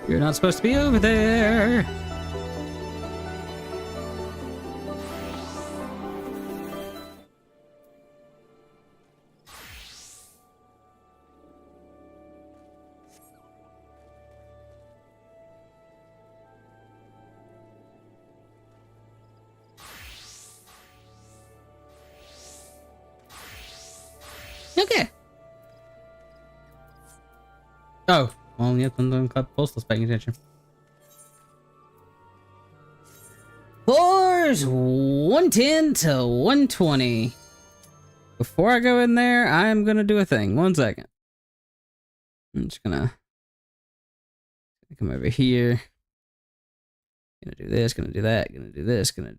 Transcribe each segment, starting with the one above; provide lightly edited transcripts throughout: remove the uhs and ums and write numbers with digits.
You're not supposed to be over there. Okay. Oh, well, yep, I'm postal paying attention. Floors 110 to 120. Before I go in there, I'm gonna do a thing. 1 second. I'm just gonna come over here. Gonna do this, gonna do that, gonna do this, gonna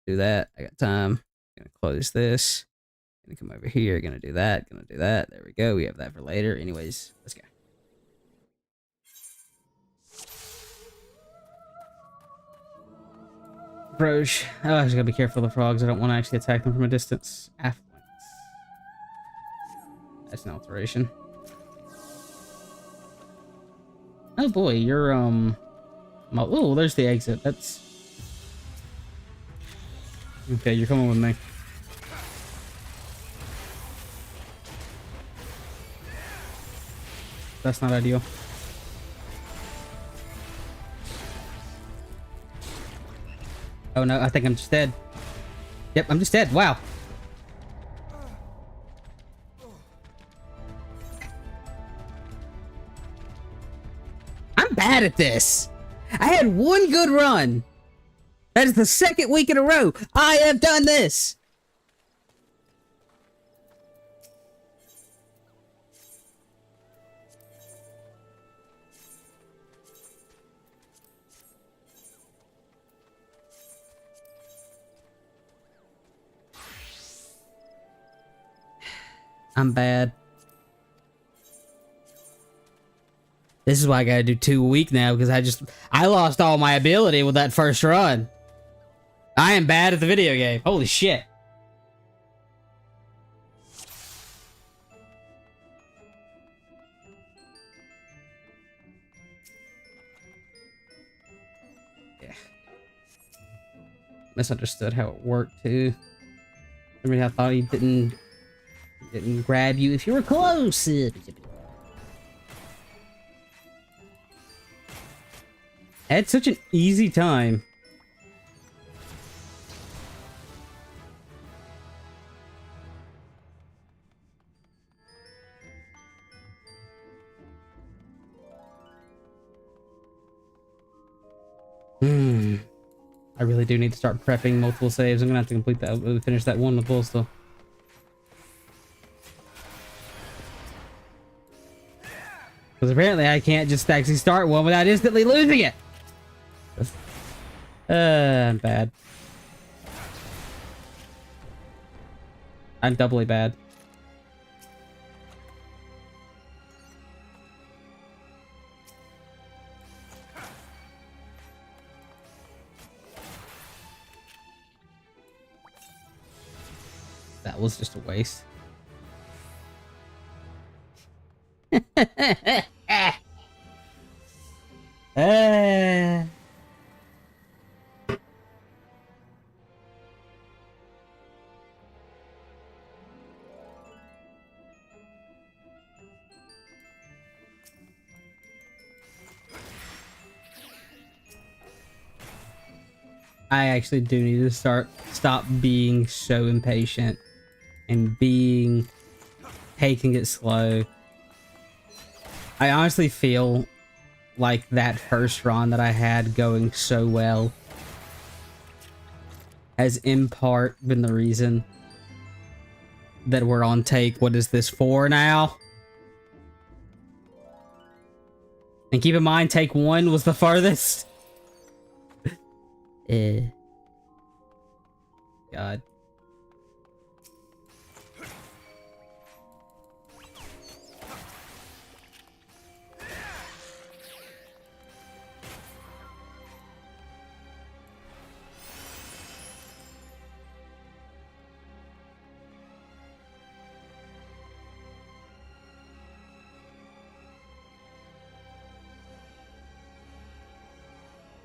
do that. I got time. Gonna close this. Gonna come over here, gonna do that, gonna do that. There we go. We have that for later. Anyways, let's go. Approach. Oh, I just gotta be careful of the frogs. I don't want to actually attack them from a distance. Affluence. That's an alteration. Oh boy, you're oh, there's the exit. That's okay. You're coming with me. That's not ideal. Oh no, I think I'm just dead. Yep, I'm just dead. Wow. I'm bad at this. I had one good run. That is the second week in a row I have done this. I'm bad. This is why I gotta do 2 a week now, because I lost all my ability with that first run. I am bad at the video game. Holy shit. Yeah. Misunderstood how it worked too. I thought he didn't grab you if you were close. I had such an easy time. I really do need to start prepping multiple saves. I'm gonna have to complete that, finish that one with Bullstill. Because apparently I can't just actually start one without instantly losing it. I'm bad. I'm doubly bad. That was just a waste. I actually do need to stop being so impatient and taking it slow. I honestly feel like that first run that I had going so well has in part been the reason that we're on take, what is this, 4 now? And keep in mind, take 1 was the farthest. God.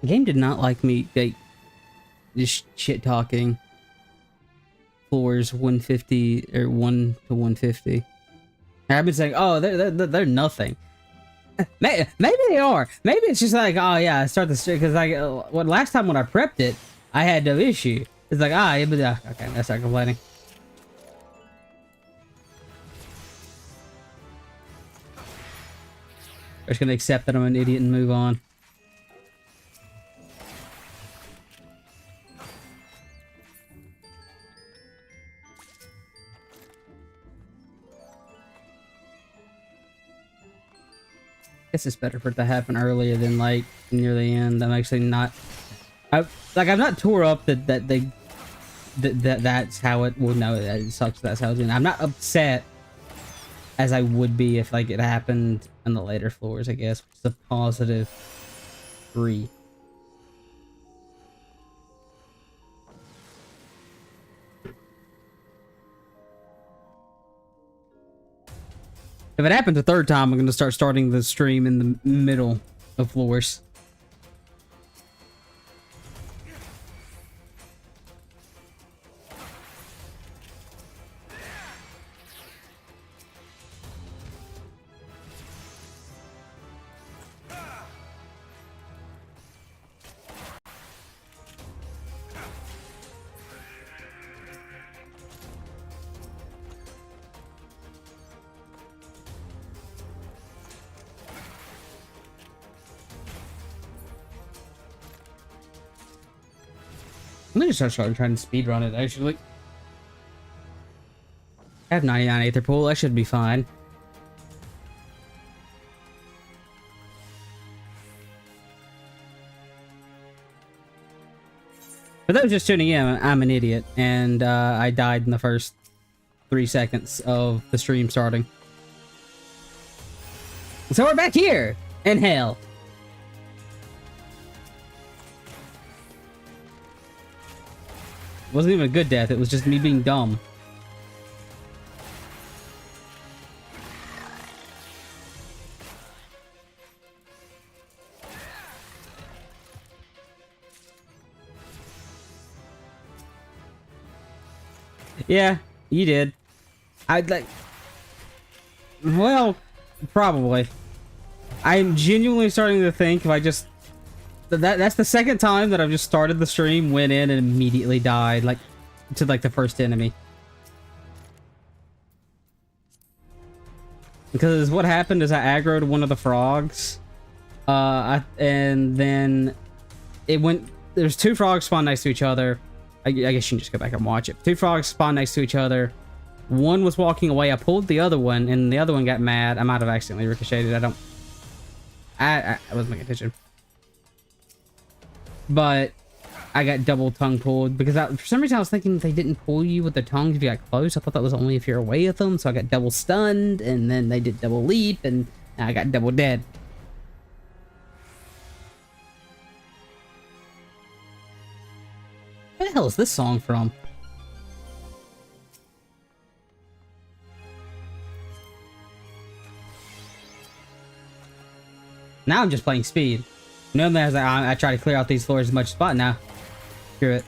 The game did not like me, like, just shit talking. Floors 150 or 1 to 150. I've been saying, oh, they're nothing. Maybe they are. Maybe it's just like, oh yeah, I start the stream because like, last time when I prepped it, I had no issue. It's like, yeah, but okay, I start complaining. I'm just gonna accept that I'm an idiot and move on. Guess it's better for it to happen earlier than like near the end. I'm actually not. I'm not tore up that's how it. Well, no, it sucks. That's how it's doing. I'm not upset as I would be if like it happened on the later floors. I guess it's a positive 3. If it happens a third time, I'm going to start starting the stream in the middle of floors. I'm gonna start trying to speedrun it, actually. I have 99 Aether Pool, I should be fine. For those just tuning in, I'm an idiot, and I died in the first 3 seconds of the stream starting. So we're back here, in hell. It wasn't even a good death, it was just me being dumb. Yeah, you did. I'd like... Well, probably. I'm genuinely starting to think if I just... That's the second time that I've just started the stream, went in, and immediately died, like, to, like, the first enemy. Because what happened is I aggroed one of the frogs, and then it went... There's 2 frogs spawned next to each other. I guess you can just go back and watch it. 2 frogs spawned next to each other. One was walking away. I pulled the other one, and the other one got mad. I might have accidentally ricocheted. I wasn't paying attention. But I got double tongue pulled because for some reason I was thinking they didn't pull you with the tongues if you got close. I thought that was only if you're away with them. So I got double stunned, and then they did double leap, and I got double dead. Where the hell is this song from? Now I'm just playing speed. Normally I try to clear out these floors as much as possible. Now, screw it.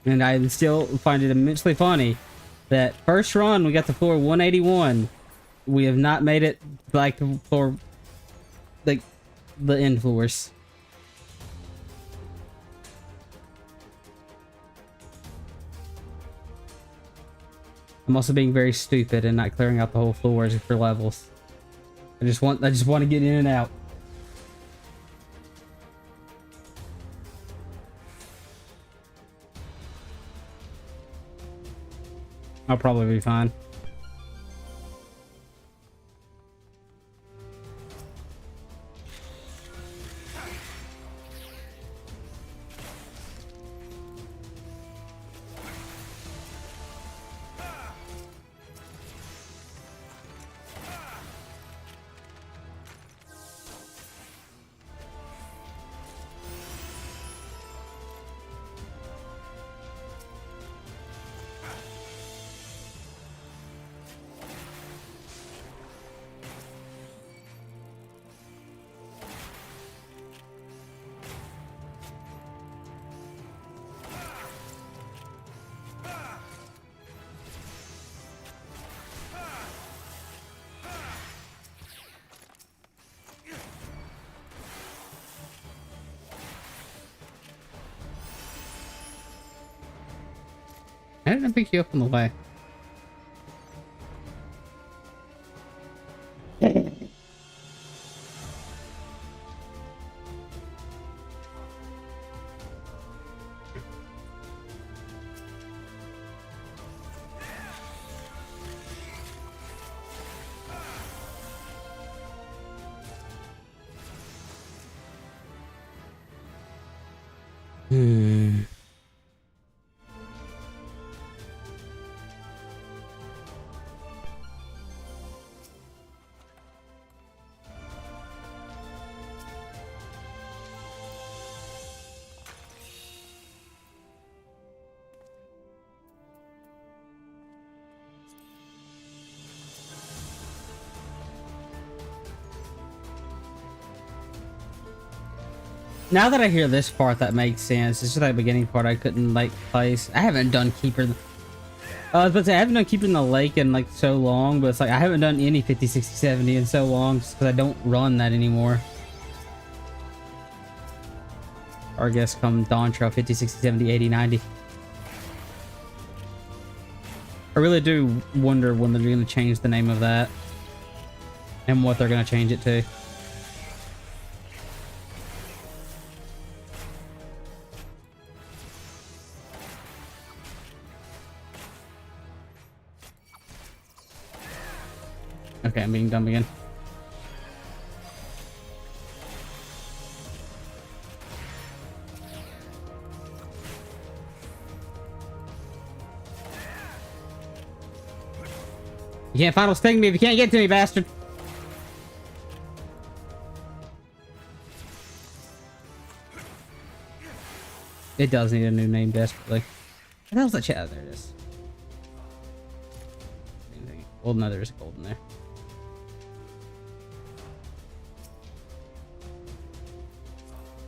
And I still find it immensely funny that first run we got to floor 181. We have not made it like for like the end floors. I'm also being very stupid and not clearing out the whole floors for levels. I just want to get in and out. I'll probably be fine. I didn't pick you up on the way. Now that I hear this part, that makes sense. It's just that beginning part I couldn't like place. I haven't done Keeper. I was about to say I haven't done Keeper in the Lake in like so long, but it's like I haven't done any 50, 60, 70 in so long just because I don't run that anymore. Or I guess come Dawn Trail 50, 60, 70, 80, 90. I really do wonder when they're going to change the name of that and what they're going to change it to. Okay, I'm being dumb again. You can't final sting me if you can't get to me, bastard! It does need a new name desperately. What the hell's that chat? Oh, there it is. Well, no, there's gold in there.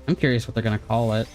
I'm curious what they're gonna call it.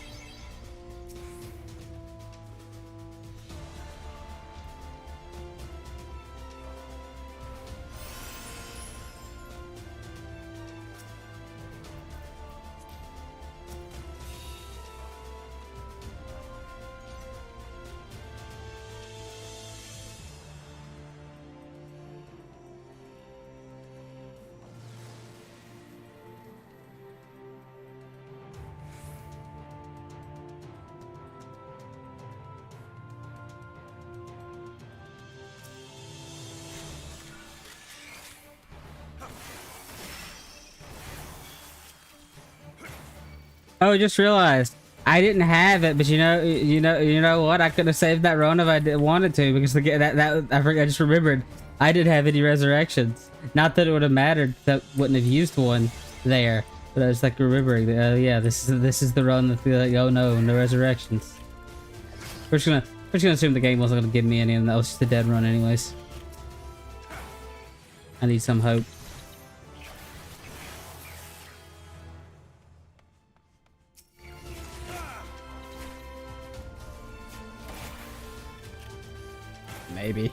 Oh, I just realized I didn't have it, but you know what? I could have saved that run if I wanted to, because I just remembered I did have any resurrections. Not that it would have mattered, that wouldn't have used one there, but I was like remembering that. Yeah, this is the run that like, oh no resurrections. We're just gonna assume the game wasn't gonna give me any, and that was just a dead run anyways. I need some hope. Maybe.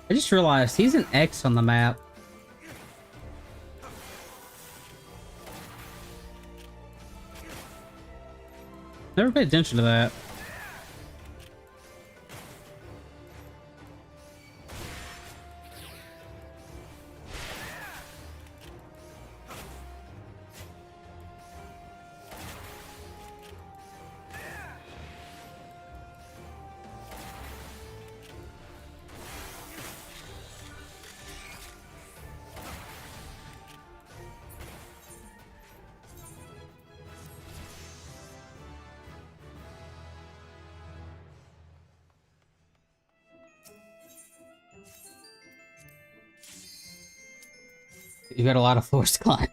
I just realized he's an X on the map. Never paid attention to that. You got a lot of floors to climb.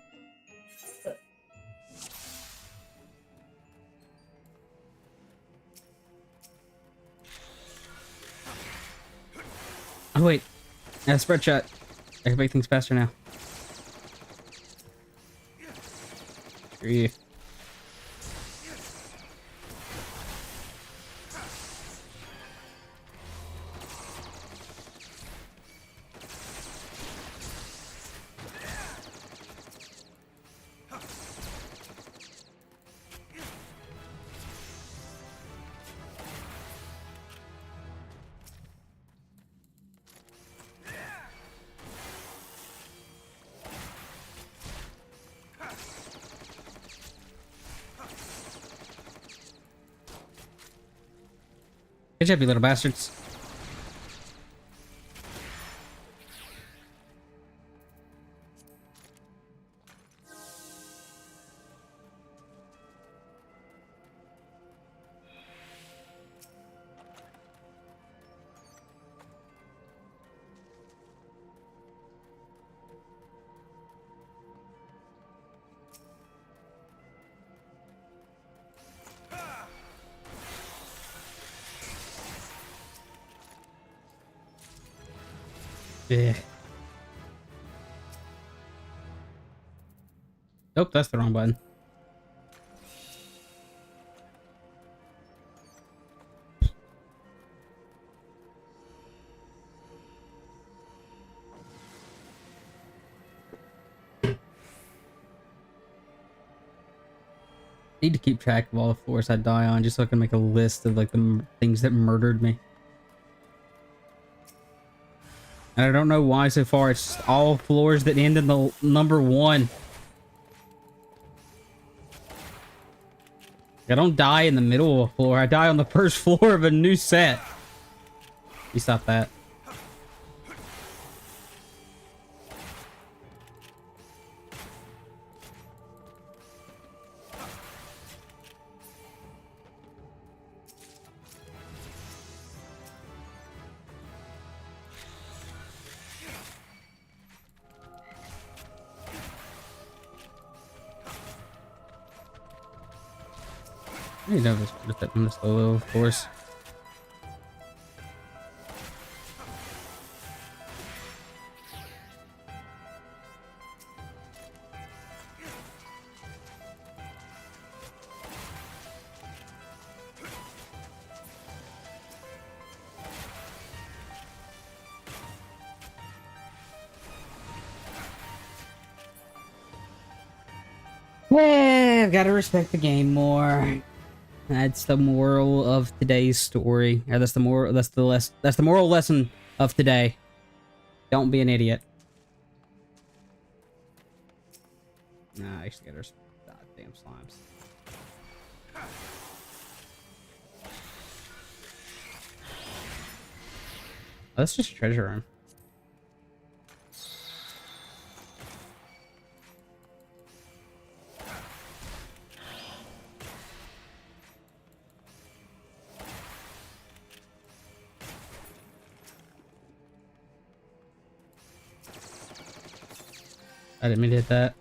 Oh wait, I have a spread shot. I can make things faster now. Screw you. Good job, you little bastards. Yeah. Nope, that's the wrong button. Need to keep track of all the floors I die on just so I can make a list of like the things that murdered me. And I don't know why so far it's just all floors that end in the number 1. I don't die in the middle of a floor. I die on the first floor of a new set. You stop that. I need to know if it's worth it on this solo, of course. Yeah, I've got to respect the game more. That's the moral of today's story. Or that's the moral. That's the moral lesson of today. Don't be an idiot. Nah, I actually gotta respect goddamn slimes. Oh, that's just a treasure room. I didn't mean to hit that.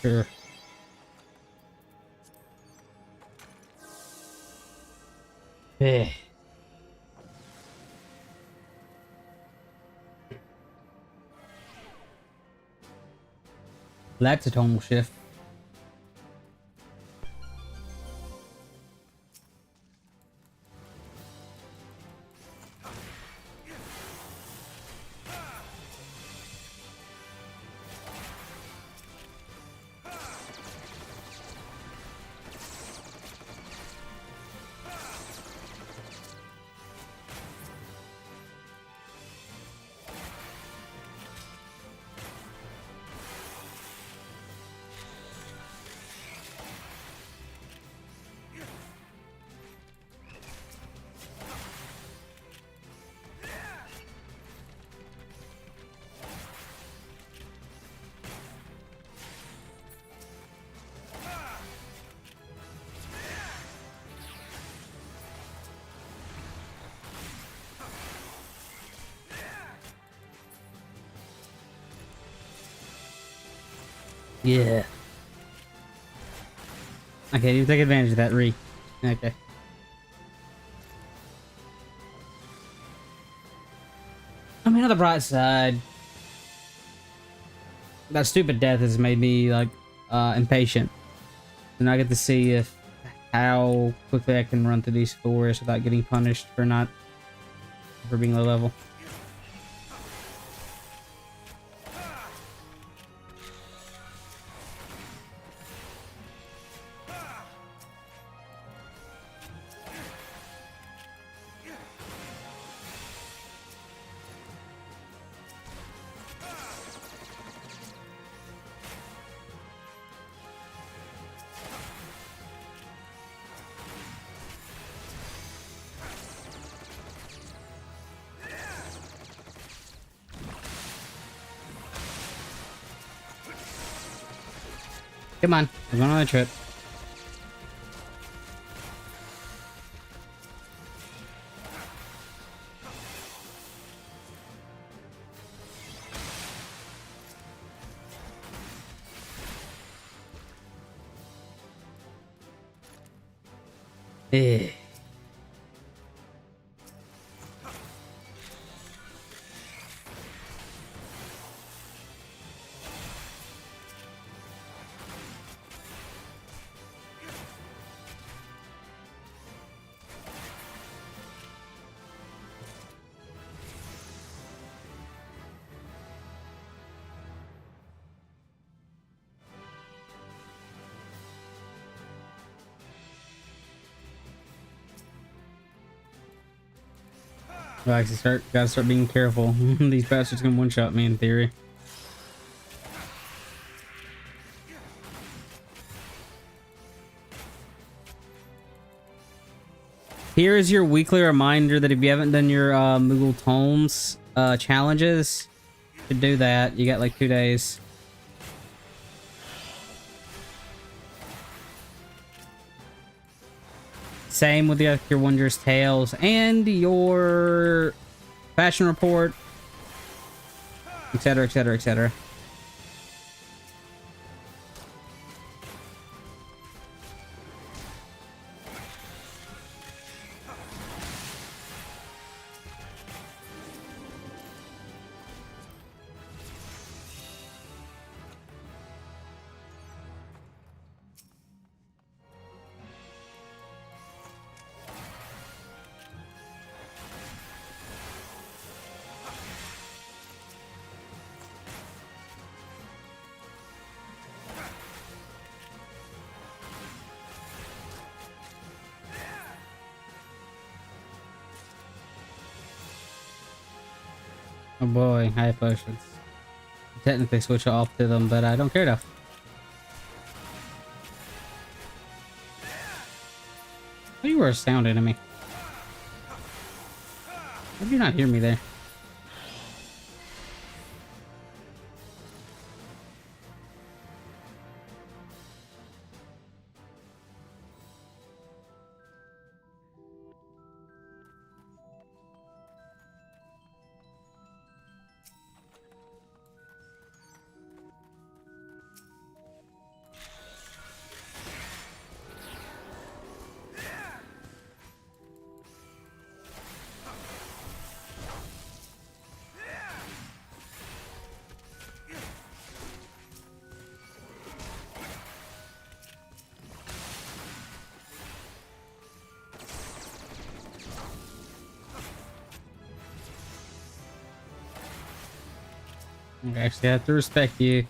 Sure. Eh. That's a tonal shift. Yeah. I can't even take advantage of that re. Okay. I mean, on the bright side, that stupid death has made me like impatient, and I get to see if how quickly I can run through these forests without getting punished for being low level. Come on, we're going on a trip. Eh. Well, I actually gotta start being careful. These bastards can one-shot me in theory. Here is your weekly reminder that if you haven't done your Moogle Tomes challenges, you should do that. You got like 2 days. Same with your Wondrous Tales and your Fashion Report, etc., etc., etc. Oh boy, high potions. Technically switch off to them, but I don't care enough. Oh, you were a sound enemy. How did you not hear me there? I actually have to respect you.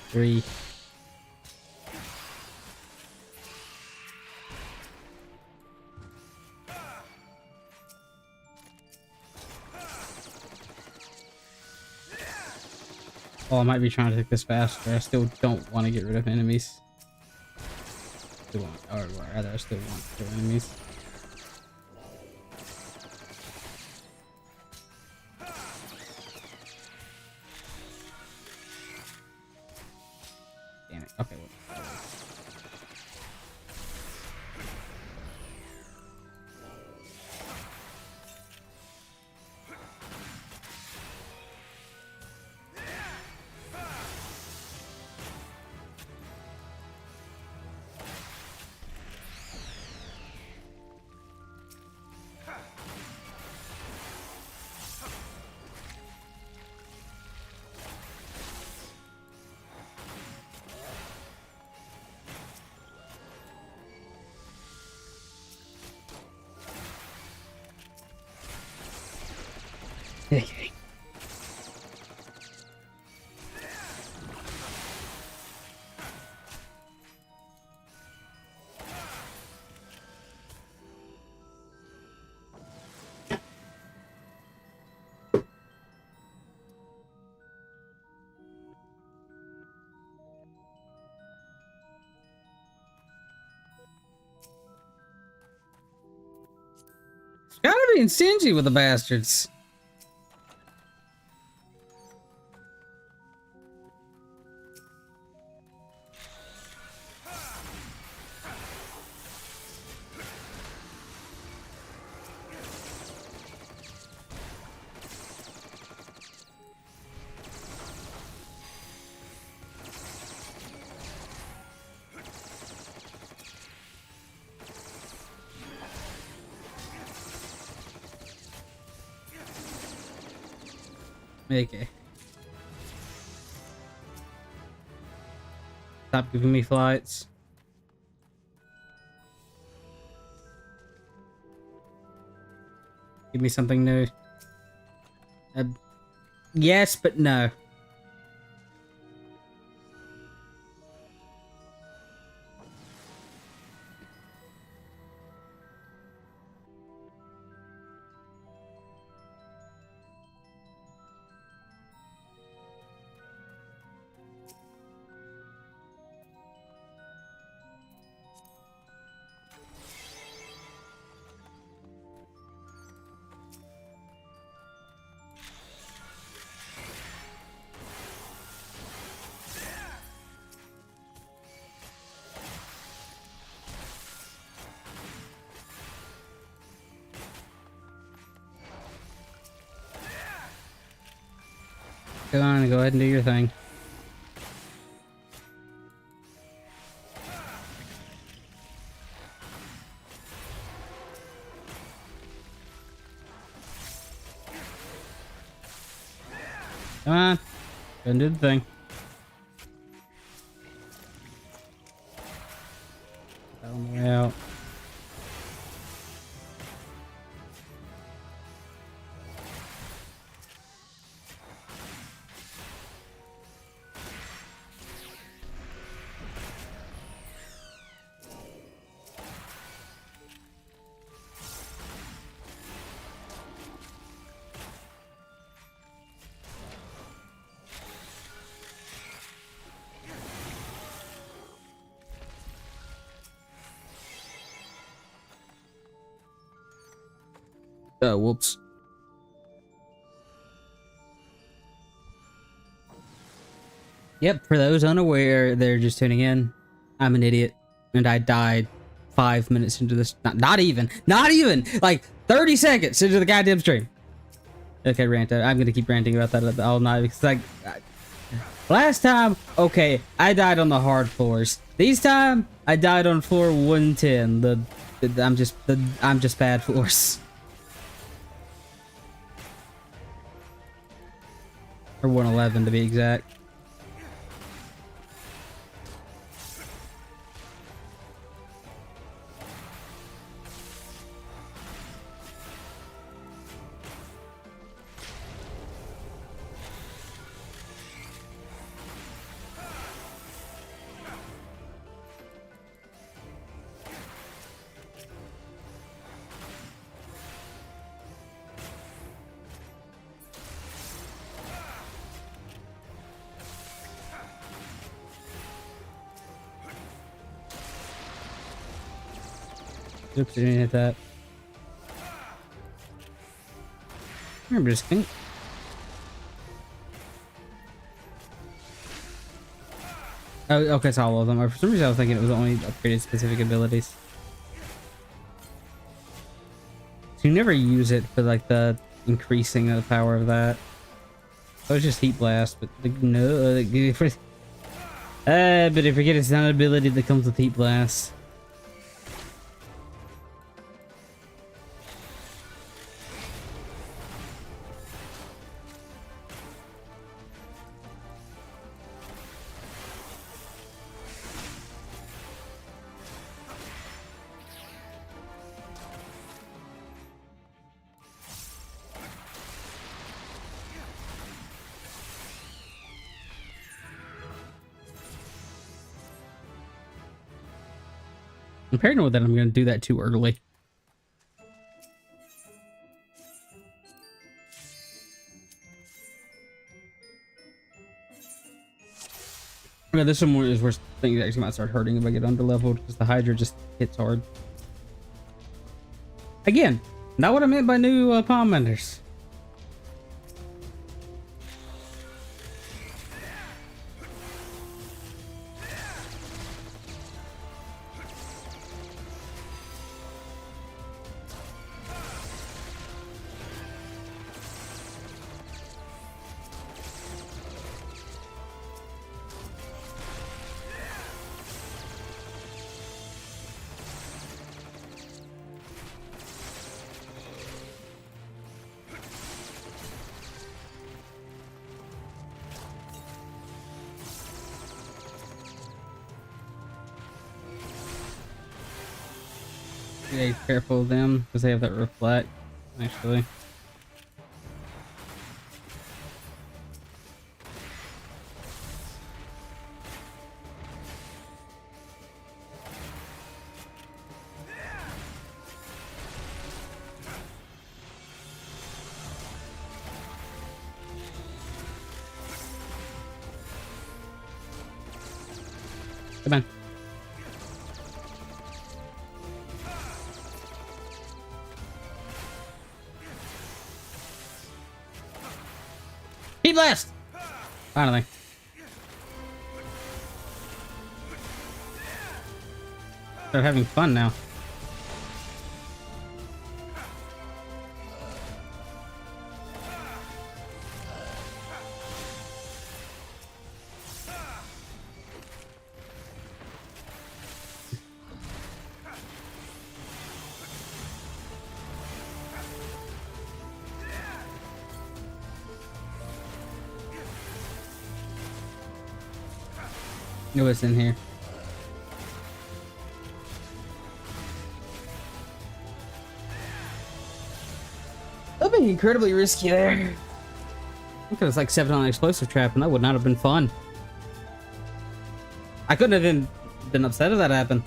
3. Oh, I might be trying to take this faster. I still don't want to get rid of enemies. Or rather, I still want to kill enemies. Damn it. Okay. Well. Okay. Gotta be stingy with the bastards. Okay. Stop giving me flights. Give me something new. Yes, but no. Go on, go ahead and do your thing. Come on. Go and do the thing. On the way out. Oh, whoops. Yep, for those unaware, they're just tuning in. I'm an idiot, and I died 5 minutes into this. Not even, like 30 seconds into the goddamn stream. Okay, rant. I'm gonna keep ranting about that all night because, like, last time, okay, I died on the hard floors. This time, I died on floor 110. I'm just bad floors. Or 111 to be exact. Oops, I didn't hit that. I'm just kidding. Oh, okay, it's all of them. For some reason, I was thinking it was only upgraded specific abilities. So you never use it for, like, the increasing of the power of that. So it's just Heat Blast, but no. But if you forget it's not an ability that comes with Heat Blast. I'm paranoid that I'm going to do that too early. Yeah, this one is where things actually might start hurting if I get underleveled, because the Hydra just hits hard. Again, not what I meant by new palm benders. Yeah, careful of them because they have that reflect, actually. Come on. Heat blast! Finally. They're having fun now. Know what's in here. That'd be incredibly risky there. I could have like stepped on an explosive trap and that would not have been fun. I couldn't have been upset if that happened.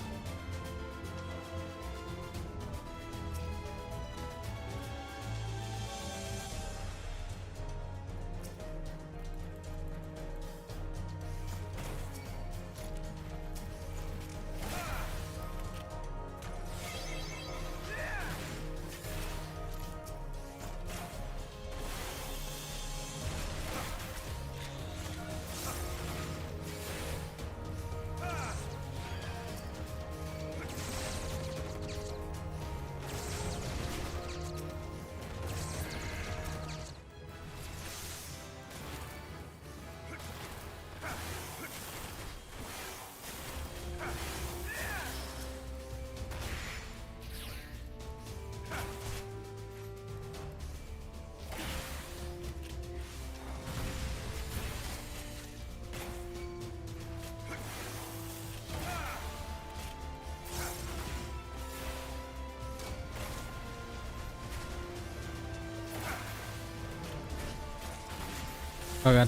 Oh god.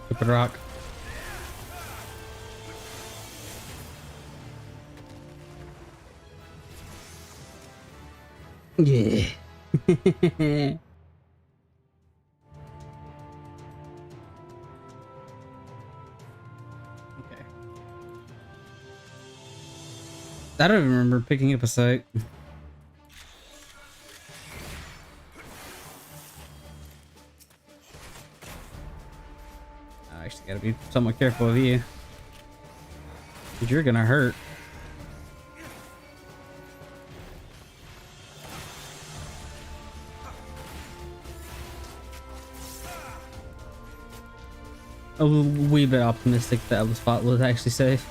Stupid rock. Yeah. Okay. I don't even remember picking up a sight. I actually gotta be somewhat careful of you. Because you're gonna hurt. A wee bit optimistic that the spot was actually safe.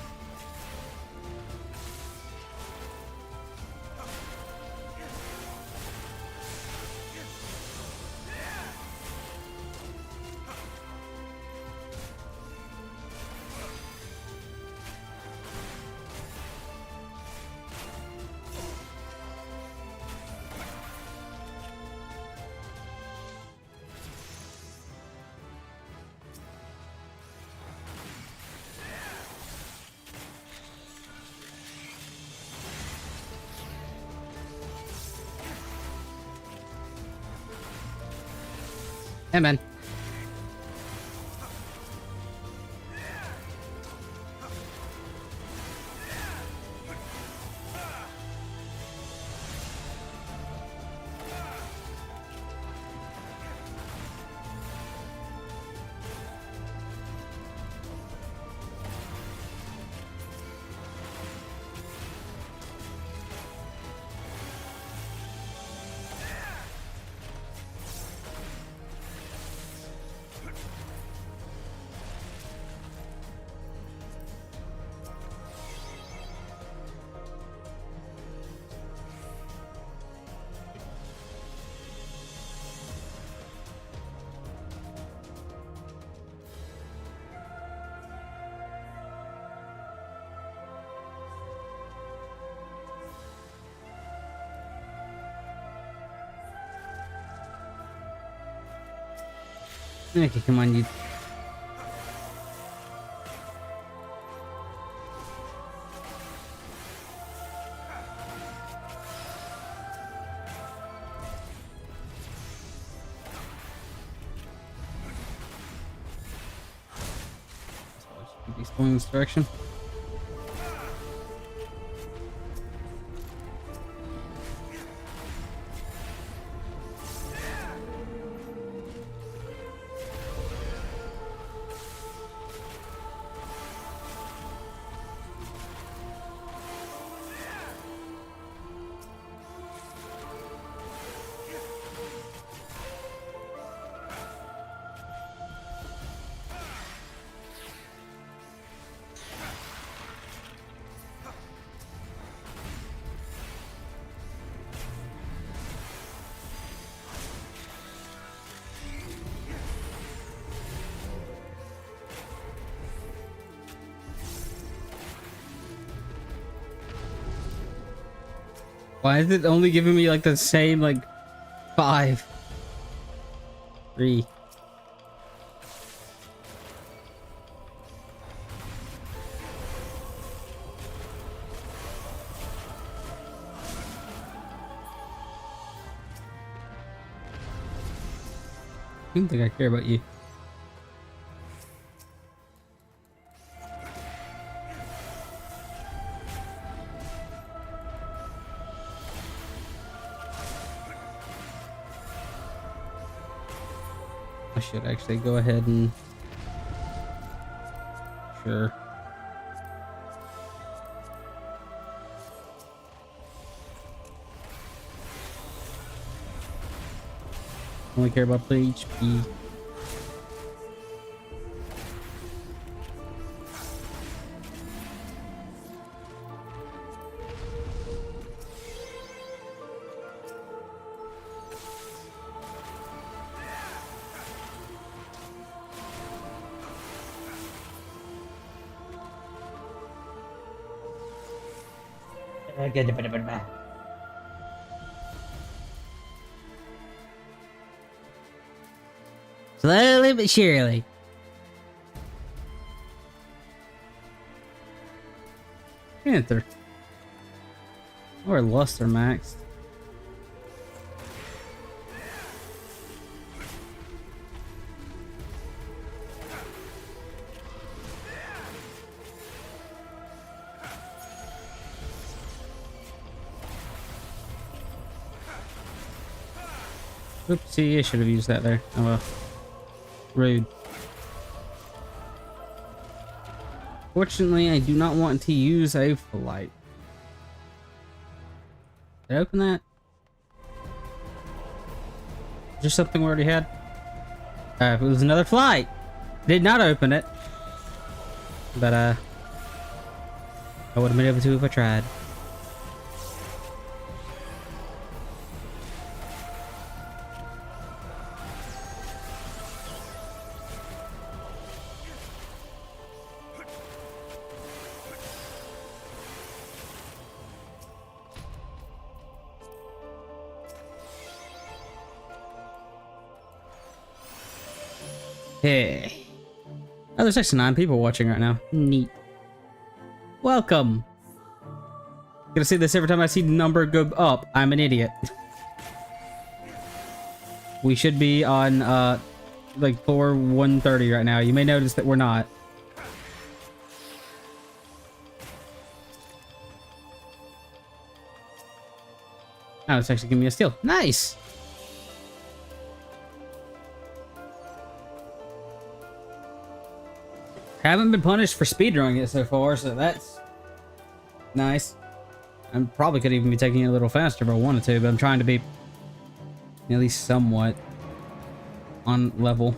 Hey, man. Okay, come on, you. He's going this direction. Why is it only giving me like the same like 5, 3? I don't think I care about you. I should actually go ahead and... Sure. Only care about the HP. Slowly but surely. Panther. Or Luster maxed. Oopsie, I should have used that there. Oh well. Rude. Fortunately, I do not want to use a flight. Did I open that? Is there something we already had? If it was another flight. Did not open it. But, I would have been able to if I tried. Hey. Oh, there's actually 9 people watching right now. Neat. Welcome. I'm gonna say this every time I see the number go up. I'm an idiot. We should be on like floor 130 right now. You may notice that we're not. Oh, it's actually giving me a steal. Nice! Haven't been punished for speedrunning it so far, so that's nice. I probably could even be taking it a little faster if I wanted to, but I'm trying to be at least somewhat on level.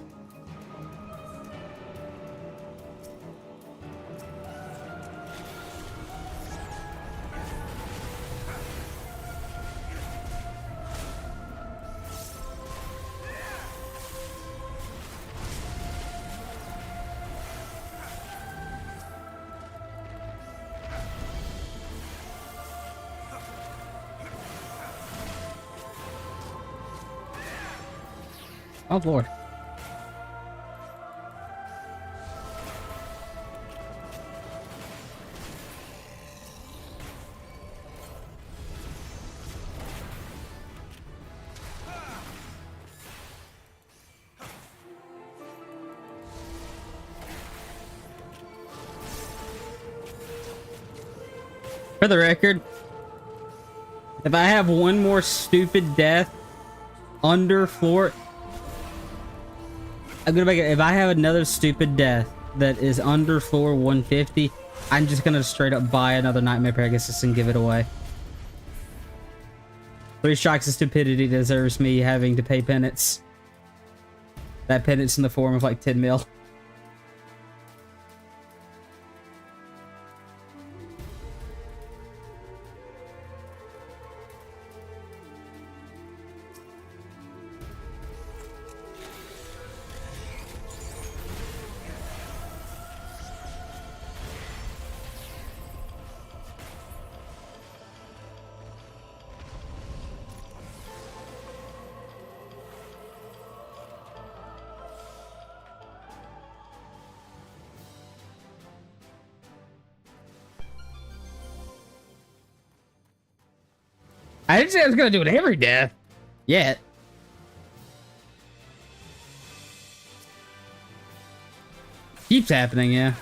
Oh, Lord. For the record, if I have one more stupid death under floor... I'm gonna make it... If I have another stupid death that is under floor 150, I'm just gonna straight up buy another Nightmare Pegasus and give it away. 3 strikes of stupidity deserves me having to pay penance. That penance in the form of like 10 mil. I didn't say I was gonna do it every death. Yet. Keeps happening, yeah.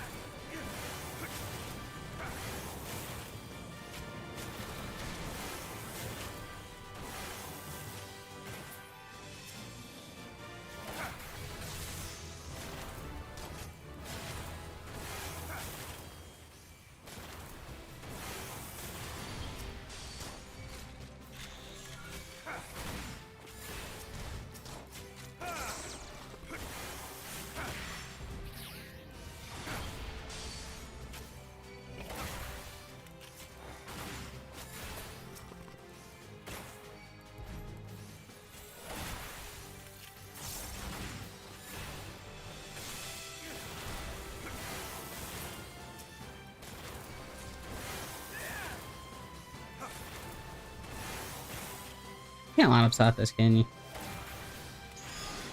Can't line up side this, can you?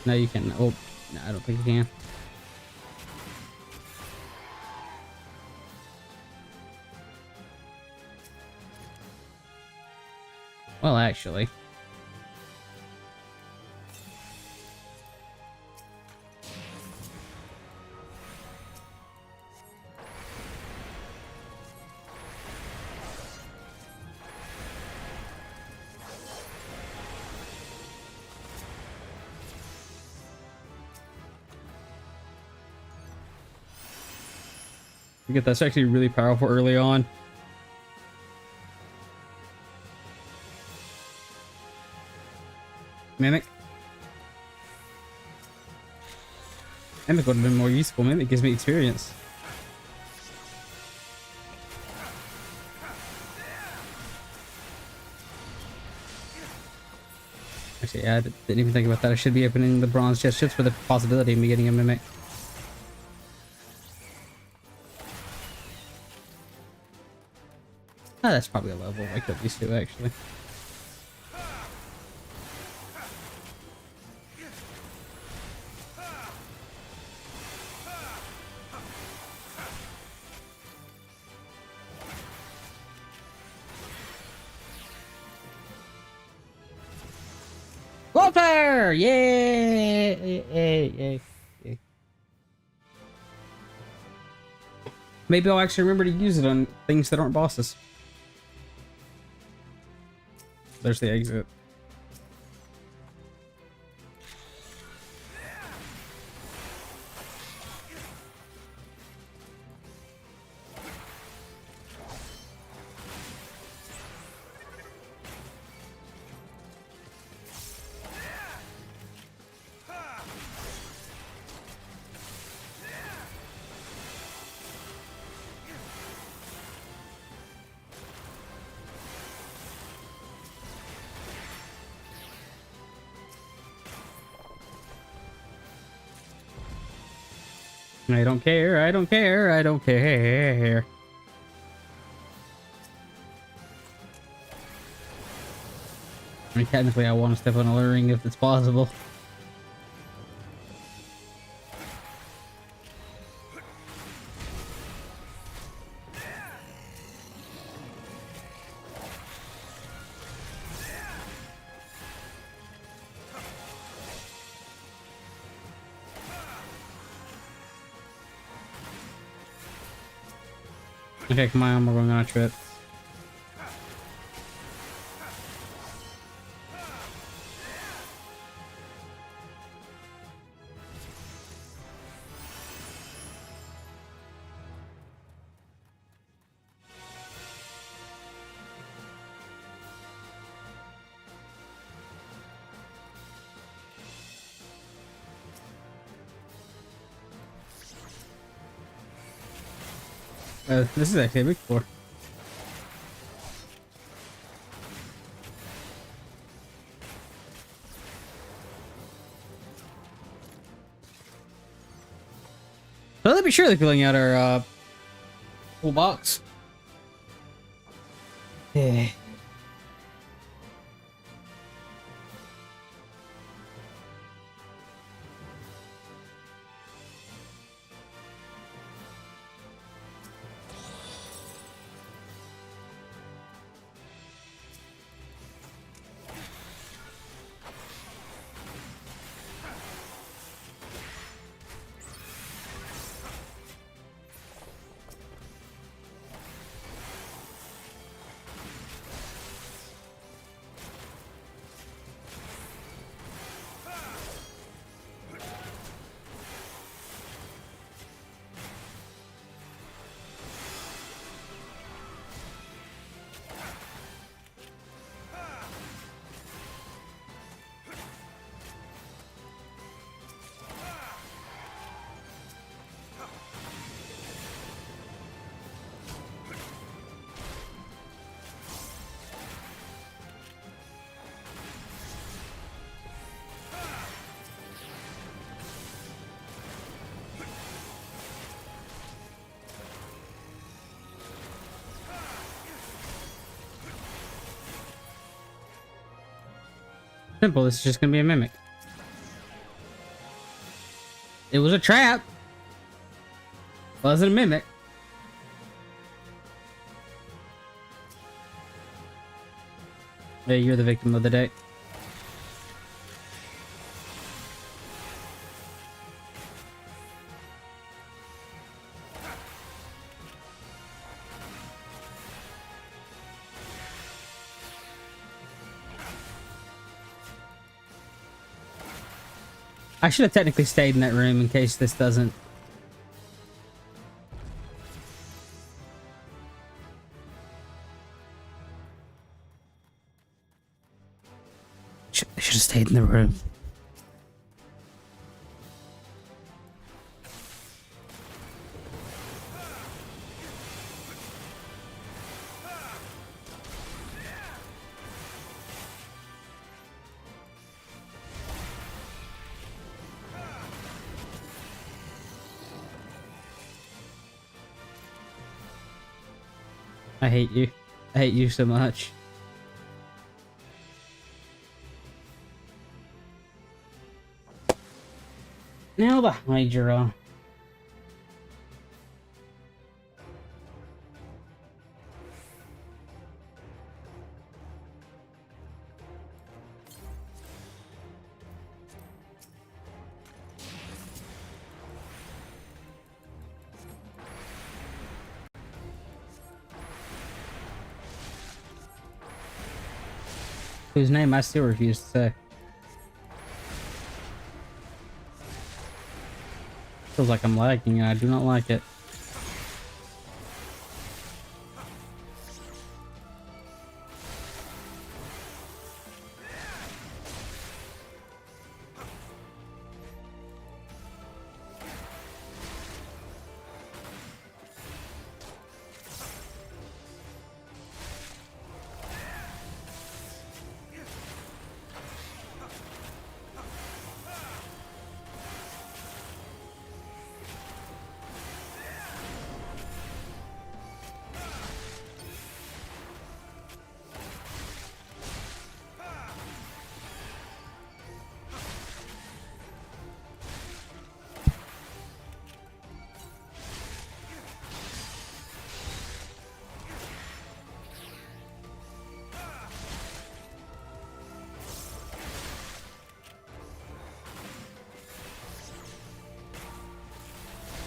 No, you can. Oh, no, I don't think you can. Well, actually. You get that's actually really powerful early on. Mimic. Mimic would have been more useful. Mimic gives me experience. Actually, yeah, I didn't even think about that. I should be opening the bronze chest just for the possibility of me getting a Mimic. Oh, that's probably a level I could use to, actually. Water! Yay! Yay! Yay! Maybe I'll actually remember to use it on things that aren't bosses. There's the exit. I don't care, I don't care, I don't care. I mean, technically I want to step on a ring if it's possible. Okay, come on, we're going on a trip. This is actually a big floor. So let me surely filling out our full box. Yeah. Simple, this is just gonna be a mimic. It was a trap. Wasn't a mimic. Yeah, you're the victim of the day. I should have technically stayed in that room in case this doesn't. I should have stayed in the room. I hate you. I hate you so much. Now the Hydra. Whose name I still refuse to say. Feels like I'm lagging and I do not like it.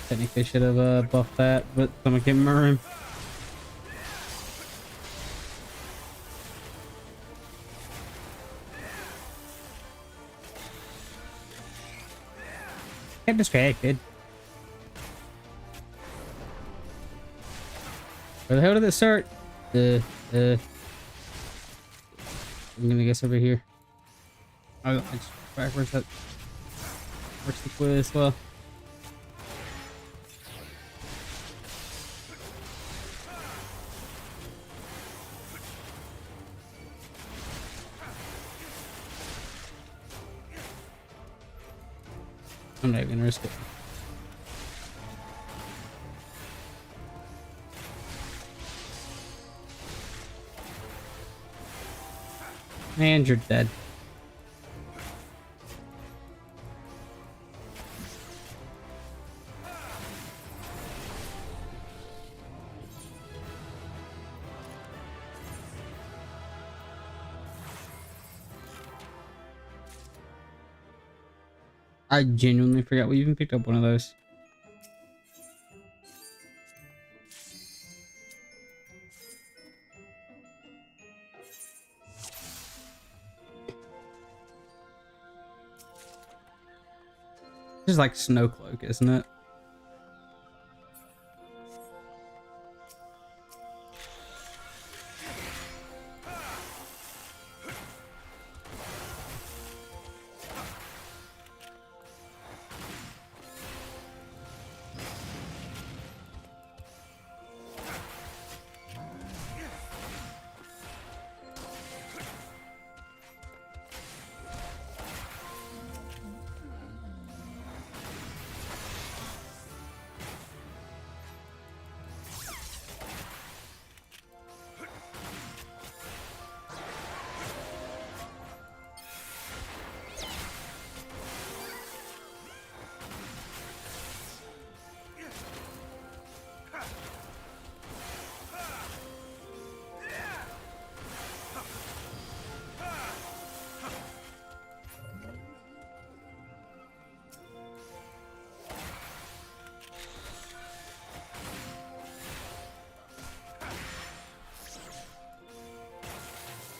Technically should have buffed that, but someone can murder him. Get distracted. Where the hell did it start? I'm gonna guess over here. Oh, it's backwards. That works this way as well. I'm not even gonna risk it. And you're dead. I genuinely forgot we even picked up one of those. This is like snow cloak, isn't it?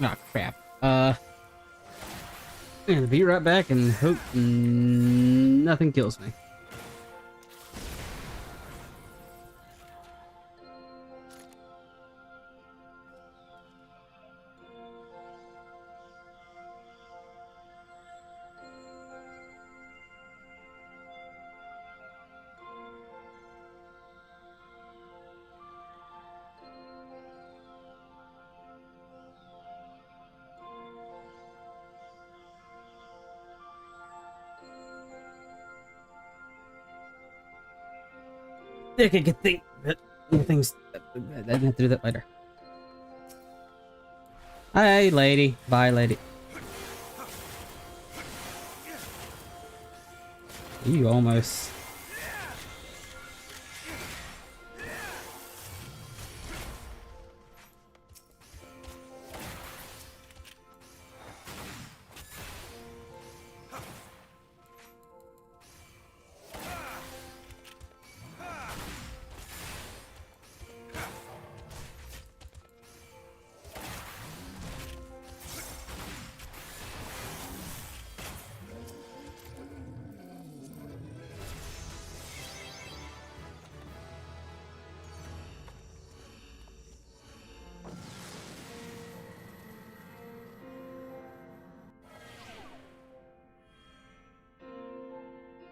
Oh crap. I'm gonna be right back and hope nothing kills me. Okay, good thing that things. I didn't have to do that later. Hi, lady. Bye, lady. You almost.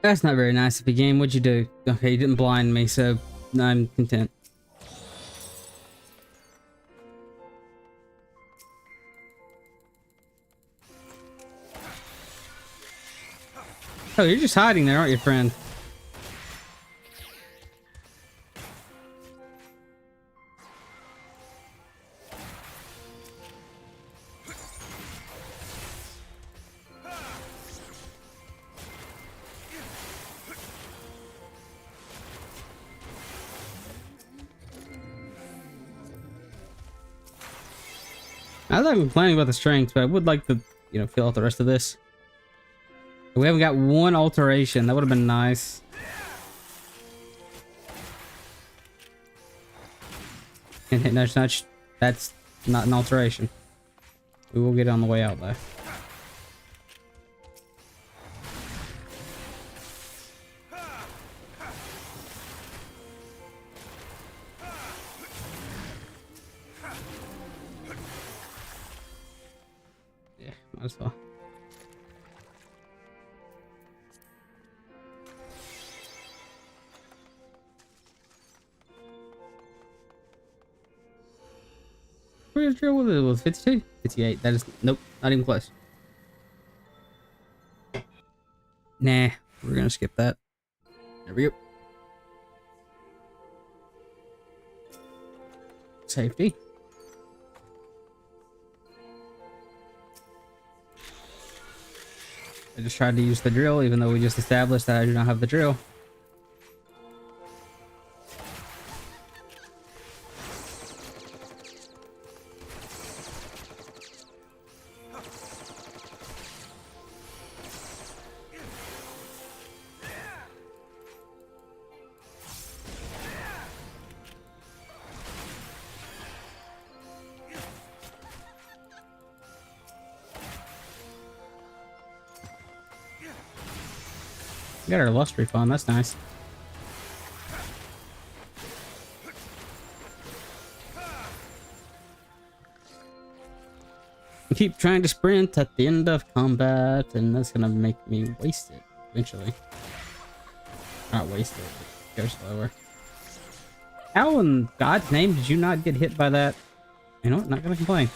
That's not very nice of a game. What'd you do? Okay, you didn't blind me, so I'm content. Oh, you're just hiding there, aren't you, friend? I was not complaining about the strength, but I would like to, you know, fill out the rest of this. We haven't got one alteration. That would have been nice. And hit nudge nudge. That's not an alteration. We will get it on the way out though. Yeah, might as well. Where's drill with it? Was 52? 58. That is nope, not even close. Nah, we're gonna skip that. There we go. Safety. I just tried to use the drill, even though we just established that I do not have the drill. We got our lust refund, that's nice. I keep trying to sprint at the end of combat, and that's gonna make me waste it eventually. Not waste it, but go slower. How in God's name did you not get hit by that? You know what? Not gonna complain.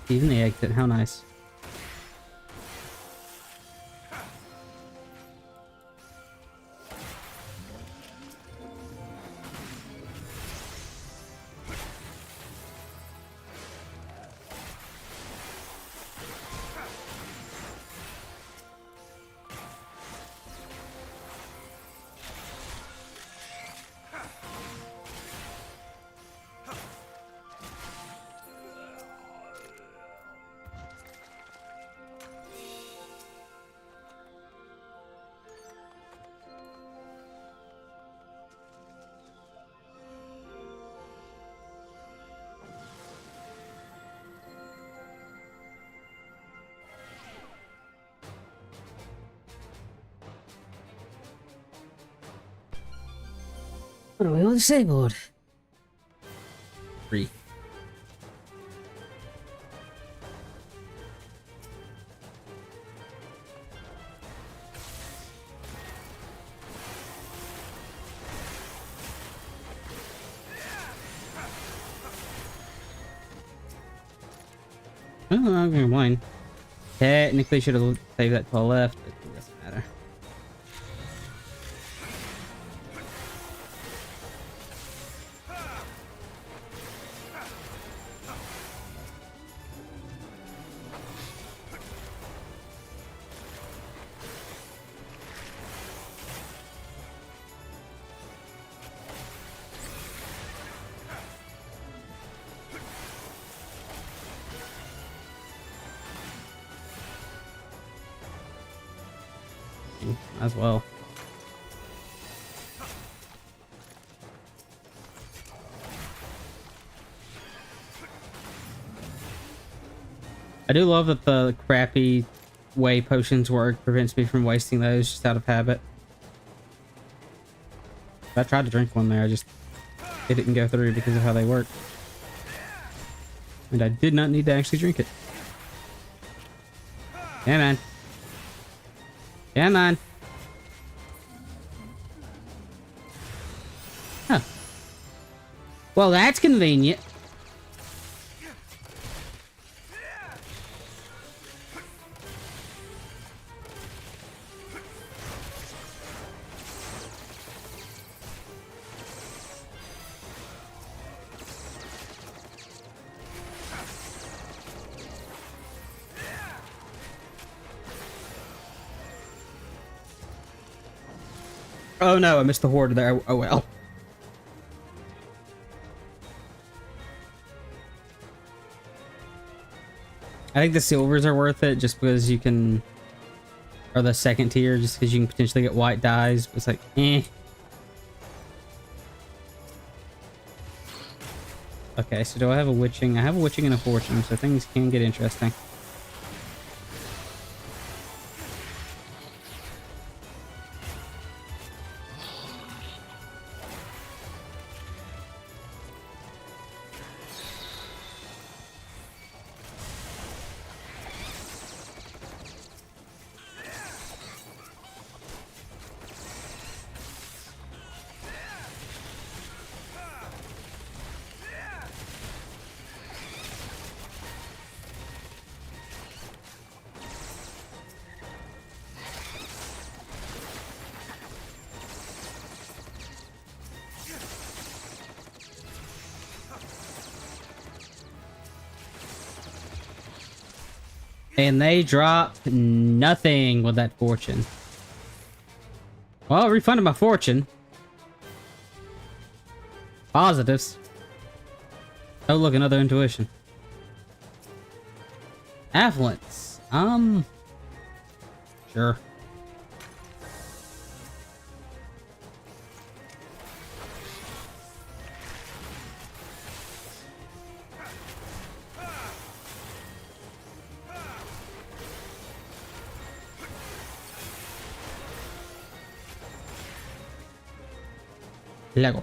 Even the exit, how nice. What are we all disabled? 3. Oh, I'm gonna complain. Technically should have saved that to the left, but it doesn't matter. as well. I do love that the crappy way potions work prevents me from wasting those just out of habit. I tried to drink one there, it didn't go through because of how they work. And I did not need to actually drink it. Yeah, man. Yeah, man. Huh. Well, that's convenient. Oh no, I missed the horde there. Oh well. I think the silvers are worth it just because you can, or the second tier, just because you can potentially get white dyes. It's like, eh. Okay, so do I have a witching? I have a witching and a fortune, so things can get interesting. And they dropped nothing with that fortune. Well, I refunded my fortune. Positives. Oh, look, another intuition. Affluence. Sure. Lego.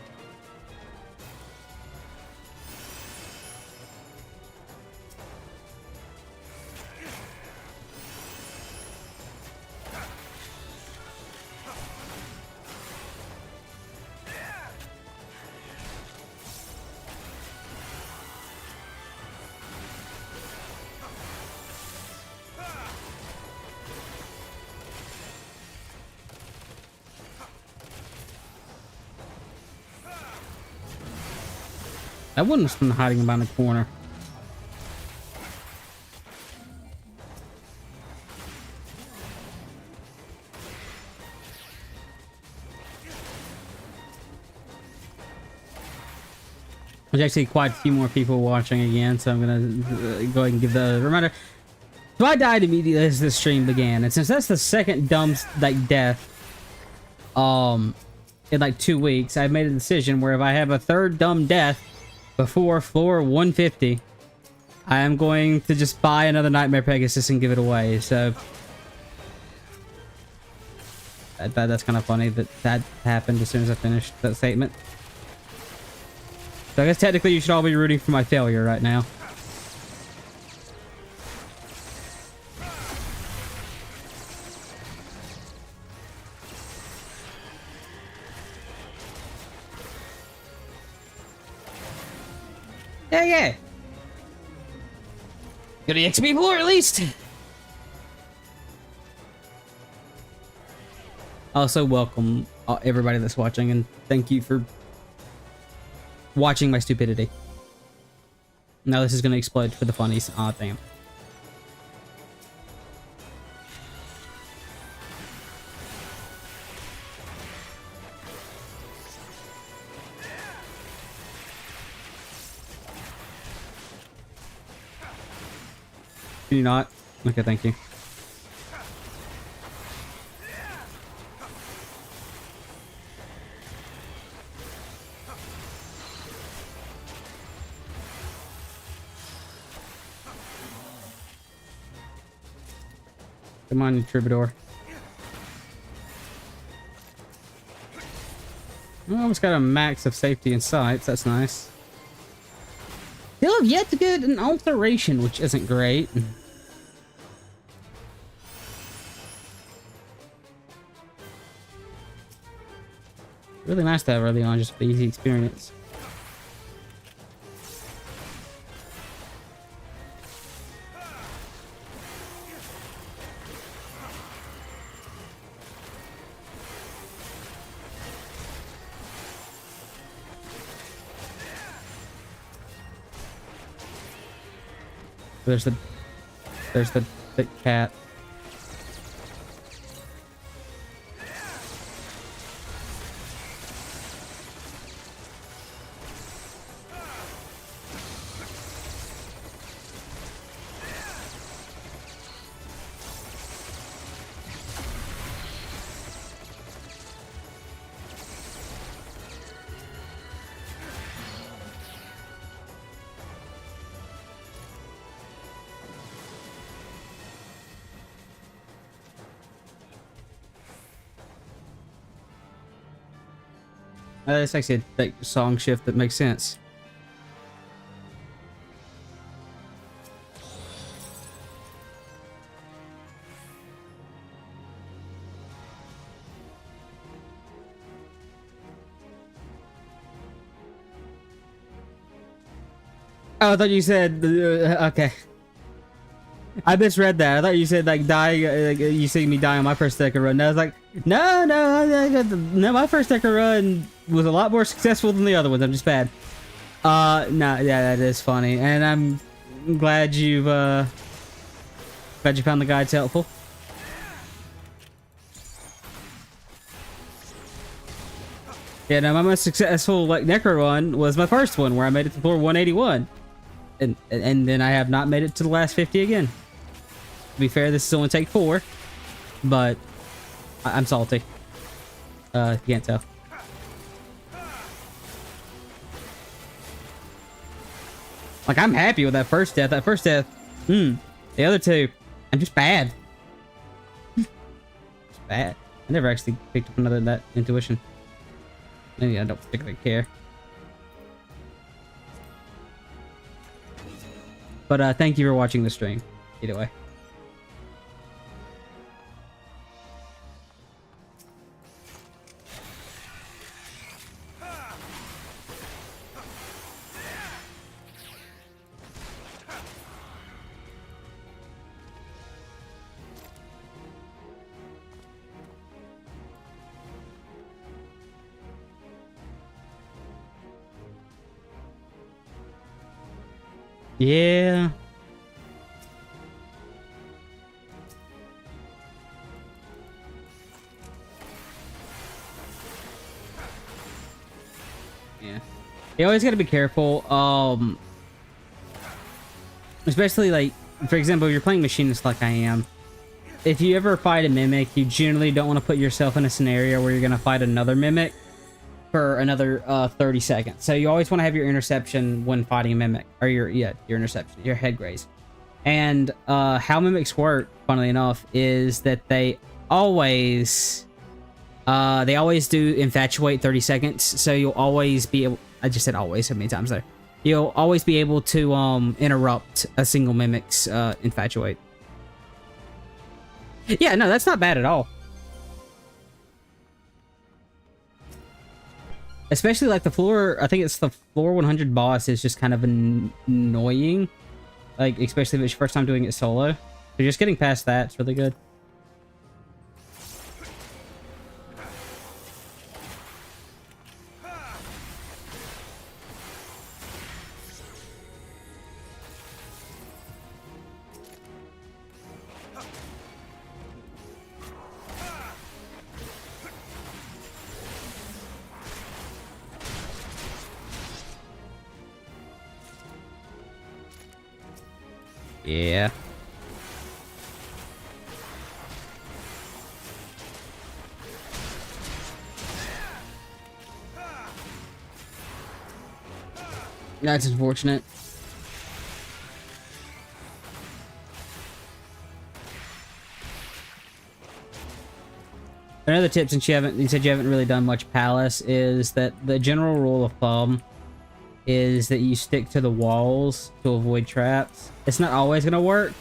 That one was from hiding behind the corner. There's actually quite a few more people watching again, so I'm gonna go ahead and give the reminder. So I died immediately as this stream began, and since that's the second dumb death in like 2 weeks, I've made a decision where if I have a third dumb death before floor 150, I am going to just buy another Nightmare Pegasus and give it away. So that's kind of funny that happened as soon as I finished that statement. So I guess technically you should all be rooting for my failure right now. Yeah. Get an XP floor at least. Also, welcome everybody that's watching, and thank you for watching my stupidity. Now this is gonna explode for the funnies. Aw, damn. Can you not? Okay, thank you. Come on, you troubadour. I almost got a max of safety and sights. That's nice. Still have yet to get an alteration, which isn't great. Really nice to have early on, just for the easy experience. There's the thick cat. That's actually a like, song shift that makes sense. Oh, I thought you said okay. I misread that. I thought you said like die. You see me die on my first Decker run. And I was like, no, my first Decker run was a lot more successful than the other ones. I'm just bad. No, yeah, that is funny, and I'm glad you found the guides helpful. Yeah, no, my most successful like Necro run was my first one, where I made it to floor 181, and then I have not made it to the last 50 again. To be fair, this is only take 4, but I'm salty. You can't tell. Like, I'm happy with that first death. That first death, the other two, I'm just bad. Just bad. I never actually picked up another that intuition. Maybe I don't particularly care. But thank you for watching the stream. Either way. Yeah. Yeah. You always gotta be careful. Especially like, for example, if you're playing machinist like I am. If you ever fight a mimic, you generally don't want to put yourself in a scenario where you're gonna fight another mimic for another 30 seconds. So you always want to have your interception when fighting a mimic, or your interception, your head graze. And how mimics work, funnily enough, is that they always do infatuate 30 seconds. So you'll always be able, I just said always so many times there. You'll always be able to interrupt a single mimic's infatuate. Yeah, no, that's not bad at all. Especially like the floor, I think it's the floor 100 boss is just kind of annoying. Like, especially if it's your first time doing it solo. So just getting past that's really good. Yeah. That's unfortunate. Another tip, since you said you haven't really done much Palace, is that the general rule of thumb is that you stick to the walls to avoid traps. It's not always gonna work.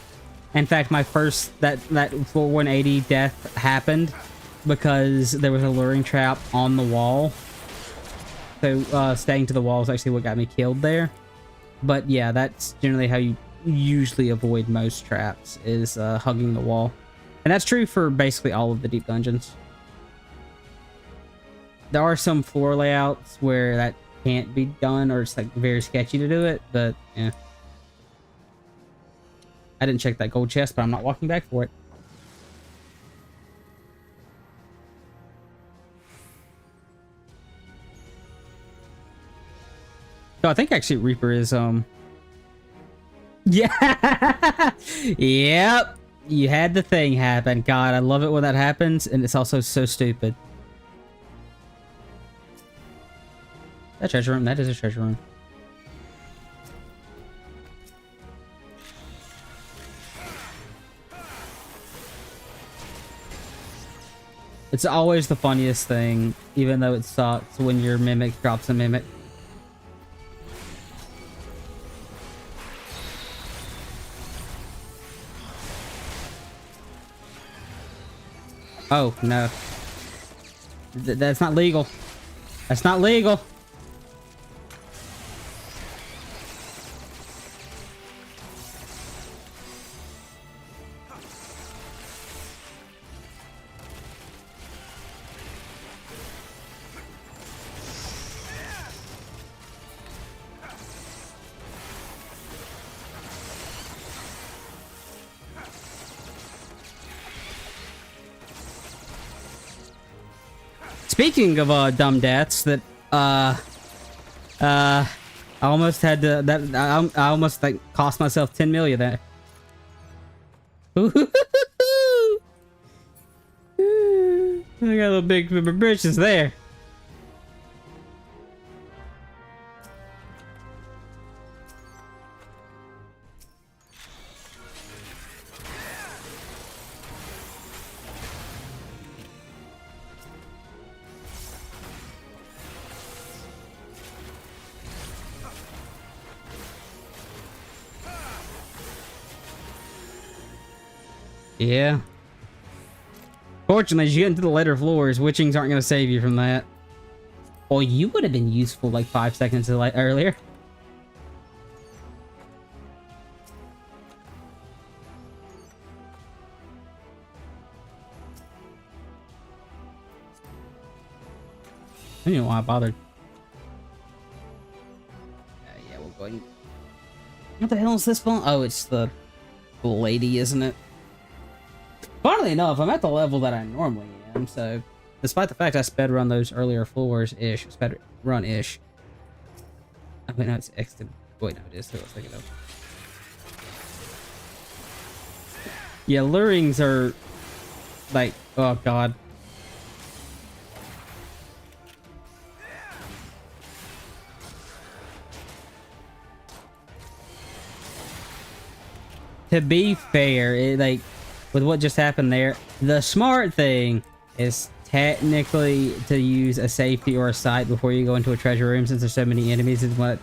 In fact, my first that full 180 death happened because there was a luring trap on the wall. So staying to the wall is actually what got me killed there. But yeah, that's generally how you usually avoid most traps, is hugging the wall. And that's true for basically all of the deep dungeons. There are some floor layouts where that can't be done, or it's like very sketchy to do it, but yeah. I didn't check that gold chest, but I'm not walking back for it. So I think actually Reaper is yeah. Yep. You had the thing happen. God, I love it when that happens, and it's also so stupid. That treasure room, that is a treasure room. It's always the funniest thing, even though it sucks, when your mimic drops a mimic. Oh, no. That's not legal. That's not legal. Speaking of dumb deaths, that I almost had to I almost like cost myself 10 million there. I got a little big britches there. Yeah. Fortunately, as you get into the later floors, witchings aren't going to save you from that. Well, you would have been useful like 5 seconds earlier. I don't know why I bothered. Yeah, we'll go ahead. What the hell is this one? Oh, it's the lady, isn't it? Funnily enough, I'm at the level that I normally am, so despite the fact I sped run those earlier floors-ish, sped run-ish. Oh, wait, no, it's X to... Wait, no, it is. That's what I was thinking of. Yeah, lurings are... like, oh god. To be fair, like... with what just happened there, the smart thing is technically to use a safety or a sight before you go into a treasure room, since there's so many enemies. Is what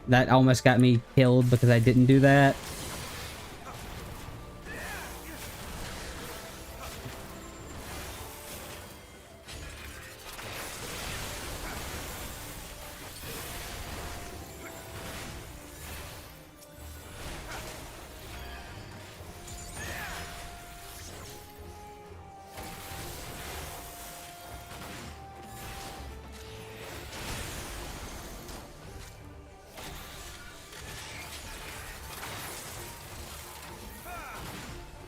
that almost got me killed because I didn't do that.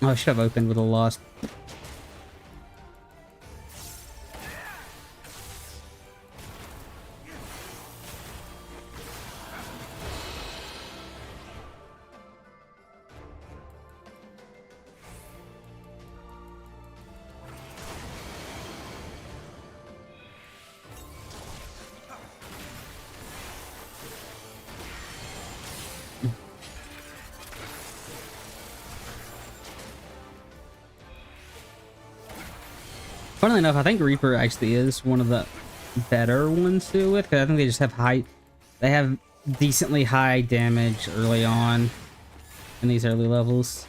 Oh, I should have opened with a lost. Funnily enough, I think Reaper actually is one of the better ones to do with, because I think they just have they have decently high damage early on in these early levels.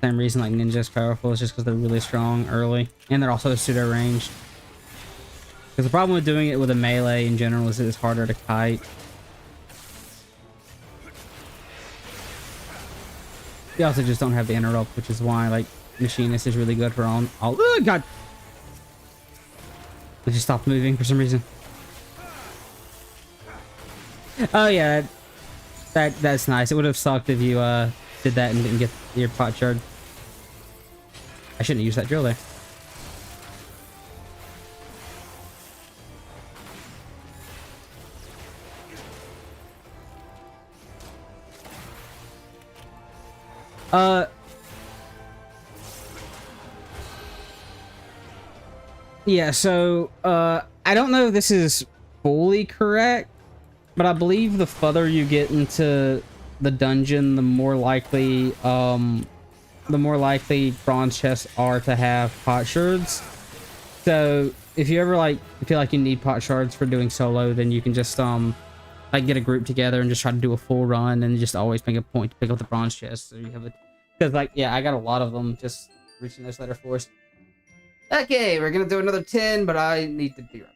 Same reason like Ninja's powerful is just because they're really strong early, and they're also pseudo ranged. Because the problem with doing it with a melee in general is it's harder to kite. You also just don't have the interrupt, which is why like Machinist is really good for all. Oh god! It just stopped moving for some reason. Oh yeah, that's nice. It would have sucked if you did that and didn't get your pot shard. I shouldn't have used that drill there. Yeah, so, I don't know if this is fully correct, but I believe the further you get into the dungeon, the more likely bronze chests are to have pot shards. So, if you ever, like, feel like you need pot shards for doing solo, then you can just, like, get a group together and just try to do a full run and just always make a point to pick up the bronze chests. So you have it. Because, like, yeah, I got a lot of them just reaching those later floors. Okay, we're gonna do another 10, but I need to be right back.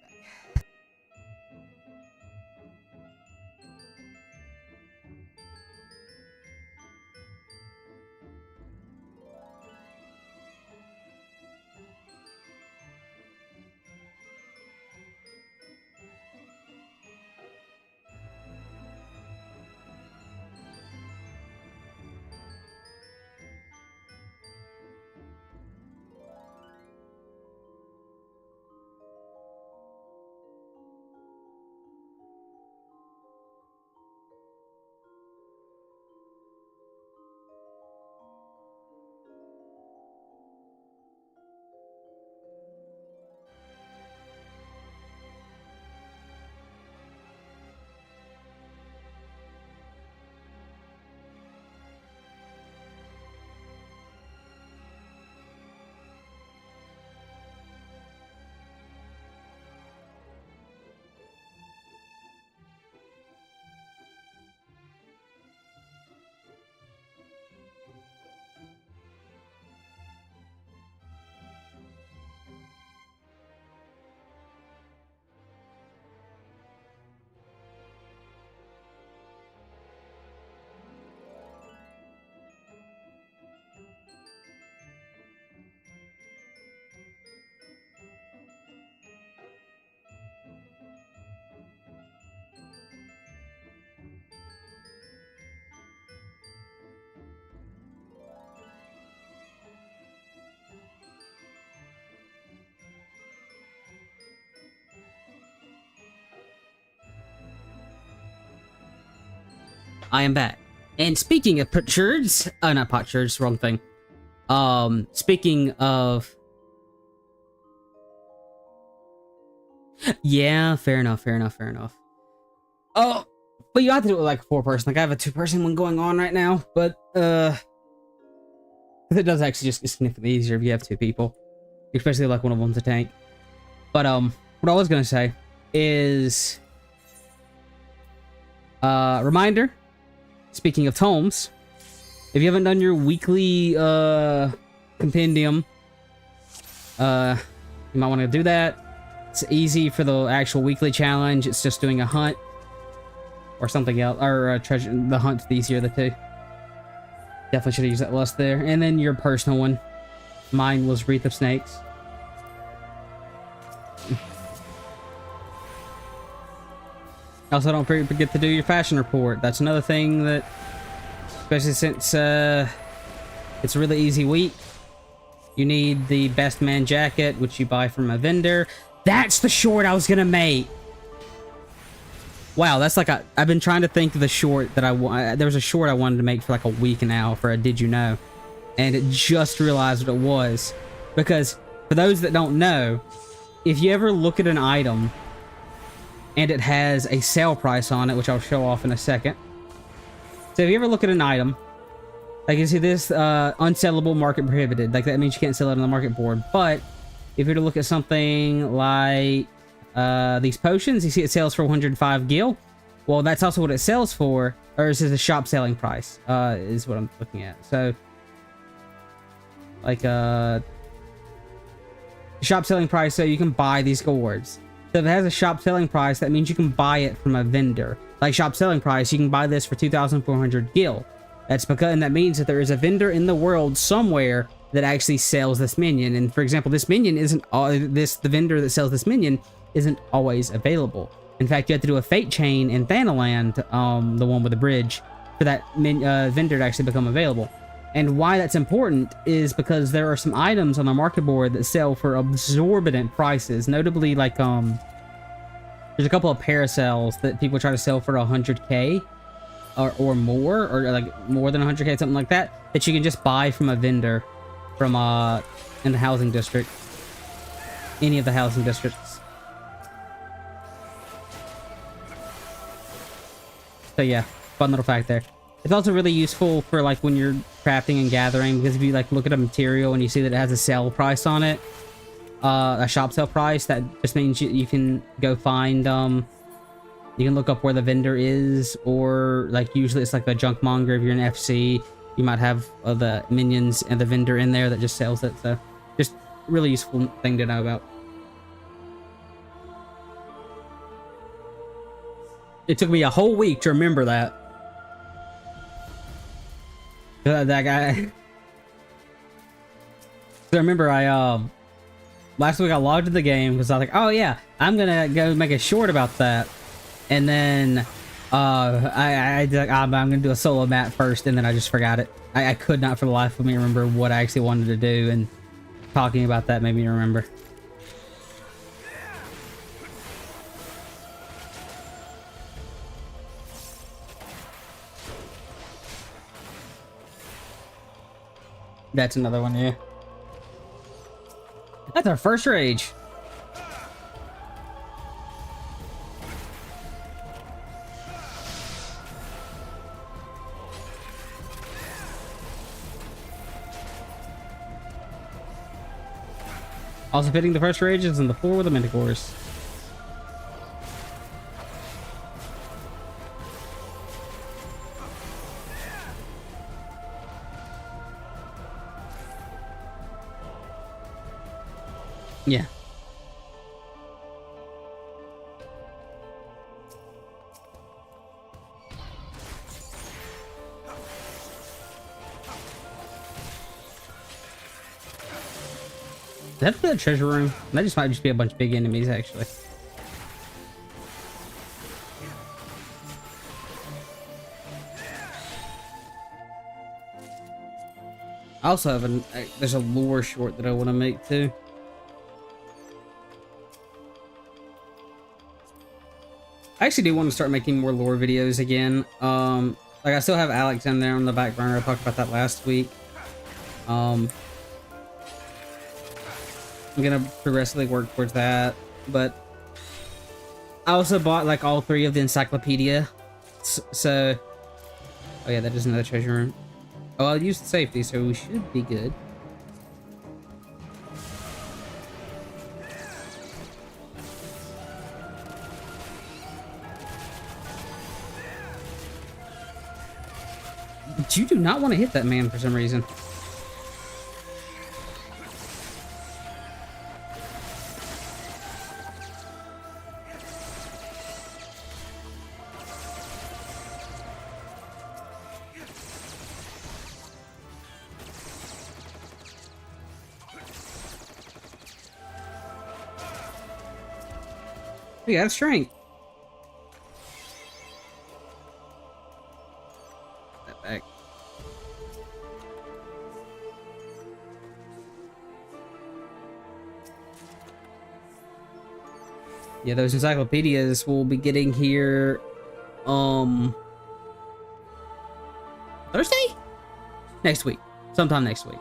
I am back. And speaking of potsherds, not potsherds, wrong thing. Speaking of... Yeah, fair enough. Oh, but you have to do it with like a 4-person. Like I have a 2-person one going on right now, but it does actually just get significantly easier if you have 2 people. Especially like one of them's a tank. But what I was gonna say is reminder. Speaking of tomes, if you haven't done your weekly compendium, you might want to do that. It's easy for the actual weekly challenge. It's just doing a hunt or something else, or treasure. The hunt's easier of the two. Definitely should have used that lust there. And then your personal one. Mine was Wreath of Snakes. Also, don't forget to do your fashion report. That's another thing that, especially since it's a really easy week, you need the best man jacket, which you buy from a vendor. That's the short I was gonna make. Wow, that's like I've been trying to think of the short that I want. There was a short I wanted to make for like a week now for a Did You Know, and it just realized what it was. Because for those that don't know, if you ever look at an item and it has a sale price on it, which I'll show off in a second. So if you ever look at an item, like you see this, unsellable, market prohibited. Like that means you can't sell it on the market board. But if you were to look at something like these potions, you see it sells for 105 gil. Well, that's also what it sells for, or this is the shop selling price, is what I'm looking at. So, like, shop selling price, so you can buy these gourds. So if it has a shop selling price, that means you can buy it from a vendor. Like shop selling price, you can buy this for 2,400 gil. That's because, and that means that there is a vendor in the world somewhere that actually sells this minion. And for example, this minion isn't the vendor that sells this minion isn't always available. In fact, you have to do a fate chain in Thanaland, the one with the bridge, for that vendor to actually become available. And why that's important is because there are some items on the market board that sell for exorbitant prices. Notably, like, there's a couple of paracels that people try to sell for 100k or more, or like more than 100k, something like that, that you can just buy from a vendor from in the housing district, any of the housing districts. So yeah, fun little fact there. It's also really useful for like when you're crafting and gathering, because if you like look at a material and you see that it has a sale price on it, a shop sale price, that just means you can go find, you can look up where the vendor is, or like usually it's like a junk monger. If you're in FC, you might have the minions and the vendor in there that just sells it. So just really useful thing to know about. It took me a whole week to remember that. That guy. So remember, last week I logged into the game because I was like, oh yeah, I'm gonna go make a short about that, and then I'm gonna do a solo map first, and then I just forgot it. I could not for the life of me remember what I actually wanted to do, and talking about that made me remember. That's another one, yeah. That's our first rage. Also fitting the first rages and the 4 with the Manticores. Yeah. That's the treasure room. That just might just be a bunch of big enemies, actually. I also have there's a lore short that I want to make too. I actually do want to start making more lore videos again. Like I still have Alex in there on the back burner. I talked about that last week. I'm gonna progressively work towards that, but I also bought like all 3 of the encyclopedia. So, oh yeah, that is another treasure room. Oh, I'll use the safety, so we should be good. But you do not want to hit that man for some reason. We got strength. That back. Yeah, those encyclopedias we'll be getting here Thursday? Next week. Sometime next week.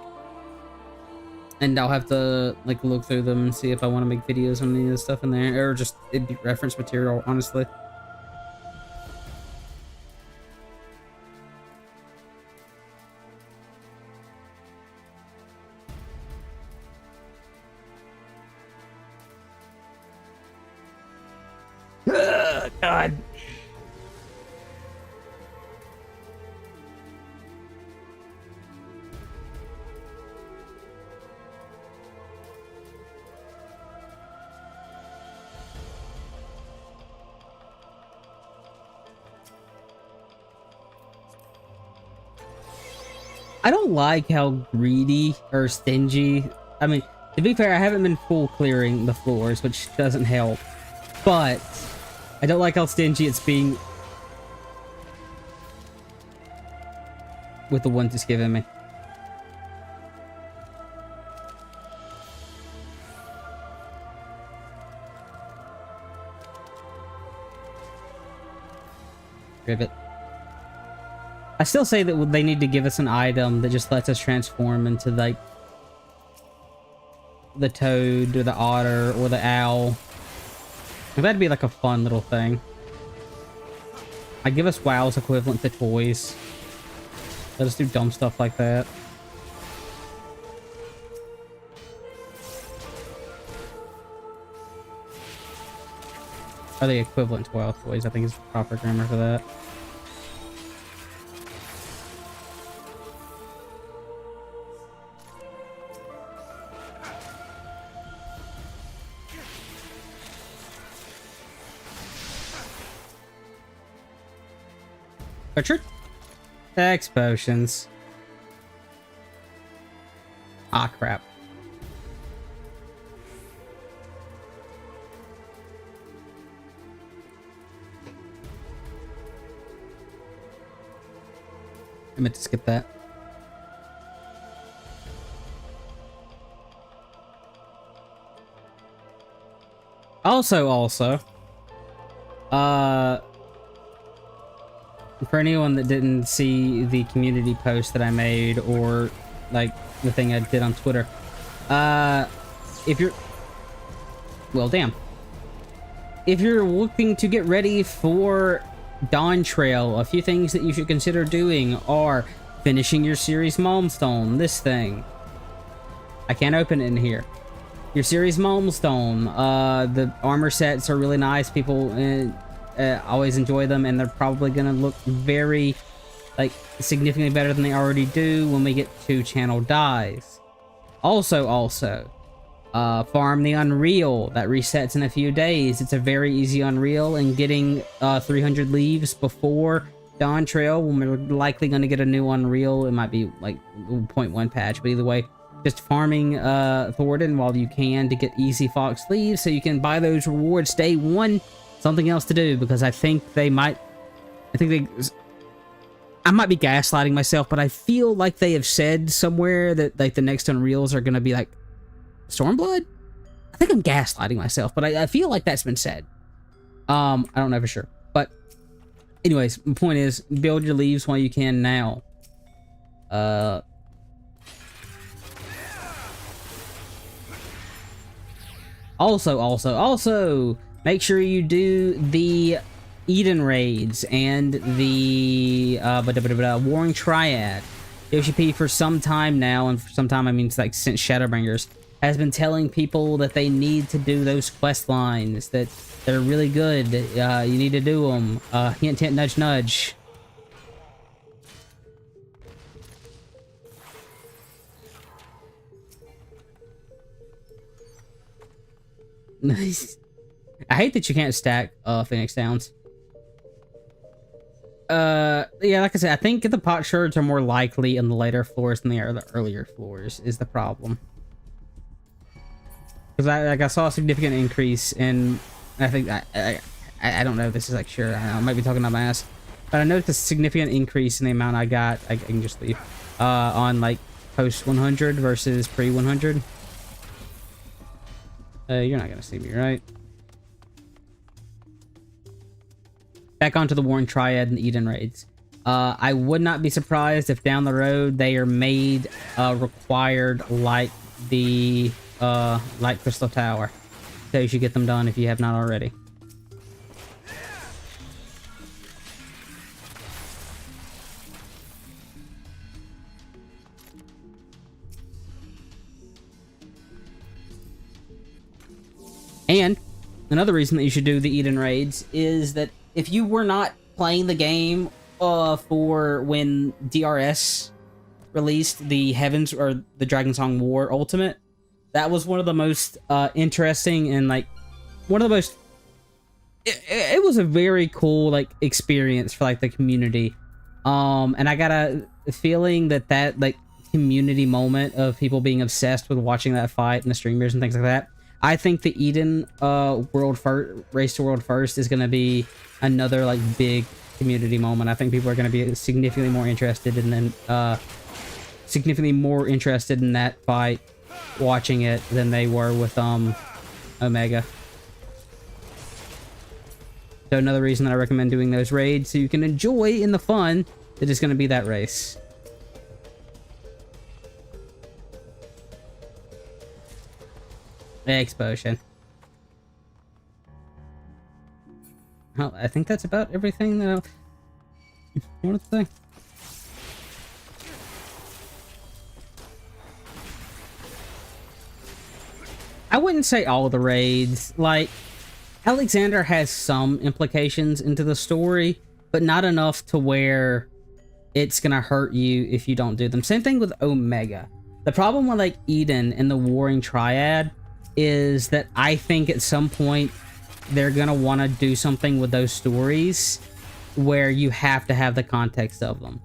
And I'll have to like look through them and see if I want to make videos on any of the stuff in there, or just it'd be reference material, honestly. God. I don't like how greedy or stingy. I mean, to be fair, I haven't been full clearing the floors, which doesn't help. But I don't like how stingy it's being with the ones it's giving me. Rivet. I still say that they need to give us an item that just lets us transform into, like, the toad or the otter or the owl. That'd be like a fun little thing. I give us WoW's equivalent to toys. Let us do dumb stuff like that. Or the equivalent to WoW toys, I think is proper grammar for that. Richard? X potions. Ah, crap. I meant to skip that. Also, for anyone that didn't see the community post that I made, or like the thing I did on Twitter, if you're, well, damn, if you're looking to get ready for Dawn Trail, a few things that you should consider doing are finishing your series milestone. This thing, I can't open it in here. Your series milestone. The armor sets are really nice. People always enjoy them, and they're probably gonna look very, like, significantly better than they already do when we get to channel dies. Also, farm the Unreal. That resets in a few days. It's a very easy Unreal, and getting 300 leaves before Dawn Trail, when we're likely going to get a new Unreal. It might be like 0.1 patch, but either way, just farming Thornton while you can to get easy Fox leaves so you can buy those rewards day one. Something else to do, because I think I might be gaslighting myself, but I feel like they have said somewhere that, like, the next Unreals are going to be like Stormblood? I think I'm gaslighting myself, but I feel like that's been said. I don't know for sure. But anyways, the point is, build your leaves while you can now. Also, make sure you do the Eden raids and the Warring Triad. OCP for some time now, and for some time I mean like since Shadowbringers, has been telling people that they need to do those quest lines, that they're really good. You need to do them. Hint, hint, nudge, nudge. Nice. I hate that you can't stack Phoenix Downs. Yeah, like I said, I think the pot shards are more likely in the later floors than they are the earlier floors, is the problem. Because I saw a significant increase in, I think, I don't know if this is like sure, I might be talking out my ass, but I noticed a significant increase in the amount I got, I can just leave, on like post 100 versus pre 100. You're not gonna see me, right? Back onto the Warring Triad and Eden raids. I would not be surprised if down the road they are made required like the Light Crystal Tower. So you should get them done if you have not already. And another reason that you should do the Eden raids is that if you were not playing the game for when DRS released the Heavens or the Dragon Song War Ultimate, that was one of the most interesting and like one of the most it was a very cool like experience for like the community. And I got a feeling that like community moment of people being obsessed with watching that fight and the streamers and things like that. I think the Eden race to world first is going to be another like big community moment. I think people are going to be significantly more interested in that fight watching it than they were with Omega. So another reason that I recommend doing those raids so you can enjoy in the fun that is going to be that race. Explosion. Well, I think that's about everything that I wanted to say. I wouldn't say all the raids. Like, Alexander has some implications into the story, but not enough to where it's gonna hurt you if you don't do them. Same thing with Omega. The problem with like Eden and the Warring Triad is that I think at some point they're gonna want to do something with those stories where you have to have the context of them.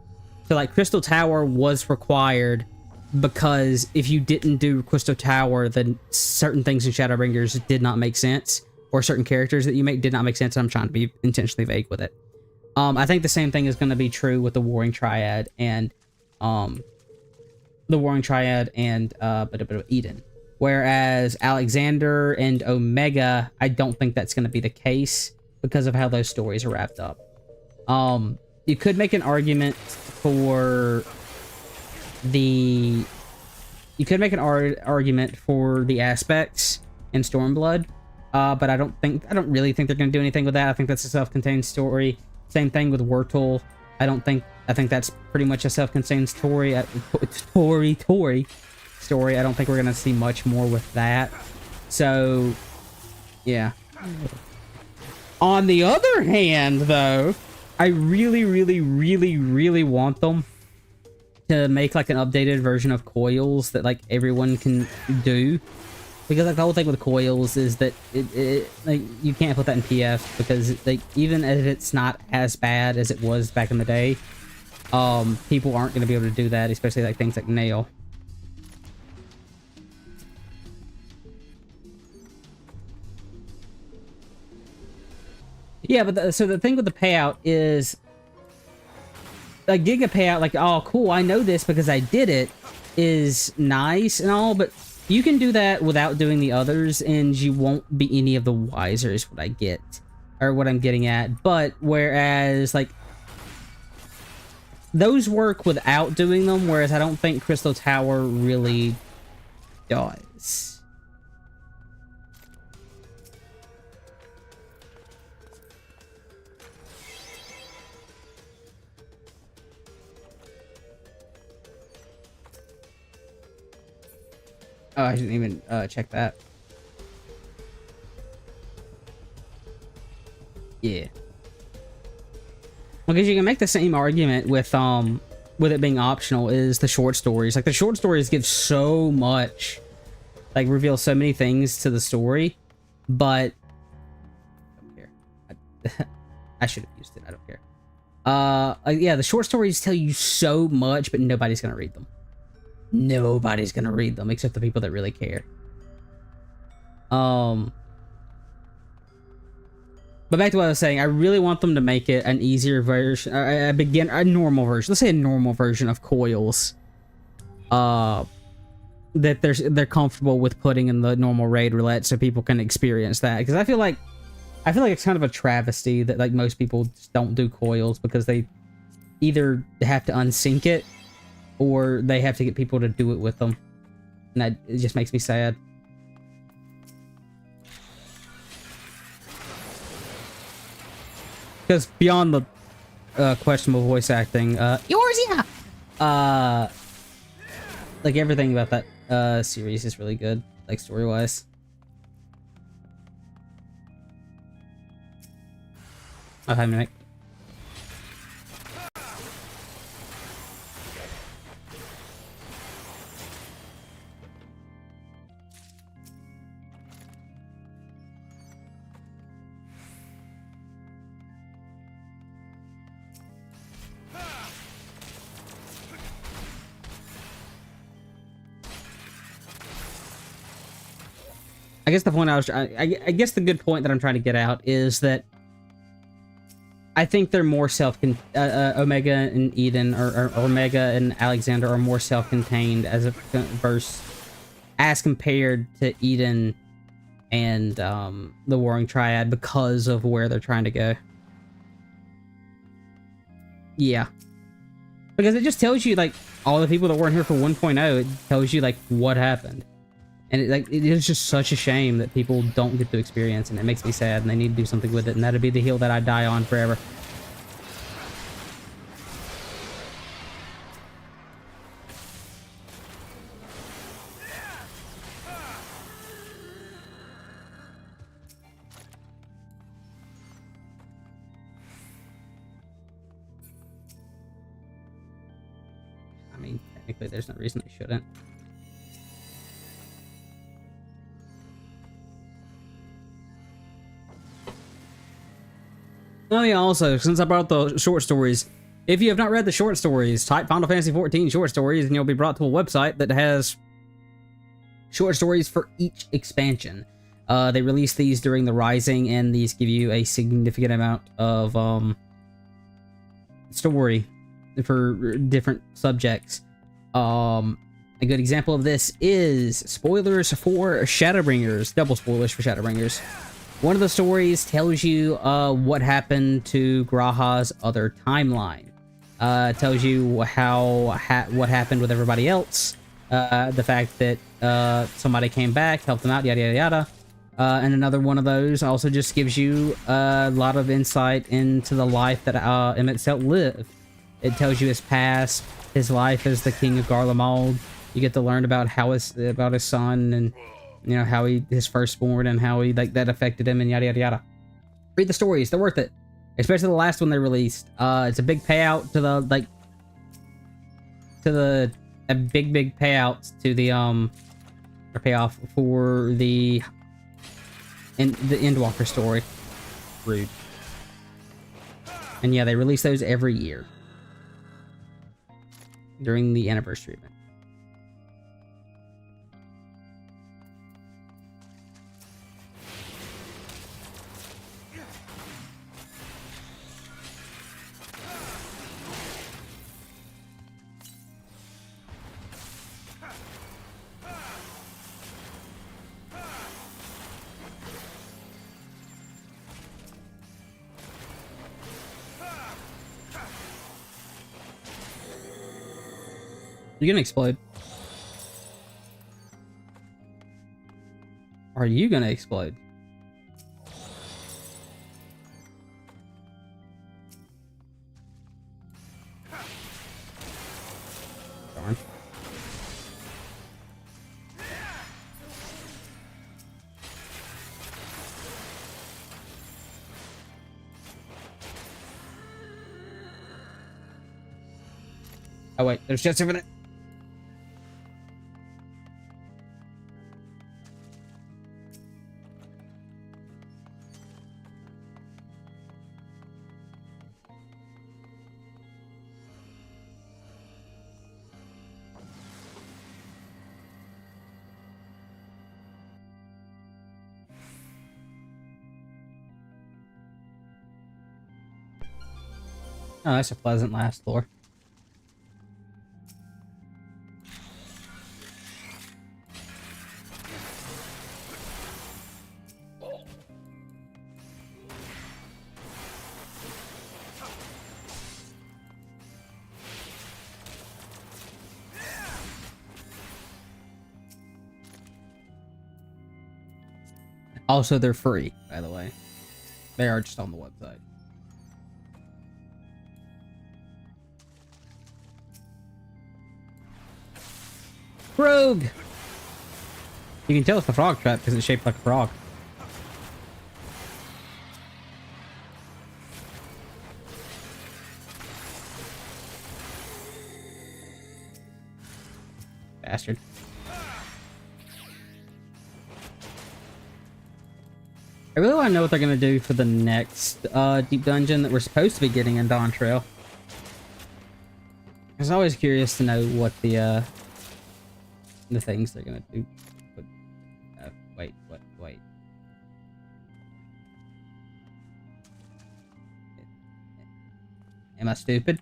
So like Crystal Tower was required because if you didn't do Crystal Tower, then certain things in Shadowbringers did not make sense, or certain characters that you make did not make sense. I'm trying to be intentionally vague with it. I think the same thing is going to be true with the Warring Triad and Eden. Whereas Alexander and Omega, I don't think that's going to be the case because of how those stories are wrapped up. You could make an argument for the aspects in Stormblood, but I don't really think they're going to do anything with that. I think that's a self-contained story. Same thing with Wurtle. I think that's pretty much a self-contained story. Story. I don't think we're gonna see much more with that. So, yeah. On the other hand, though, I really, really, really, really want them to make like an updated version of Coils that like everyone can do. Because like the whole thing with Coils is that like you can't put that in PF because like even if it's not as bad as it was back in the day, people aren't gonna be able to do that, especially like things like Nail. Yeah, but so the thing with the payout is a Giga payout, like, oh, cool, I know this because I did it, is nice and all, but you can do that without doing the others, and you won't be any of the wiser, is what I get, or what I'm getting at. But whereas, like, those work without doing them, whereas I don't think Crystal Tower really does. Oh, I didn't even check that. Yeah. Because you can make the same argument with it being optional is the short stories. Like the short stories give so much, like reveal so many things to the story, but I don't care. I should have used it. I don't care. Yeah, the short stories tell you so much, but nobody's gonna read them. Nobody's gonna read them except the people that really care. But back to what I was saying, I really want them to make it an easier version, a normal version. Let's say a normal version of Coils. That they're comfortable with putting in the normal raid roulette, so people can experience that. Because I feel like it's kind of a travesty that like most people just don't do Coils because they either have to unsync it, or they have to get people to do it with them. And it just makes me sad. Because beyond the questionable voice acting, yours, yeah! Like everything about that series is really good, like story-wise. Okay, mimic. I guess the point I guess the good point that I'm trying to get out is that I think they're more Omega and Eden or Omega and Alexander are more self-contained as compared to Eden and the Warring Triad because of where they're trying to go. Yeah. Because it just tells you, like, all the people that weren't here for 1.0, it tells you, like, what happened. And it is just such a shame that people don't get to experience, and it makes me sad, and they need to do something with it, and that'd be the hill that I die on forever. I mean, technically, there's no reason they shouldn't. Oh yeah, also, since I brought up the short stories, if you have not read the short stories, type Final Fantasy XIV short stories and you'll be brought to a website that has short stories for each expansion. They release these during the Rising, and these give you a significant amount of story for different subjects. A good example of this is spoilers for Shadowbringers, double spoilers for Shadowbringers. One of the stories tells you what happened to Graha's other timeline. Tells you what happened with everybody else. The fact that somebody came back, helped them out, yada yada yada. And another one of those also just gives you a lot of insight into the life that Emmett Celt lived. It tells you his past, his life as the king of Garlemald. You get to learn about about his son and, you know, how his firstborn and how that affected him and yada yada yada. Read the stories; they're worth it, especially the last one they released. It's a big payout to a big payout to the or payoff for the Endwalker story. Rude. And yeah, they release those every year during the anniversary event. You're gonna explode. Are you gonna explode? Darn. Oh wait, there's just over there. Oh, that's a pleasant last floor. Also, they're free, by the way. They are just on the website. Rogue! You can tell it's the frog trap because it's shaped like a frog. Bastard. I really want to know what they're going to do for the next deep dungeon that we're supposed to be getting in Dawn Trail. I was always curious to know what the things they're going to do. But, wait. Am I stupid?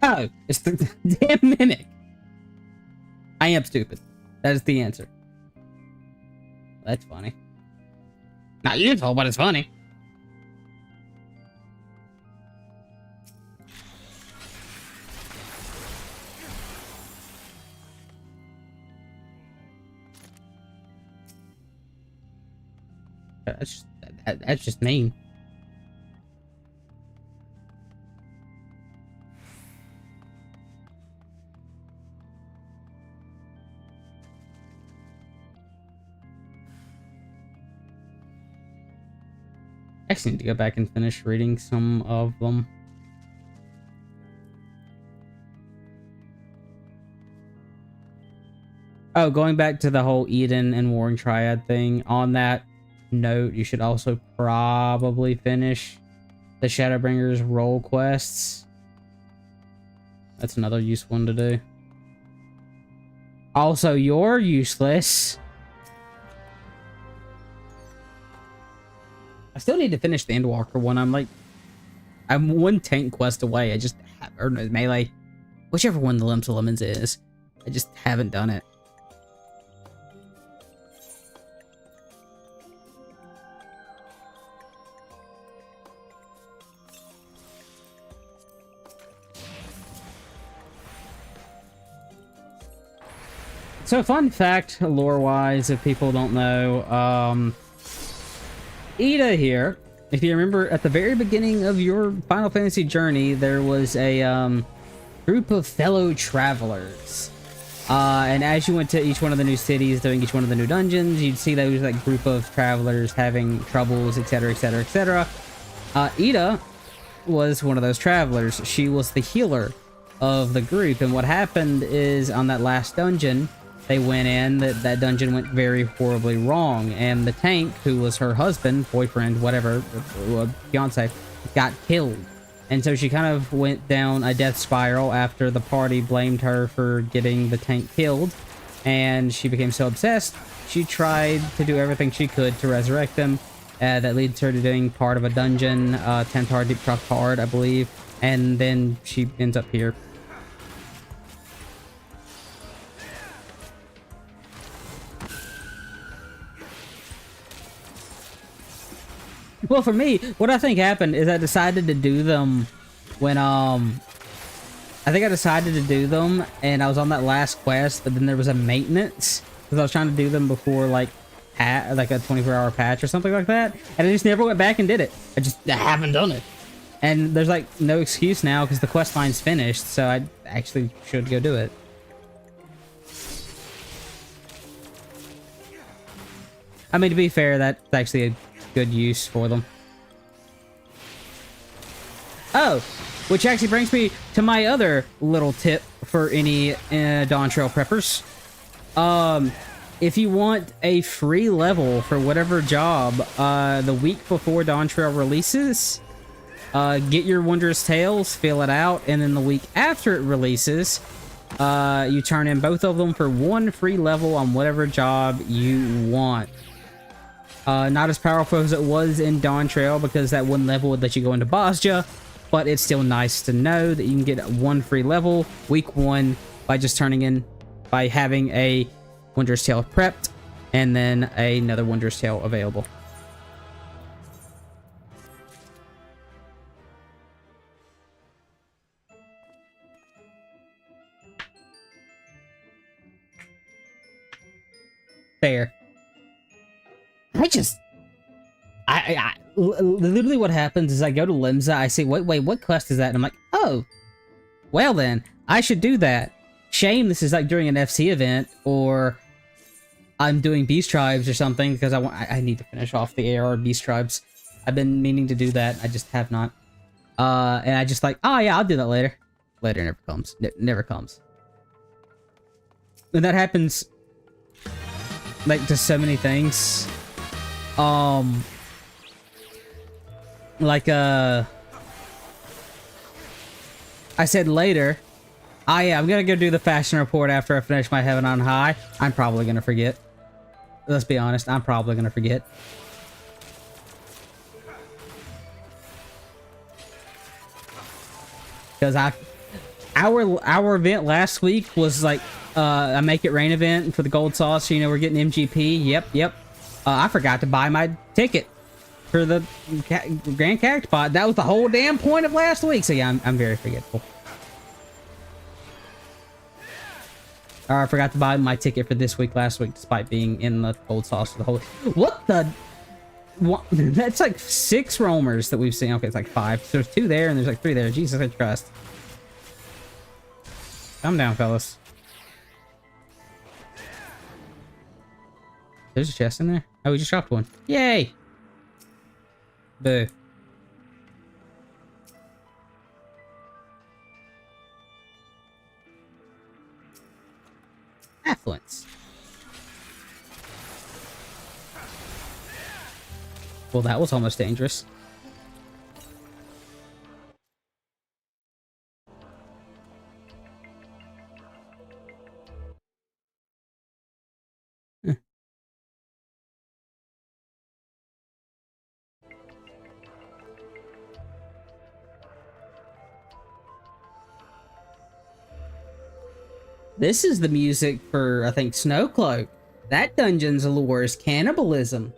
Oh, it's the damn mimic. I am stupid. That is the answer. That's funny. Not useful, but it's funny. That's just mean. I actually need to go back and finish reading some of them. Oh, going back to the whole Eden and Warring Triad thing, on that note, you should also probably finish the Shadowbringers role quests. That's another useful one to do. Also, you're useless. I still need to finish the Endwalker one. I'm one tank quest away. Or melee, whichever one the Limbs of Lemons is. I just haven't done it. So, fun fact, lore-wise, if people don't know, Ida here, if you remember, at the very beginning of your Final Fantasy journey, there was a group of fellow travelers. And as you went to each one of the new cities, doing each one of the new dungeons, you'd see those like group of travelers having troubles, etc., etc., etc. Ida was one of those travelers. She was the healer of the group, and what happened is on that last dungeon, they went in, that dungeon went very horribly wrong, and the tank, who was her husband, boyfriend, whatever, fiance, got killed. And so she kind of went down a death spiral after the party blamed her for getting the tank killed, and she became so obsessed, she tried to do everything she could to resurrect them. That leads her to doing part of a dungeon, Tentar Deep Drop Hard, I believe, and then she ends up here. Well, for me, what I think happened is I decided to do them when, I think I decided to do them, and I was on that last quest, but then there was a maintenance, because I was trying to do them before, like a 24-hour patch or something like that, and I just never went back and did it. I haven't done it. And there's, like, no excuse now, because the quest line's finished, so I actually should go do it. I mean, to be fair, that's actually a good use for them. Oh, which actually brings me to my other little tip for any Dawn Trail preppers. If you want a free level for whatever job the week before Dawn Trail releases, get your Wondrous Tales, fill it out, and then the week after it releases, you turn in both of them for one free level on whatever job you want. Not as powerful as it was in Dawn Trail, because that one level would let you go into Bosja, but it's still nice to know that you can get one free level week 1 by just by having a Wondrous Tale prepped and then another Wondrous Tale available. There. Literally what happens is I go to Limsa, I see, wait, what quest is that? And I'm like, oh, well then, I should do that. Shame this is like during an FC event, or I'm doing Beast Tribes or something, because I need to finish off the AR Beast Tribes. I've been meaning to do that, I just have not. And I just like, oh yeah, I'll do that later. Later never comes. Never comes. And that happens, like, to so many things. Like, I said later. Oh yeah, I'm gonna go do the fashion report after I finish my Heaven on High. I'm probably gonna forget. Let's be honest, I'm probably gonna forget. Because our event last week was like a Make It Rain event for the gold sauce. You know, we're getting MGP. Yep. I forgot to buy my ticket for the Grand Cactpot. That was the whole damn point of last week. So yeah, I'm very forgetful. I forgot to buy my ticket for this week last week, despite being in the gold sauce for the whole. What the? What? That's like 6 roamers that we've seen. Okay, it's like 5. So there's 2 there, and there's like 3 there. Jesus, I trust. Calm down, fellas. There's a chest in there. Oh, we just dropped one. Yay! Boo. Affluence. Well, that was almost dangerous. This is the music for, I think, Snowcloak. That dungeon's allure is cannibalism.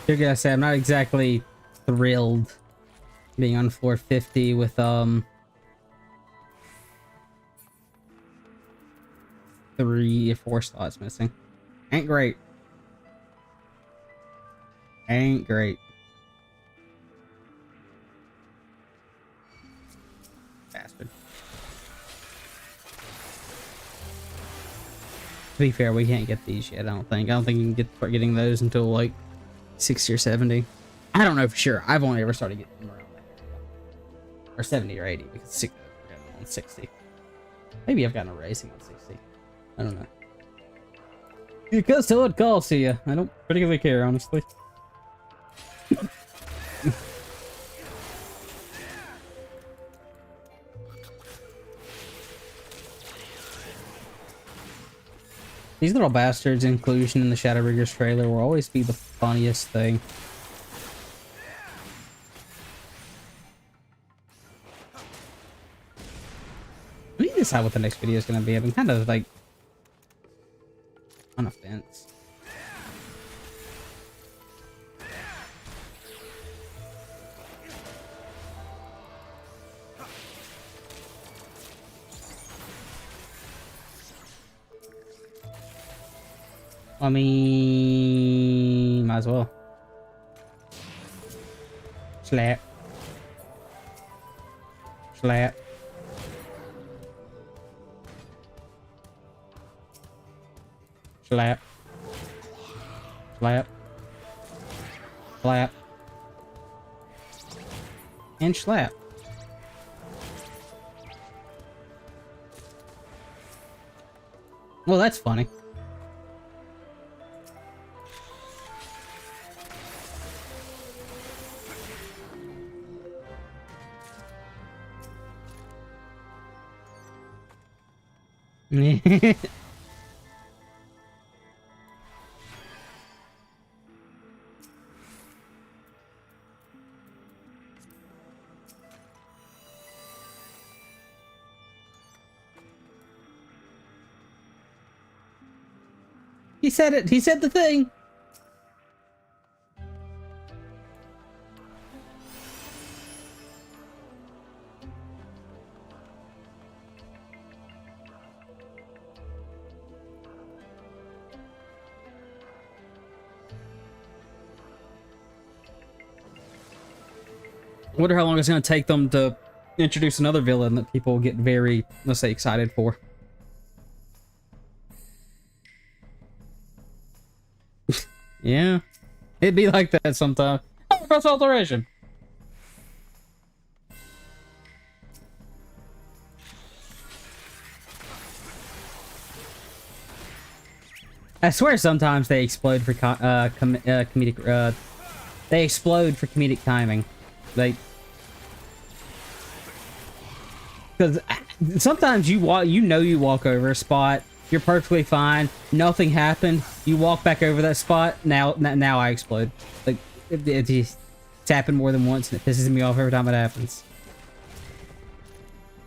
You're gonna say I'm not exactly thrilled being on floor 50 with 3 or 4 slots missing. Ain't great. Ain't great. Bastard. To be fair, we can't get these yet, I don't think. I don't think you can start getting those until like 60 or 70. I don't know for sure. I've only ever started getting them around that area. Or 70 or 80 because I've gotten them on 60. Maybe I've gotten a racing on 60. I don't know. Because till it calls to you. I don't particularly care, honestly. These little bastards' inclusion in the Shadowbringers trailer will always be the funniest thing. I need to decide what the next video is going to be. I've been kind of like on a fence. I mean, might as well. Slap. Slap. Slap. Slap. Slap. And slap. Well, that's funny. He said it. He said the thing. I wonder how long it's going to take them to introduce another villain that people get very, let's say, excited for. Yeah. It'd be like that sometimes. Oh, press alteration. I swear sometimes they explode for comedic they explode for comedic timing. Like, because sometimes you walk over a spot, you're perfectly fine, nothing happened, you walk back over that spot, now I explode. Like, it's happened more than once, and it pisses me off every time it happens.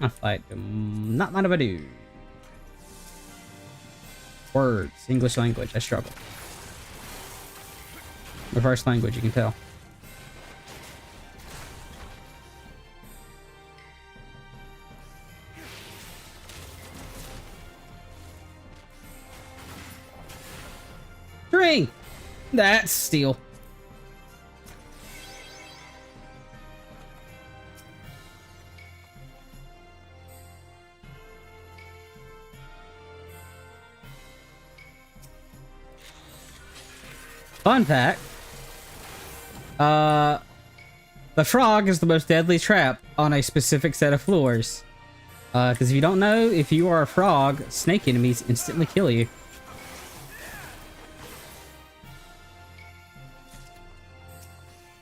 I fight not mind if I do. Words, English language, I struggle. The first language, you can tell. String! That's steel. Fun fact. The frog is the most deadly trap on a specific set of floors. Because if you don't know, if you are a frog, snake enemies instantly kill you.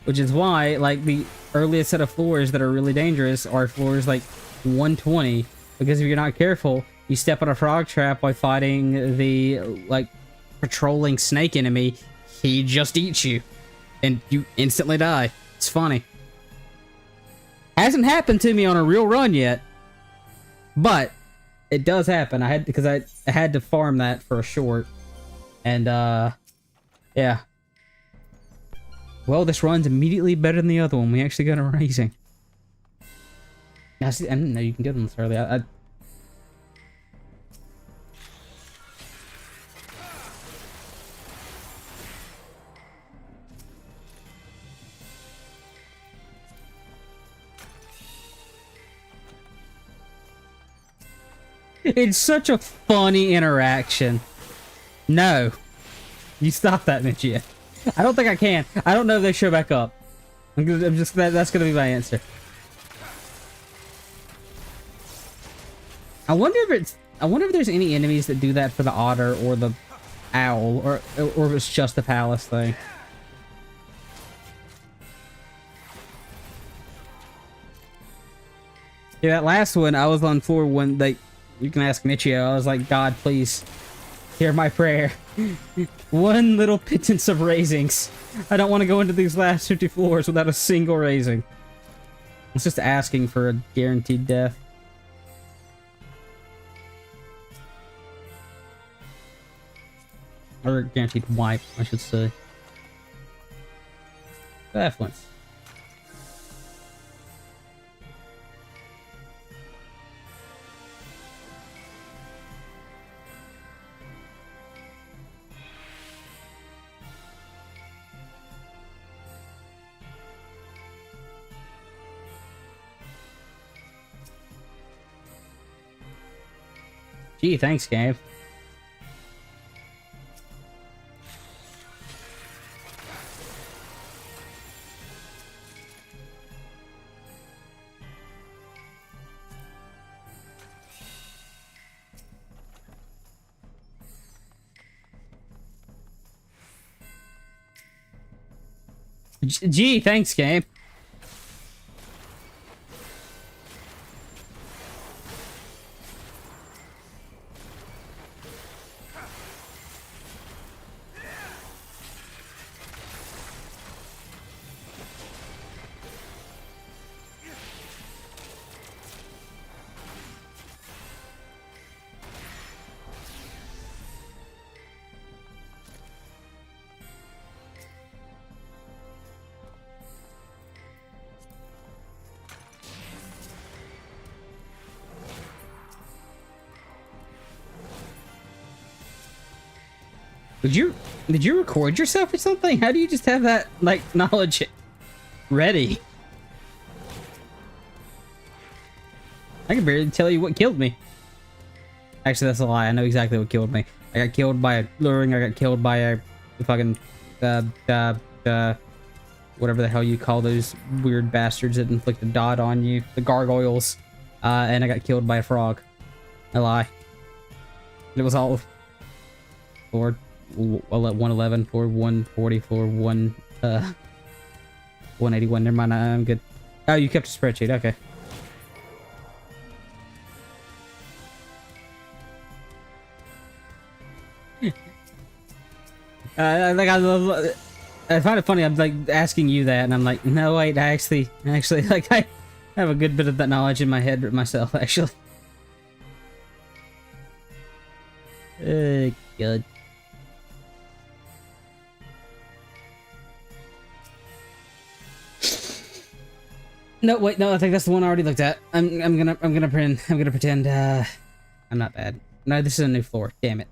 Which is why, like, the earliest set of floors that are really dangerous are floors like 120. Because if you're not careful, you step on a frog trap while fighting the, like, patrolling snake enemy, he just eats you. And you instantly die. It's funny. Hasn't happened to me on a real run yet. But it does happen. I had to farm that for a short. And, yeah. Well, this run's immediately better than the other one. We actually got a raising. I didn't know you can get them this early. It's such a funny interaction. No. You stop that, Mitchie. I don't think I can. I don't know if they show back up. That's gonna be my answer. I wonder if there's any enemies that do that for the otter or the owl, or if it's just the palace thing. Yeah, that last one, I was on floor one. You can ask Michio. I was like, God, please hear my prayer. One little pittance of raisings. I don't want to go into these last 50 floors without a single raising. It's just asking for a guaranteed death. Or a guaranteed wipe, I should say. Affluence. Gee, thanks, Gabe. Gee, thanks, Gabe. Did you record yourself or something? How do you just have that, like, knowledge ready? I can barely tell you what killed me. Actually, that's a lie. I know exactly what killed me. I got killed by a luring. I got killed by a fucking whatever the hell you call those weird bastards that inflict a dot on you, the gargoyles. And I got killed by a frog. I lie. It was all for 111, for 140, for 181. Never mind, I'm good. Oh, you kept a spreadsheet. Okay. I find it funny. I'm like asking you that, and I'm like, no, wait. I actually, like, I have a good bit of that knowledge in my head myself. Actually. Good. No, wait, no. I think that's the one I already looked at. I'm gonna pretend. I'm not bad. No, this is a new floor. Damn it.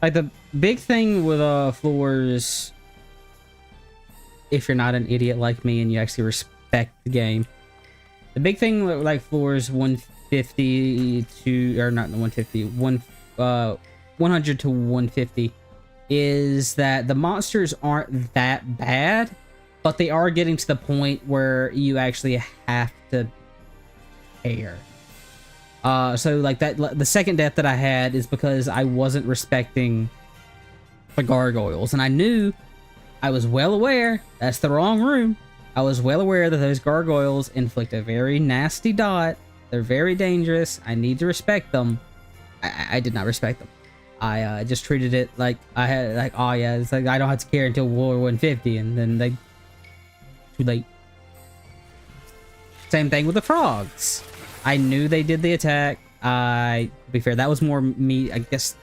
Like, the big thing with floors, if you're not an idiot like me and you actually respect the game, the big thing with, like, floors 150 to, or not 150, 100 to 150 is that the monsters aren't that bad, but they are getting to the point where you actually have to care. So like that, the second death that I had is because I wasn't respecting the gargoyles, and I knew, I was well aware, that's the wrong room. I was well aware that those gargoyles inflict a very nasty dot. They're very dangerous. I need to respect them. I did not respect them. I just treated it like I had, like, oh yeah, it's like I don't have to care until War 150, and then they, too late. Same thing with the frogs. I knew they did the attack. To be fair, that was more me, I guess,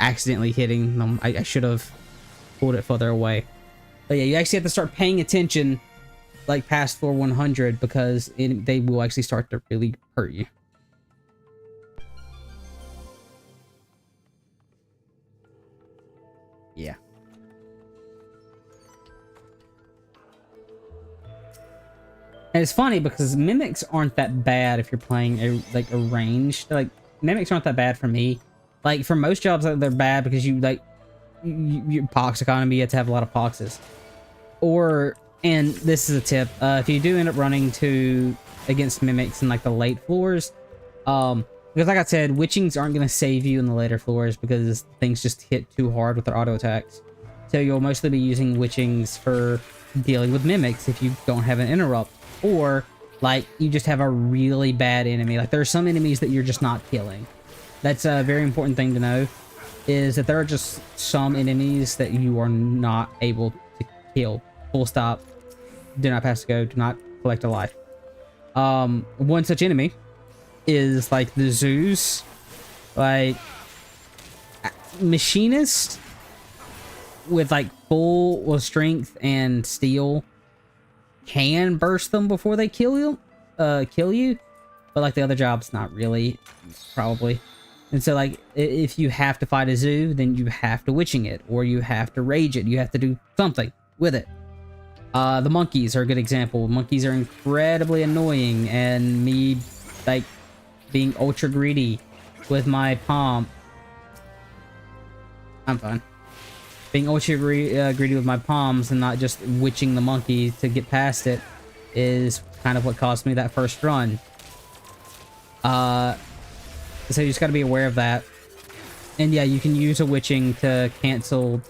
accidentally hitting them. I should have pulled it further away. But yeah, you actually have to start paying attention, like, past floor 100, because they will actually start to really hurt you. Yeah. And it's funny because mimics aren't that bad if you're playing a ranged. Like, mimics aren't that bad for me. Like, for most jobs, they're bad because you, like, your pox economy, you have to have a lot of poxes. Or, and this is a tip, if you do end up running against mimics in, like, the late floors, because like I said, witchings aren't going to save you in the later floors because things just hit too hard with their auto attacks. So you'll mostly be using witchings for dealing with mimics if you don't have an interrupt. Or, like, you just have a really bad enemy. Like, there are some enemies that you're just not killing. That's a very important thing to know, is that there are just some enemies that you are not able to kill. Full stop. Do not pass go. Do not collect a life. One such enemy is, like, the Zeus. Like, machinist with, like, full strength and steel can burst them before they kill you, but like the other jobs, not really, probably. And so, like, if you have to fight a zoo, then you have to witching it, or you have to rage it. You have to do something with it. The monkeys are a good example. Monkeys are incredibly annoying, and me, like, being ultra greedy with my palm. I'm fine. Being ultra greedy with my palms and not just witching the monkey to get past it is kind of what cost me that first run. So you just got to be aware of that. And yeah, you can use a witching to cancel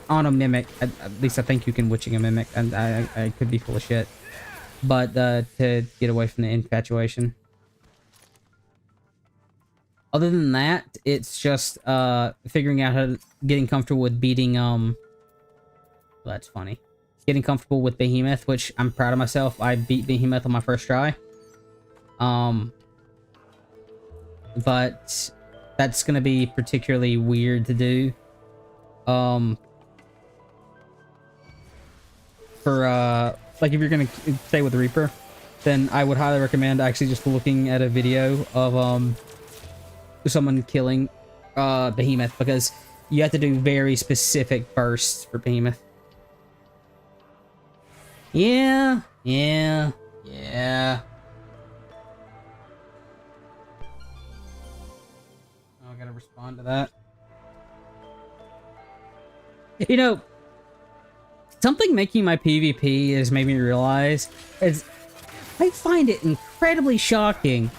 on a mimic. At least I think you can witching a mimic, and I could be full of shit. But to get away from the infatuation. Other than that, it's just figuring out how to getting comfortable with beating well, that's funny. Getting comfortable with Behemoth, which I'm proud of myself. I beat Behemoth on my first try. but that's gonna be particularly weird to do. For like if you're gonna stay with Reaper, then I would highly recommend actually just looking at a video of someone killing Behemoth, because you have to do very specific bursts for Behemoth. Yeah. Oh, I gotta respond to that. You know, something making my PvP has made me realize is I find it incredibly shocking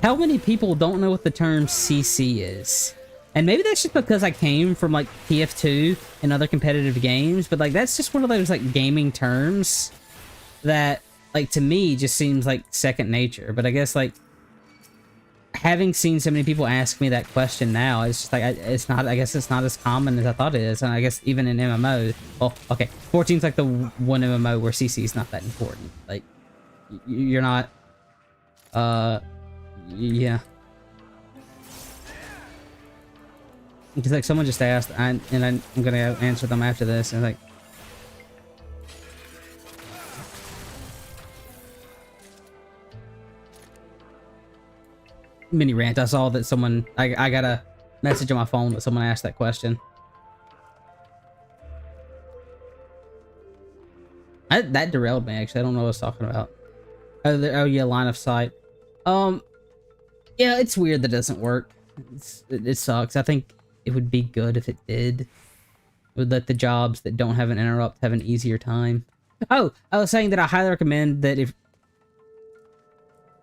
how many people don't know what the term CC is. And maybe that's just because I came from like TF2 and other competitive games, but like that's just one of those like gaming terms that like to me just seems like second nature. But I guess like having seen so many people ask me that question now, it's just like it's not, I guess it's not as common as I thought it is. And I guess even in MMOs, well, okay, 14's like the one MMO where CC is not that important. Like you're not yeah. Because like someone just asked, and I'm gonna answer them after this, and like mini rant. I saw that someone, I got a message on my phone that someone asked that question. That derailed me actually. I don't know what I was talking about. Oh yeah, line of sight. Yeah, it's weird that it doesn't work. It sucks. I think it would be good if it did. It would let the jobs that don't have an interrupt have an easier time. Oh, I was saying that I highly recommend that if...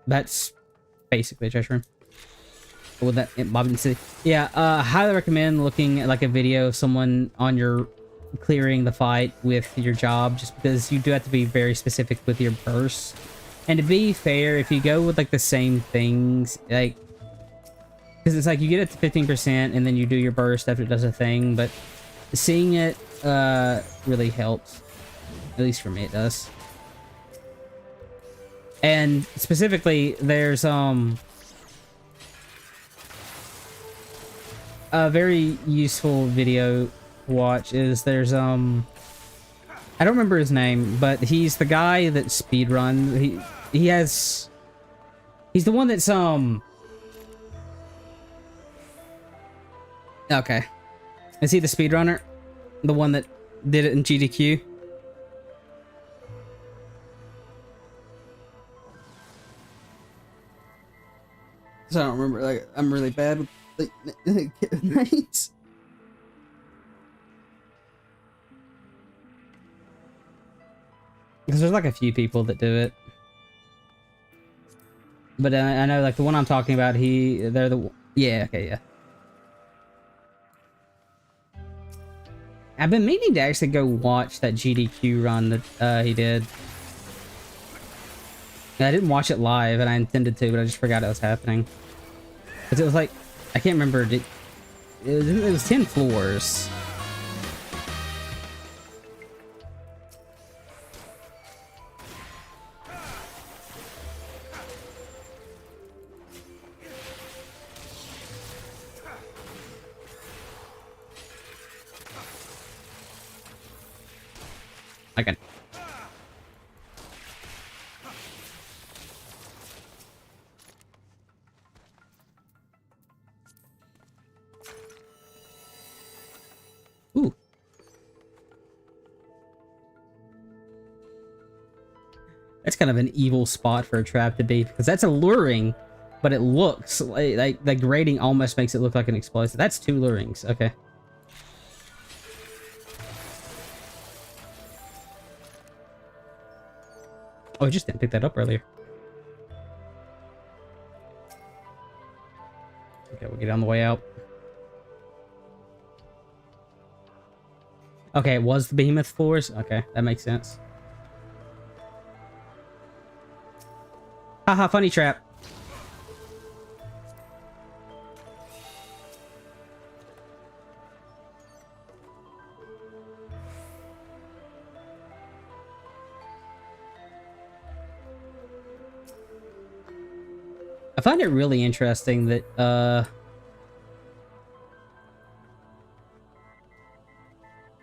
That's basically a treasure room. With that, Bob didn't see. Yeah, I highly recommend looking at like a video of someone on your clearing the fight with your job, just because you do have to be very specific with your bursts. And to be fair, if you go with like the same things, like, because it's like you get it to 15% and then you do your burst after it does a thing, but seeing it really helps. At least for me, it does. And specifically, there's a very useful video to watch. Is there's I don't remember his name, but he's the guy that speedrun. He's the one that's okay. Is he the speedrunner? The one that did it in GDQ? So I don't remember. Like, I'm really bad with like names. Because there's like a few people that do it. But I know like the one I'm talking about, they're the... Yeah, okay, yeah. I've been meaning to actually go watch that GDQ run that he did. I didn't watch it live, and I intended to, but I just forgot it was happening. Because it was like... I can't remember... It was 10 floors. Okay. Ooh. That's kind of an evil spot for a trap to be, because that's alluring, but it looks like the grading almost makes it look like an explosive. That's 2 lurings. Okay. Oh, I just didn't pick that up earlier. Okay, we'll get on the way out. Okay, it was the behemoth floors? Okay, that makes sense. Haha, funny trap. I find it really interesting that the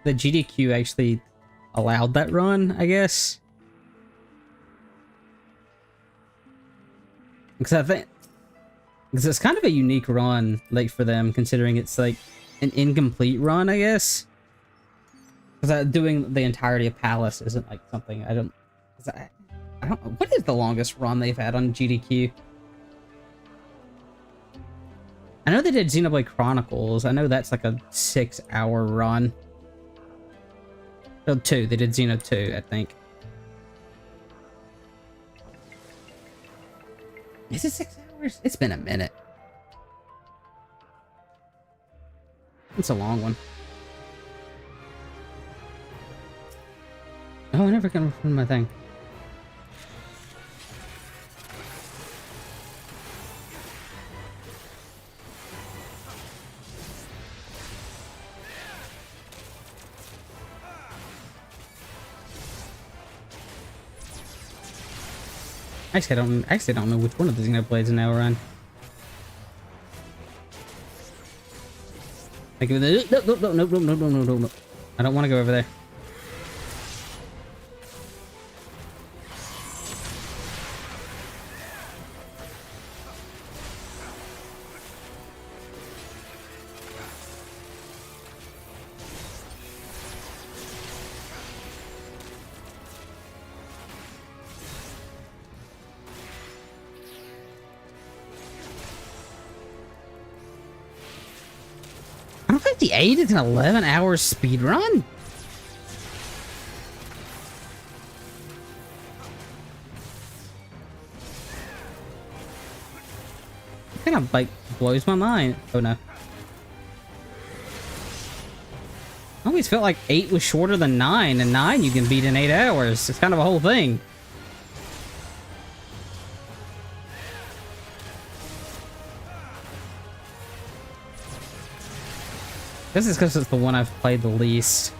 GDQ actually allowed that run, I guess. Because it's kind of a unique run, like, for them, considering it's like an incomplete run, I guess. Because doing the entirety of Palace isn't like something I don't know. What is the longest run they've had on GDQ? I know they did Xenoblade Chronicles. I know that's like a 6-hour run. Oh, 2. They did Xeno 2, I think. Is it 6 hours? It's been a minute. It's a long one. Oh, I never can find my thing. Actually, I don't know which one of the Xenoblades now we're on. Like, no. I don't want to go over there. I'm 58. It's an 11-hour speed run. It kind of like blows my mind. Oh no. I always felt like 8 was shorter than 9, and 9 you can beat in 8 hours. It's kind of a whole thing. This is because it's the one I've played the least.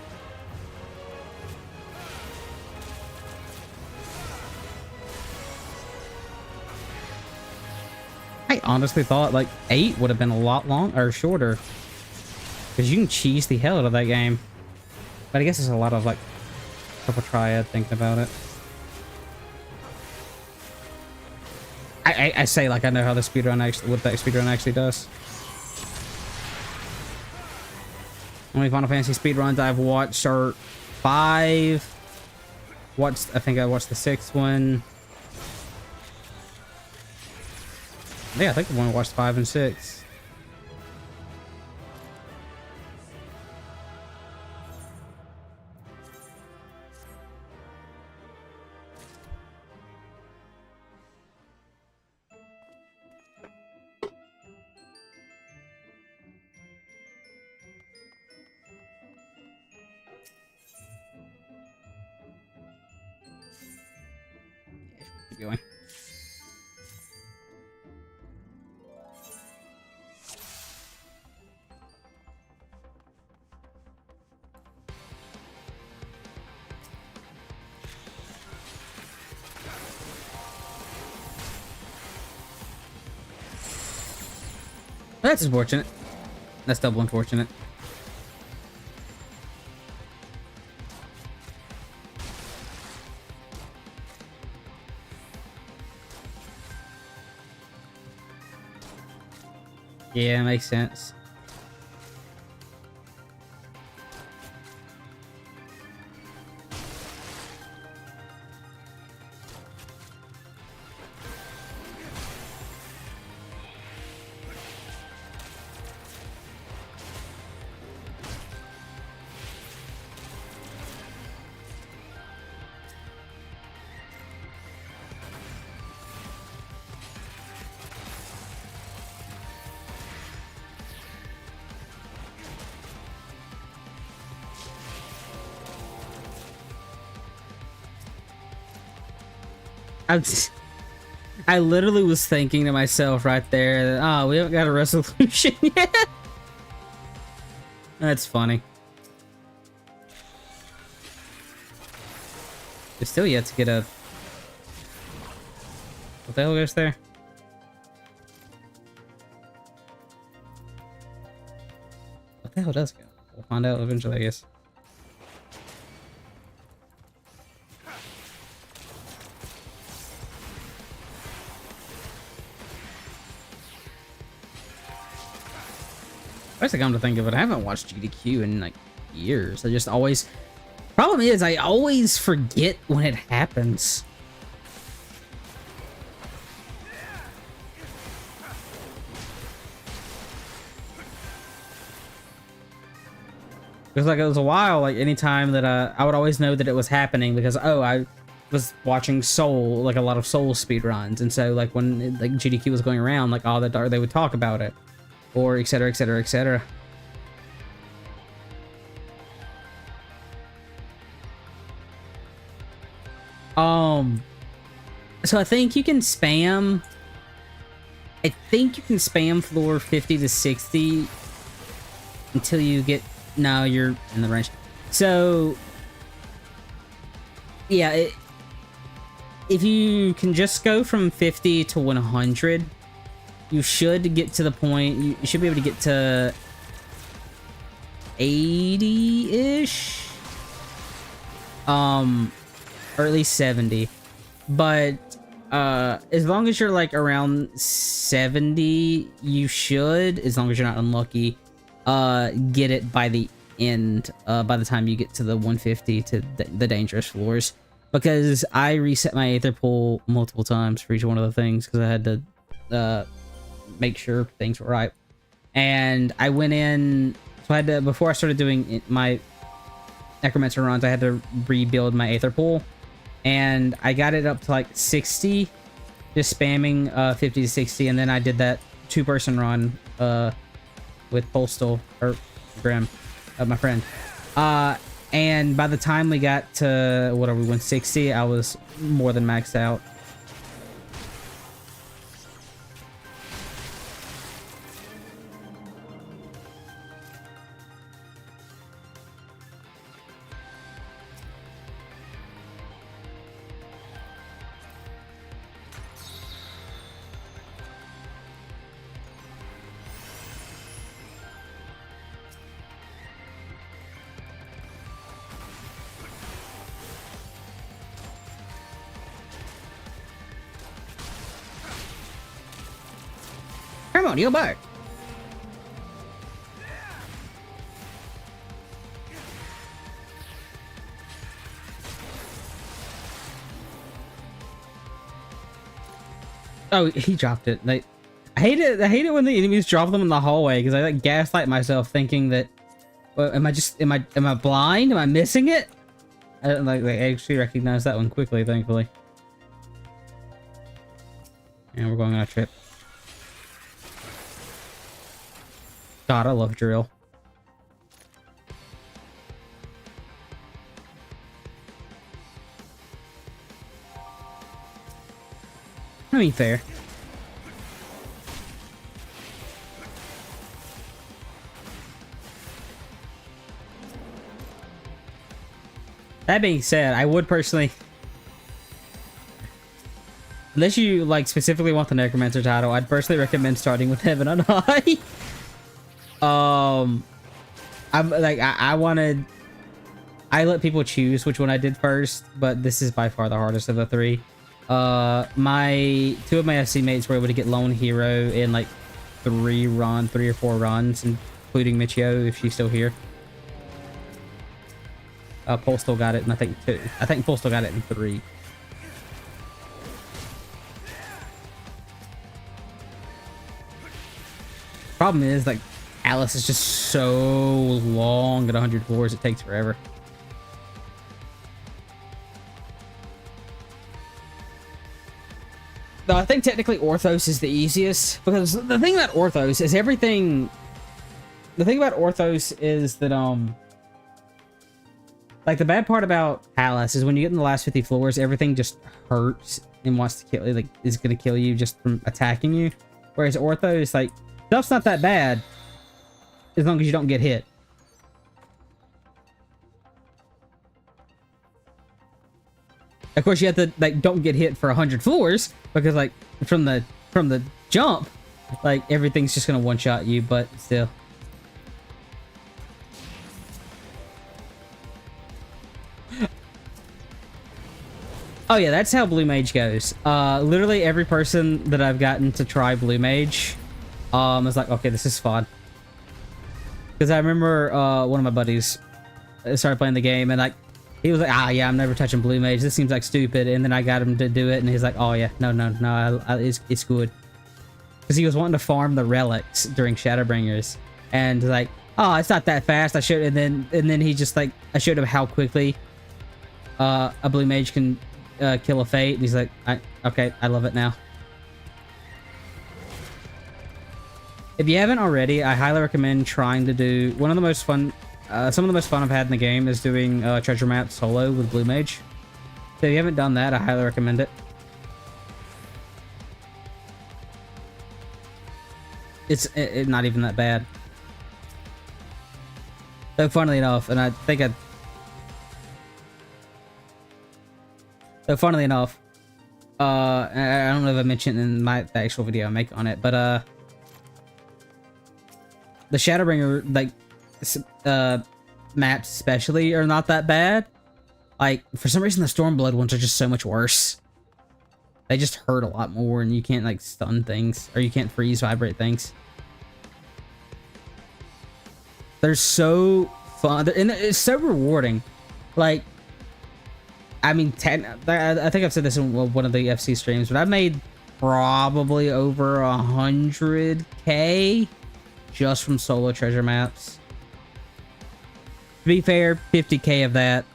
I honestly thought like 8 would have been a lot longer or shorter. Because you can cheese the hell out of that game. But I guess there's a lot of like Triple Triad thinking about it. I say like I know how the speedrun actually, what that speedrun actually does. Only Final Fantasy speedruns I've watched are 5. I think I watched the 6th one. Yeah, I think the one I watched 5 and 6. Keep going. That's unfortunate. That's double unfortunate. Yeah, makes sense. I literally was thinking to myself right there that, oh, we haven't got a resolution yet. That's funny. It's still yet to get a... What the hell goes there? hell does it go? We'll find out eventually, I guess. I come to think of it, I haven't watched GDQ in like years. I just always... Problem is, I always forget when it happens. Because like it was a while, like anytime that I would always know that it was happening because, oh, I was watching Soul, like a lot of Soul speedruns. And so like when like GDQ was going around, like all the dark, they would talk about it. Or etc, etc, etc. So I think you can spam... I think you can spam floor 50 to 60 until you get... No, you're in the range. So... Yeah, if you can just go from 50 to 100, you should get to the point... You should be able to get to 80-ish? Or at least 70. But as long as you're like around 70, you should, as long as you're not unlucky, get it by the end, by the time you get to the 150 to the dangerous floors. Because I reset my Aether pool multiple times for each one of the things because I had to make sure things were right. And I went in, so I had to, before I started doing my Necromancer runs, I had to rebuild my Aether pool. And I got it up to like 60, just spamming 50 to 60, and then I did that two-person run with Postal, or Grim, my friend. And by the time we got to, what are we, 160, I was more than maxed out. Come on, you're back. Oh, he dropped it. Like, I hate it when the enemies drop them in the hallway because I like gaslight myself thinking that, well, am I blind? Am I missing it? I don't like I actually recognize that one quickly, thankfully. And we're going on a trip. God, I love drill. I mean, fair. That being said, I would personally... Unless you, like, specifically want the Necromancer title, I'd personally recommend starting with Heaven on High. I'm like I wanted, I let people choose which one I did first, but this is by far the hardest of the three. Two of my FC mates were able to get Lone Hero in like 3 or 4 runs, including Michio if she's still here. Postal got it in I think 2. I think Postal got it in 3. Problem is, like, Alice is just so long at 100 floors, it takes forever. No, I think technically Orthos is the easiest, because the thing about Orthos is everything... The thing about Orthos is that, like, the bad part about Alice is when you get in the last 50 floors, everything just hurts and wants to kill you, like, is gonna kill you just from attacking you. Whereas Orthos, like, stuff's not that bad. As long as you don't get hit. Of course, you have to, like, don't get hit for 100 floors, because, like, from the jump, like, everything's just gonna one-shot you, but still. Oh yeah, that's how Blue Mage goes. Literally every person that I've gotten to try Blue Mage, is like, okay, this is fun. Because I remember one of my buddies started playing the game, and like he was like, ah, yeah, I'm never touching Blue Mage. This seems like stupid. And then I got him to do it, and he's like, oh yeah, no, it's good. Because he was wanting to farm the relics during Shadowbringers, and like, oh, it's not that fast. And then he just like, I showed him how quickly a Blue Mage can kill a Fate, and he's like, okay, I love it now. If you haven't already, I highly recommend trying to do one of the most fun, some of the most fun I've had in the game is doing treasure map solo with Blue Mage. So if you haven't done that, I highly recommend it. It's not even that bad. So funnily enough, and I think so funnily enough, I don't know if I mentioned in the actual video I make on it, but the Shadowbringer, like, maps especially are not that bad. Like, for some reason the Stormblood ones are just so much worse. They just hurt a lot more, and you can't, like, stun things, or you can't freeze vibrate things. They're so fun, and it's so rewarding. Like, I mean, I think I've said this in one of the FC streams, but I've made probably over 100K just from solo treasure maps. To be fair, 50K of that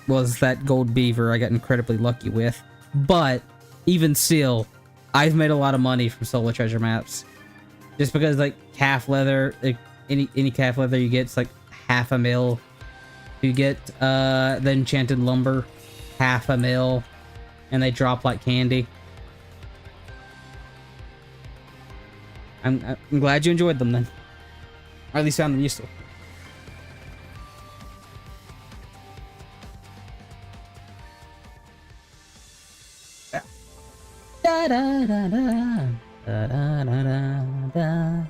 was that gold beaver I got incredibly lucky with. But even still, I've made a lot of money from solo treasure maps. Just because, like, calf leather, like, any calf leather you get, it's like $500,000. You get the enchanted lumber, $500,000, and they drop like candy. I'm glad you enjoyed them then, or at least found them useful. Da da da da da da da da.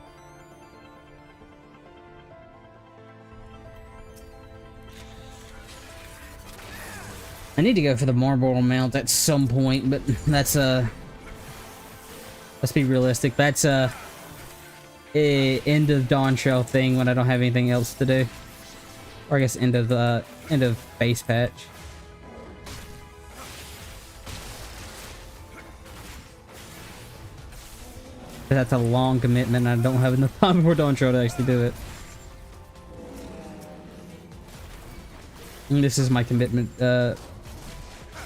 I need to go for the Marlboro mount at some point, but that's let's be realistic. That's a end of Dawn Trail thing when I don't have anything else to do, or I guess end of base patch. That's a long commitment, and I don't have enough time before Dawn Trail to actually do it. And this is my commitment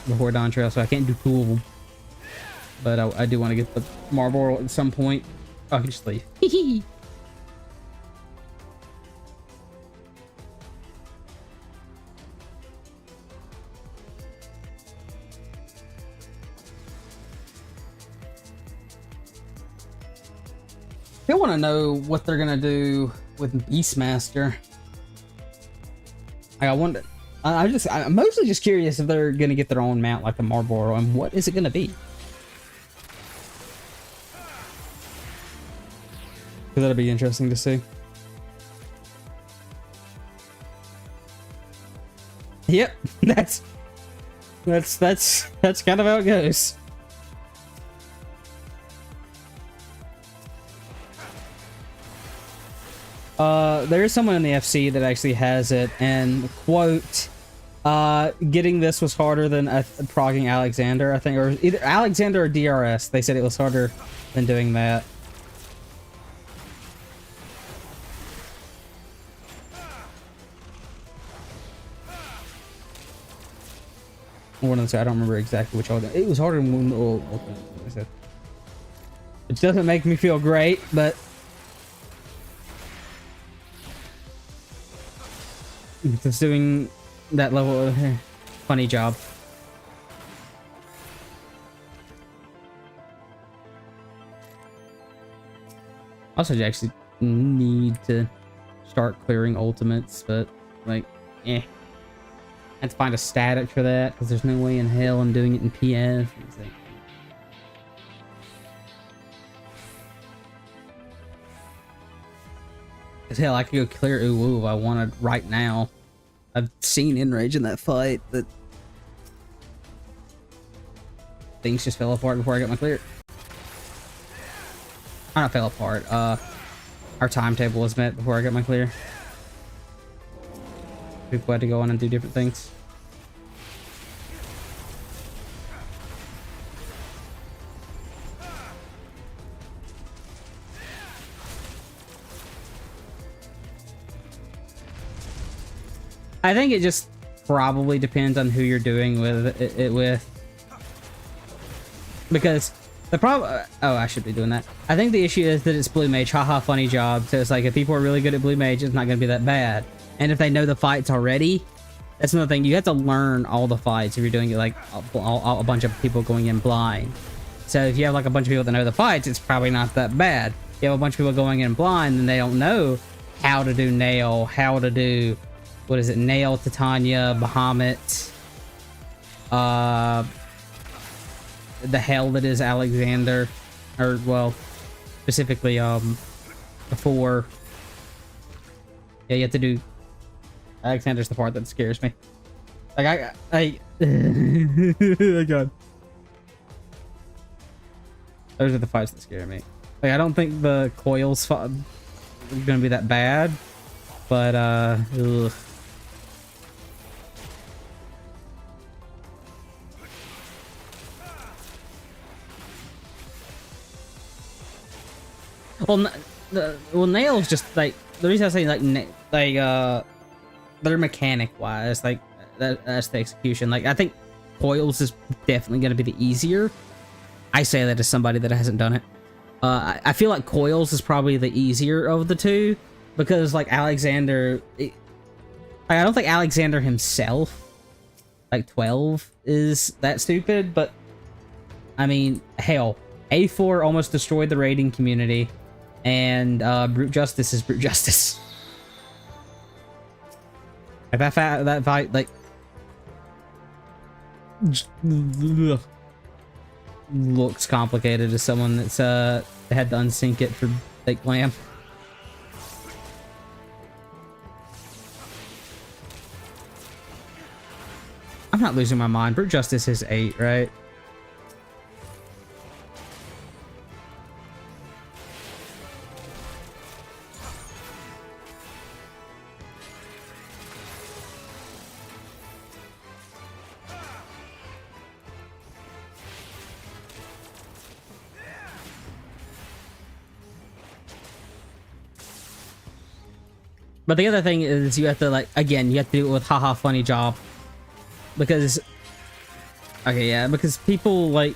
before Dawn Trail, so I can't do two of them. But I do want to get the Marlboro at some point. Oh, I can just leave. I want to know what they're gonna do with Beastmaster. I wonder. I'm mostly just curious if they're gonna get their own mount like the Marlboro, and what is it gonna be? Because that'll be interesting to see. Yep, that's kind of how it goes. There is someone in the FC that actually has it, and quote, getting this was harder than progging Alexander, I think, or either Alexander or DRS. They said it was harder than doing that. One of the, I don't remember exactly which order. It was harder than one. Which doesn't make me feel great, but it's doing that level of funny job. Also, you actually need to start clearing ultimates, but like, I have to find a static for that because there's no way in hell I'm doing it in PF. Because hell, I could go clear Uwu if I wanted right now. I've seen Enrage in that fight that things just fell apart before I got my clear. Not fell apart. Our timetable was met before I got my clear. People had to go on and do different things. I think it just probably depends on who you're doing it with. Because the problem... oh, I should be doing that. I think the issue is that it's Blue Mage. Haha, funny job. So it's like, if people are really good at Blue Mage, it's not going to be that bad. And if they know the fights already, that's another thing. You have to learn all the fights if you're doing it like a bunch of people going in blind. So if you have like a bunch of people that know the fights, it's probably not that bad. If you have a bunch of people going in blind and they don't know how to do Nail, how to do... what is it? Nail, Titania, Bahamut. The hell that is Alexander. Or, well, specifically, before. Yeah, you have to do... Alexander's the part that scares me. Like, oh god. Those are the fights that scare me. Like, I don't think the coils are gonna be that bad. But, ugh. Well, Nail's just like the reason I say they're mechanic wise, like that's the execution. Like I think Coils is definitely going to be the easier. I say that as somebody that hasn't done it. I feel like Coils is probably the easier of the two because like Alexander, I don't think Alexander himself, like 12, is that stupid. But I mean, hell, A4 almost destroyed the raiding community. And Brute Justice is Brute Justice. If that fight like looks complicated as someone that's had to unsync it for like Glam. I'm not losing my mind. Brute Justice is 8, right? But the other thing is you have to, like, again, you have to do it with haha funny job. Because... okay, yeah, because people, like...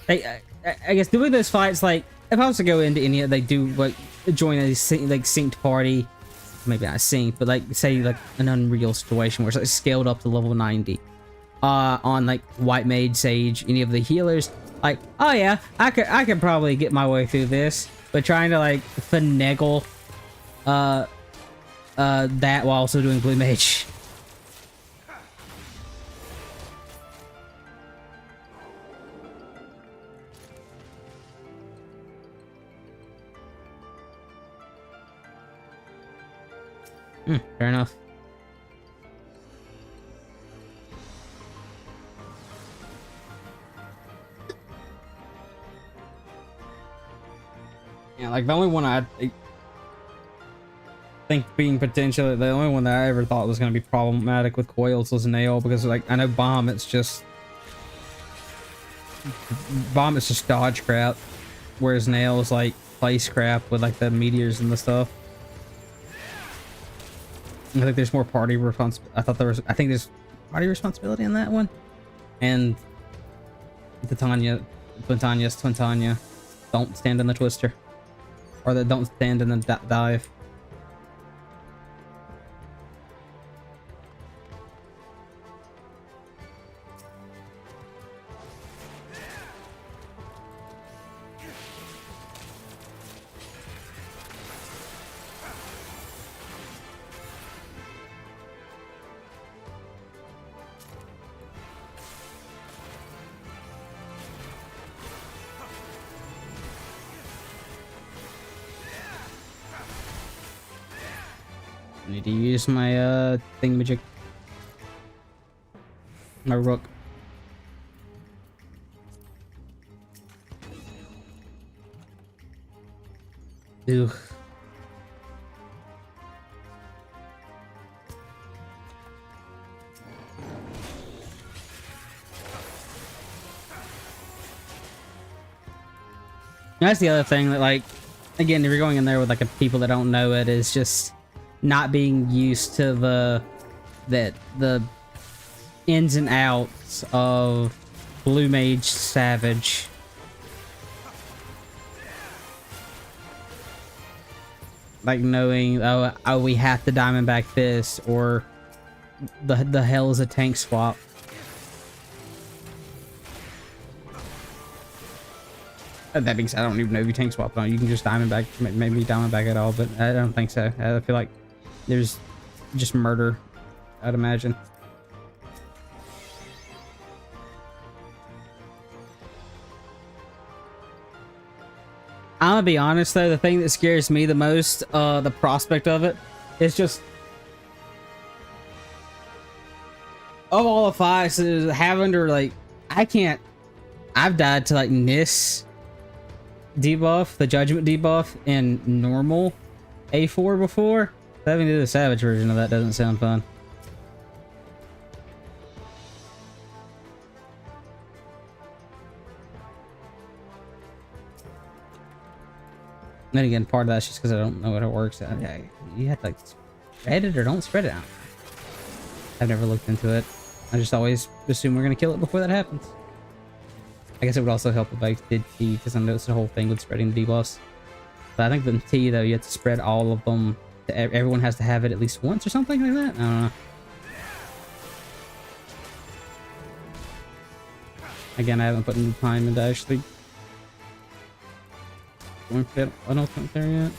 I guess doing those fights, like, if I was to go into any, they do, like, join a, like, synced party. Maybe not synced, but, like, say, like, an Unreal situation where it's, like, scaled up to level 90. On, like, White Mage, Sage, any of the healers. Like, oh yeah, I could probably get my way through this. But trying to, like, finagle... that while also doing Blue Mage. Fair enough. Yeah, like the only one I think being potentially the only one that I ever thought was going to be problematic with Coils was Nail, because like I know Bahamut's just dodge crap, whereas Nail is like place crap with like the meteors and the stuff. I think there's more party responsibility. I think there's party responsibility in that one. And Twintania, don't stand in the twister, or that don't stand in the dive. I need to use my thingamajig. My rook. Ugh. That's the other thing that, like, again, if you're going in there with like a people that don't know it, is just not being used to the ins and outs of Blue Mage Savage. Like knowing, oh, we have to Diamondback this, or the hell is a tank swap. That being said, I don't even know if you tank swap on. You can just Diamondback, maybe Diamondback at all, but I don't think so. I feel like there's just murder, I'd imagine. I'm gonna be honest though, the thing that scares me the most, the prospect of it, is just of all the fights, having to like, I've died to like Nis debuff, the Judgment debuff, in normal A4 before. Having to do the Savage version of that doesn't sound fun. Then again, part of that's just because I don't know how it works. You have to like spread it or don't spread it out. I've never looked into it. I just always assume we're gonna kill it before that happens. I guess it would also help if I did T, because I noticed the whole thing with spreading the debuffs. But I think the T though, you have to spread all of them. Everyone has to have it at least once or something like that. I don't know. Again, I haven't put any time into actually going for that. I don't think there yet.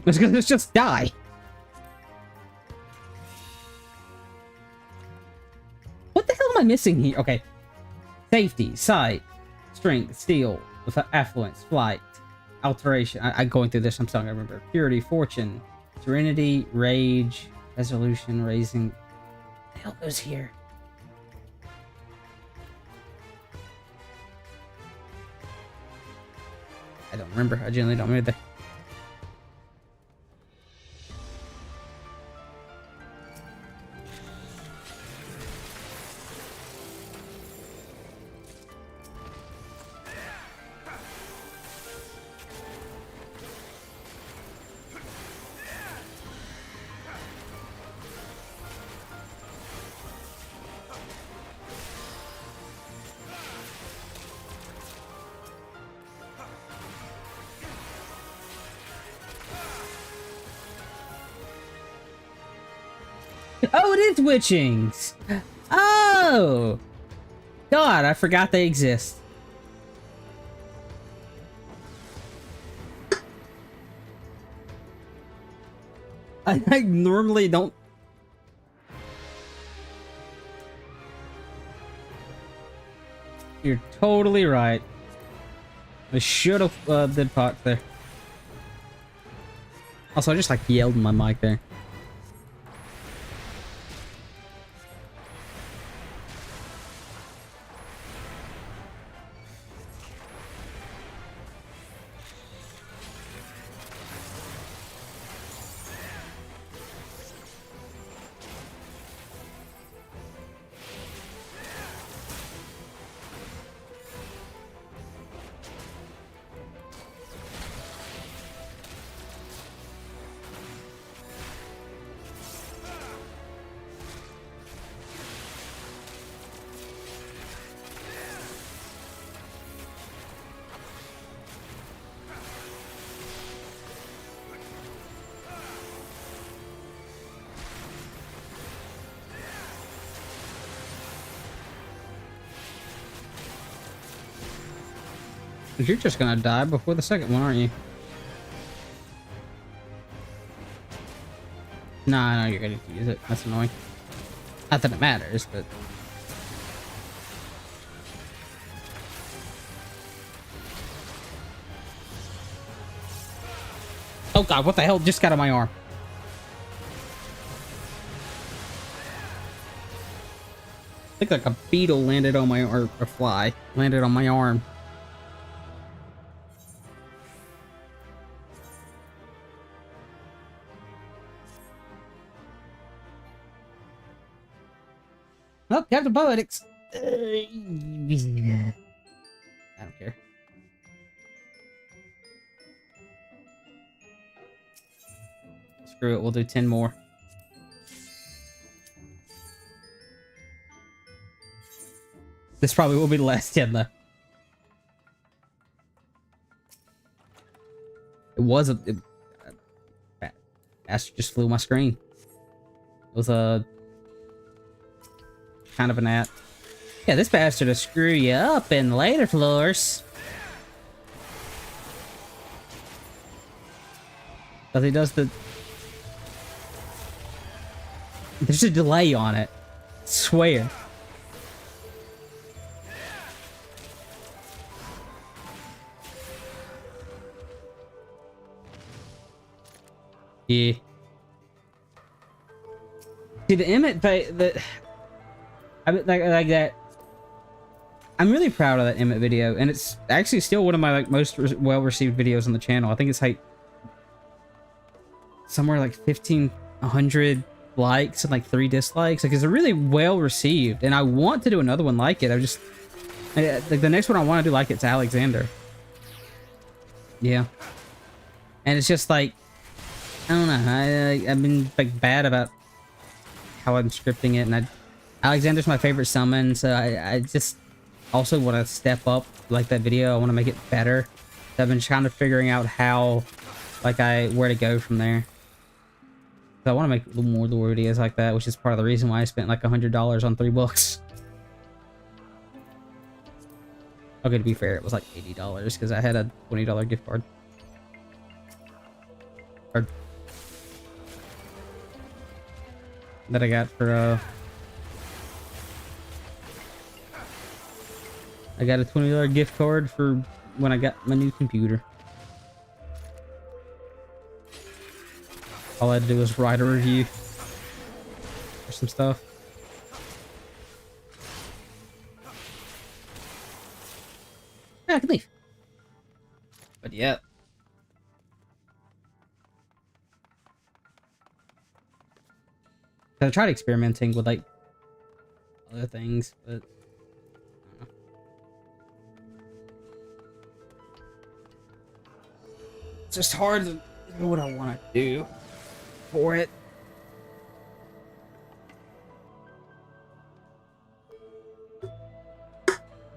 Let's just die. What the hell am I missing here? Okay. Safety, sight, strength, steel, affluence, flight, alteration. I'm going through this. I'm still gonna remember. Purity, fortune, serenity, rage, resolution, raising. What the hell goes here? I don't remember. I generally don't remember. Oh, it is witchings! Oh! God, I forgot they exist. I normally don't... You're totally right. I should have did pot there. Also, I just like yelled in my mic there. You're just gonna die before the second one, aren't you? Nah, no, you're ready to use it. That's annoying. Not that it matters, but... Oh god, what the hell just got on my arm? I think like a beetle landed on my, or a fly landed on my arm. Oh, Captain Poetics. I don't care. Screw it, we'll do 10 more. This probably will be the last 10 though. It was a... Bastard just flew my screen. It was a... kind of a gnat. Yeah, this bastard will screw you up in later floors. But he does the... There's a delay on it. I swear. Yeah. See, the Emmett... like that. I'm really proud of that Emmett video, and it's actually still one of my like most well-received videos on the channel. I think it's like somewhere like 1,500 likes and like 3 dislikes. Like, it's a really well-received, and I want to do another one like it. I just like the next one I want to do like it's Alexander. Yeah, and it's just like I don't know. I've been like bad about how I'm scripting it, and Alexander's my favorite summon, so I just also want to step up like that video. I want to make it better. So I've been kind of figuring out how, like, where to go from there. So I want to make a little more lore videos like that, which is part of the reason why I spent like $100 on 3 books. Okay, to be fair, it was like $80 because I had a $20 gift card. That I got for I got a $20 gift card for when I got my new computer. All I had to do was write a review for some stuff. Yeah, I can leave. But yeah. I tried experimenting with like other things, but it's just hard to know what I want to do for it.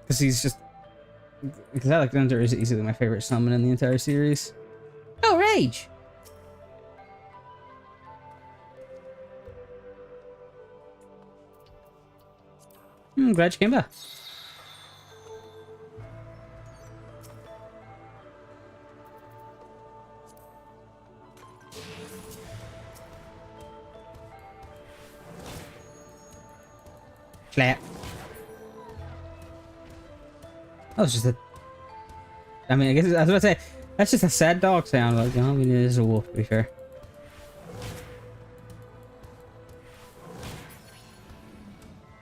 Because he's just... Because Alexander is easily my favorite summon in the entire series. Oh, Rage! I'm glad you came back. Flat. That was just a... I mean, I guess I was about to say, that's just a sad dog sound. Like, I mean, it is a wolf, to be fair.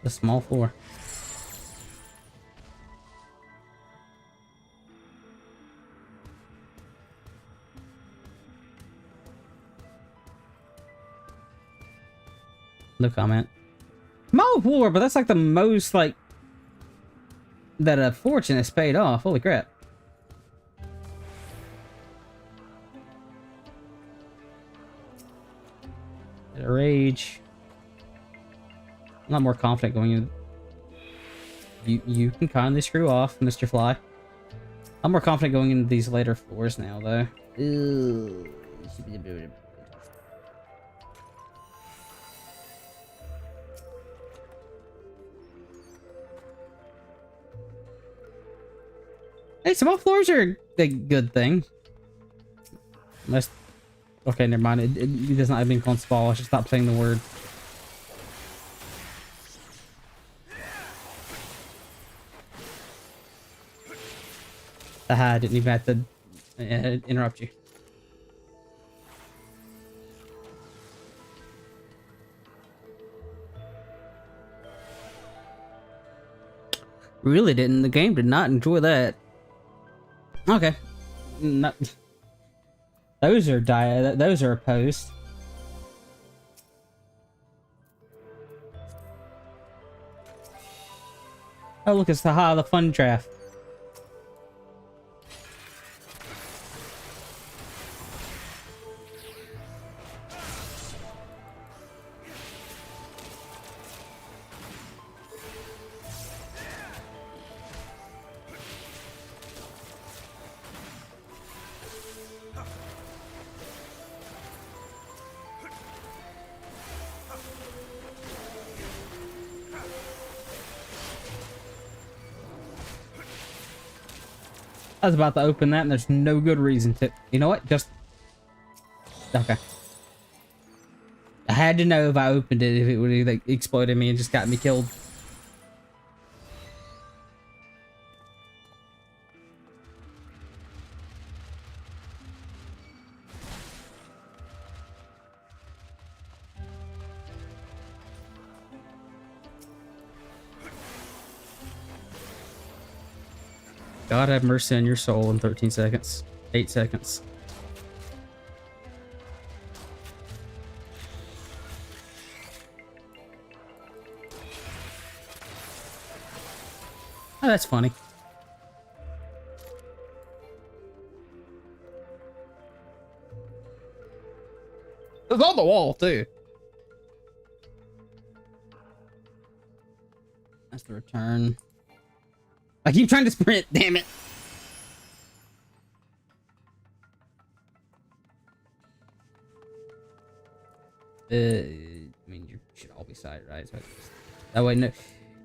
A small floor. No comment. Small floor, but that's like the most, like, that a fortune has paid off. Holy crap. A rage. I'm not more confident going in. You can kindly screw off, Mr. Fly. I'm more confident going into these later floors now, though. Ew. Hey, small floors are a good thing. Unless... Okay, never mind. It does not have been called small. I should stop saying the word. Aha, I didn't even have to interrupt you. Really didn't. The game did not enjoy that. Okay. Not, those are those are opposed. Oh look, it's the fun draft. I was about to open that and there's no good reason to. You know what? Just... Okay. I had to know if I opened it, if it would have exploded me and just got me killed. God have mercy on your soul in 13 seconds. 8 seconds. Oh, that's funny. It was on the wall, too. That's the return. I keep trying to sprint, damn it. I mean, you should all be sighted, right? So that way, no.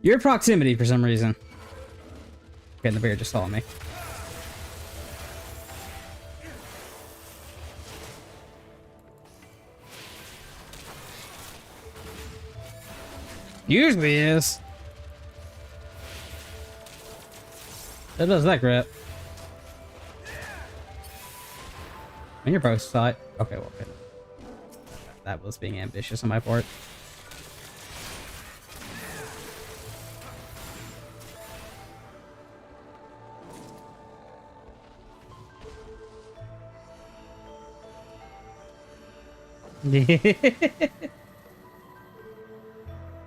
Your proximity for some reason. Okay, the bear just saw me. Usually is. That does that crap. And you're both side. Okay, well, okay. That was being ambitious on my part.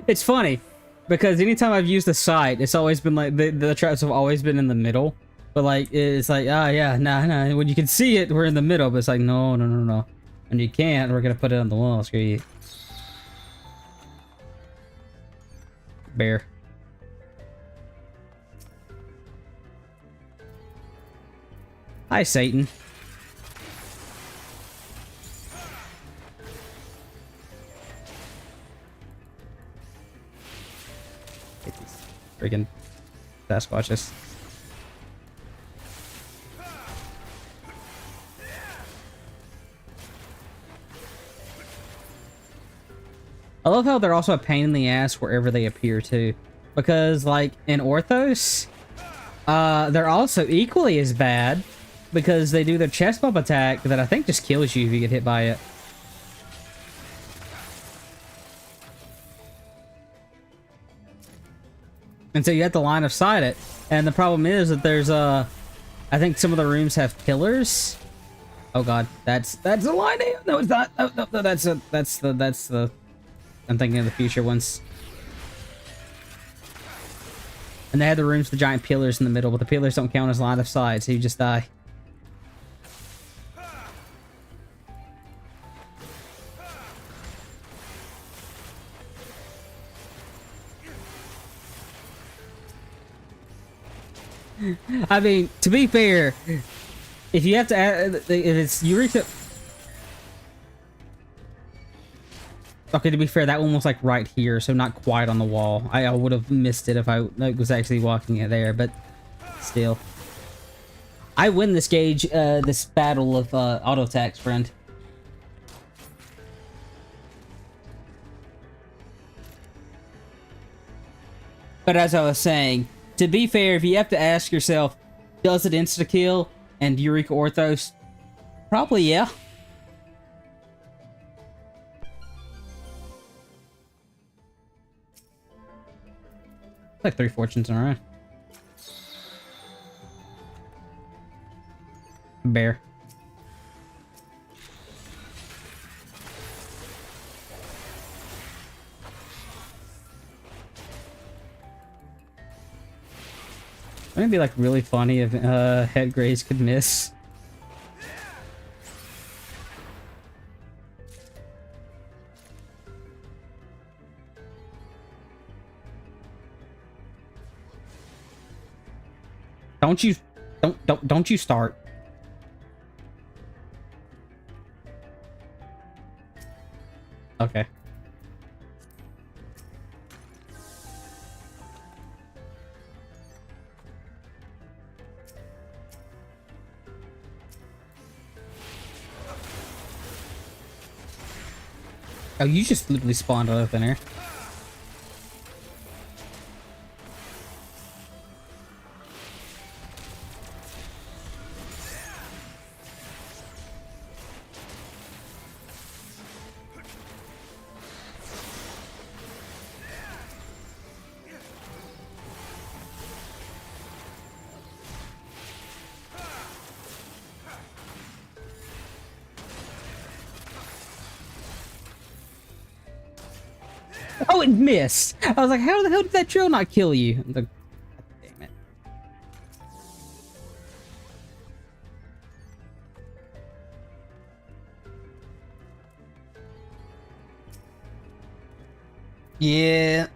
It's funny because anytime I've used the sight, it's always been like the traps have always been in the middle. But like it's like, oh yeah, nah. When you can see it, we're in the middle. But it's like no. And you can't. We're gonna put it on the wall. Screw you, bear. Hi, Satan. Freaking Sasquatches. I love how they're also a pain in the ass wherever they appear too. Because like in Orthos, they're also equally as bad because they do their chest bump attack that I think just kills you if you get hit by it. And so you have to line of sight it. And the problem is that there's I think some of the rooms have pillars. Oh god, that's a line. No, it's not. No, that's the I'm thinking of the future ones. And they have the rooms with the giant pillars in the middle, but the pillars don't count as line of sight, so you just die. I mean, to be fair, if you have to add, if it's you reach it. Okay, to be fair, that one was like right here, so not quite on the wall. I would have missed it if I was actually walking it there, but still. I win this gauge, this battle of auto attacks, friend. But as I was saying, to be fair, if you have to ask yourself, Does it insta-kill? And Eureka Orthos? Probably, yeah. Like 3 fortunes in a row. Bear. Wouldn't it be like really funny if Head Graze could miss? Don't you start. Okay. Oh, you just literally spawned out of thin air. Oh, it missed! I was like, how the hell did that drill not kill you? I'm like, damn it. Yeah.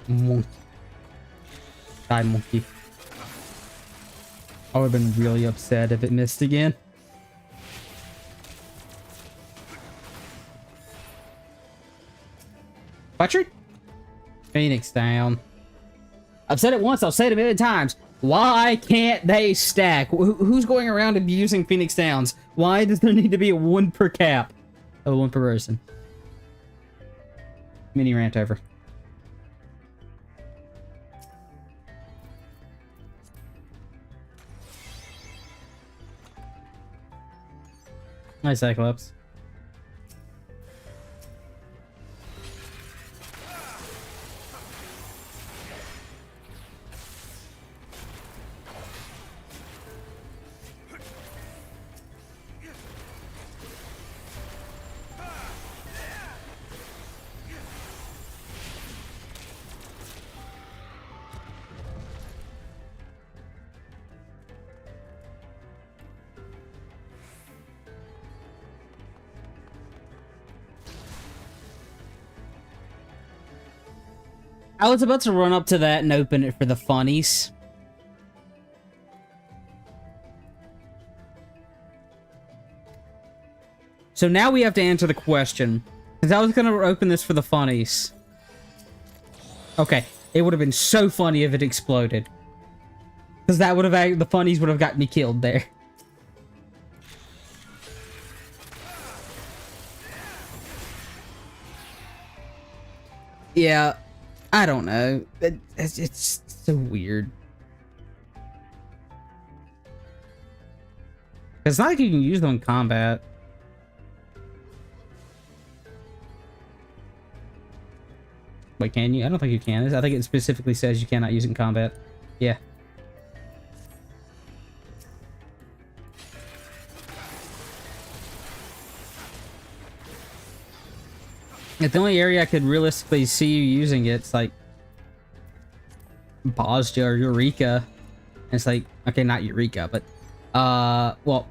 Monkey. Die, monkey. I would have been really upset if it missed again. Butchered? Phoenix down. I've said it once, I'll say it a million times. Why can't they stack? Who's going around abusing Phoenix Downs? Why does there need to be a 1 per cap? Oh, 1 per person. Mini rant over. Hi, Cyclops. I was about to run up to that and open it for the funnies. So now we have to answer the question. Because I was going to open this for the funnies. Okay, it would have been so funny if it exploded. Because that would have, the funnies would have got me killed there. Yeah. I don't know. It's so weird. It's not like you can use them in combat. Wait, can you? I don't think you can. I think it specifically says you cannot use it in combat. Yeah. If the only area I could realistically see you using it's like Bosja or Eureka. And it's like, okay, not Eureka, but well,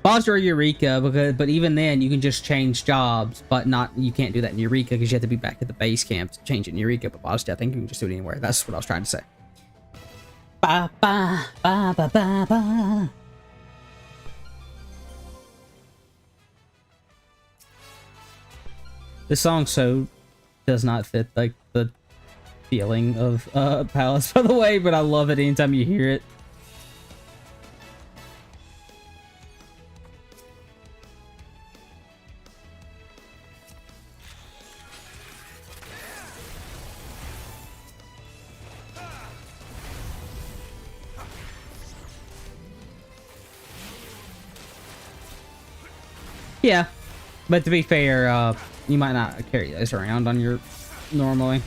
Bosja or Eureka, but even then you can just change jobs, but you can't do that in Eureka because you have to be back at the base camp to change it in Eureka. But Bosja, I think you can just do it anywhere. That's what I was trying to say. Ba ba ba ba ba ba. This song so does not fit like the feeling of Palace, by the way, but I love it anytime you hear it. Yeah, but to be fair, you might not carry those around on your normally.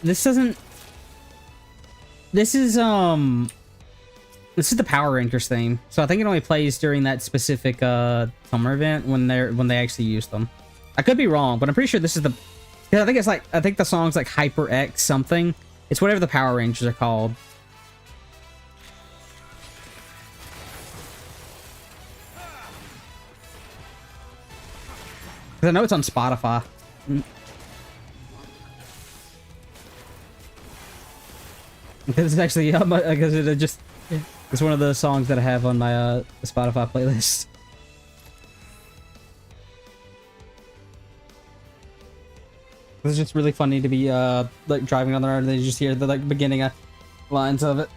This doesn't. This is the Power Rangers theme, so I think it only plays during that specific summer event when they actually use them. I could be wrong, but I'm pretty sure this is the. Yeah, I think it's like I think the song's like Hyper X something. It's whatever the Power Rangers are called. Because I know it's on Spotify. This is actually because it just. It's one of the songs that I have on my Spotify playlist. It's just really funny to be like driving on the road and then you just hear the like beginning lines of it.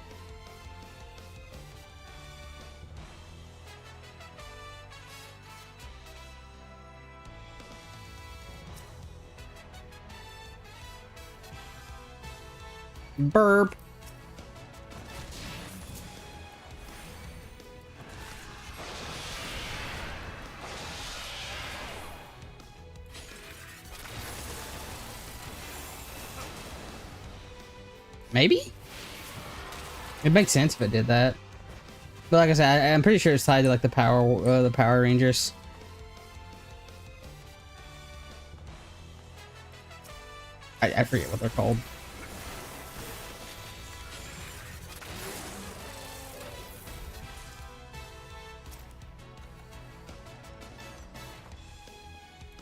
Burp. Maybe? It makes sense if it did that. But like I said, I'm pretty sure it's tied to like the Power Rangers. I forget what they're called.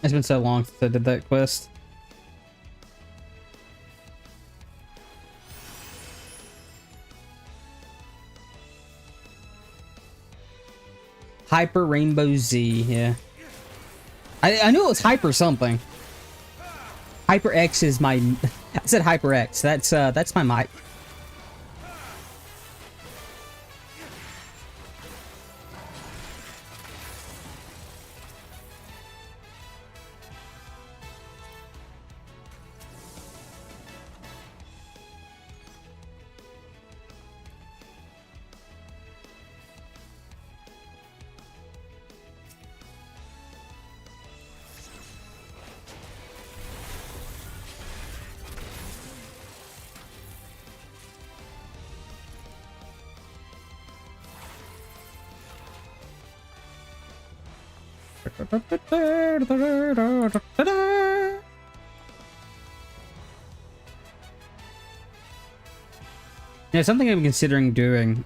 It's been so long since I did that quest. Hyper Rainbow Z, yeah. I knew it was Hyper something. Hyper X is my. I said Hyper X. That's my mic. Yeah, something I'm considering doing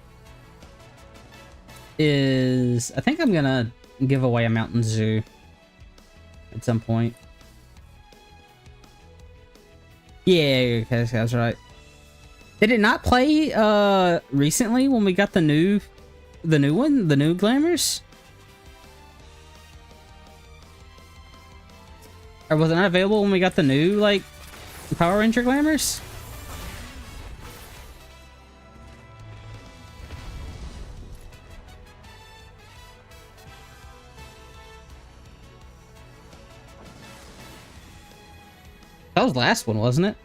is I think I'm gonna give away a Mountain Zoo at some point. Yeah, okay, that's right. Did it not play recently when we got the new one, the new Glamours? Or was it not available when we got the new like Power Ranger Glamours? That was the last one, wasn't it?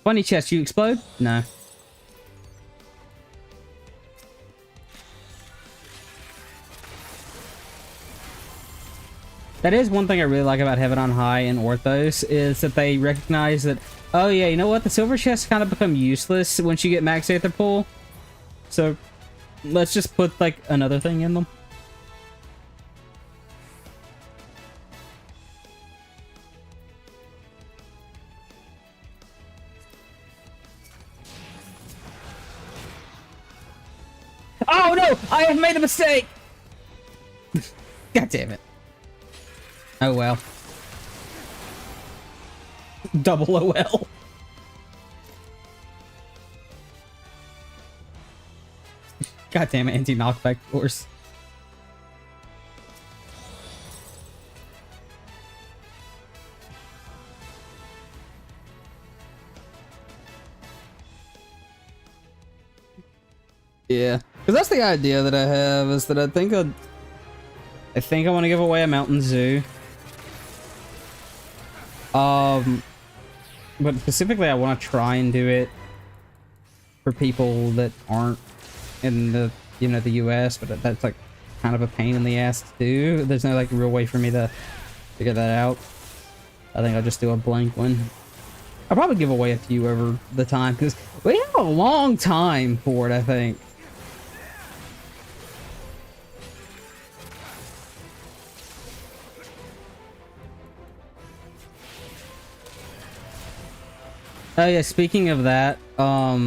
Funny chest, you explode? No. That is one thing I really like about Heaven on High and Orthos, is that they recognize that, oh yeah, you know what? The silver chests kind of become useless once you get max Aether Pool. So let's just put like another thing in them. Oh no! I have made a mistake! God damn it. Oh well. Double OL. God damn it, anti-knockback force. Yeah, because that's the idea that I have, is that I think I want to give away a mountain zoo. But specifically I want to try and do it for people that aren't in the, you know, the US, but that's like kind of a pain in the ass to do. There's no like real way for me to figure that out. I think I'll just do a blank one. I'll probably give away a few over the time, because we have a long time for it, I think. Oh yeah, speaking of that, nah,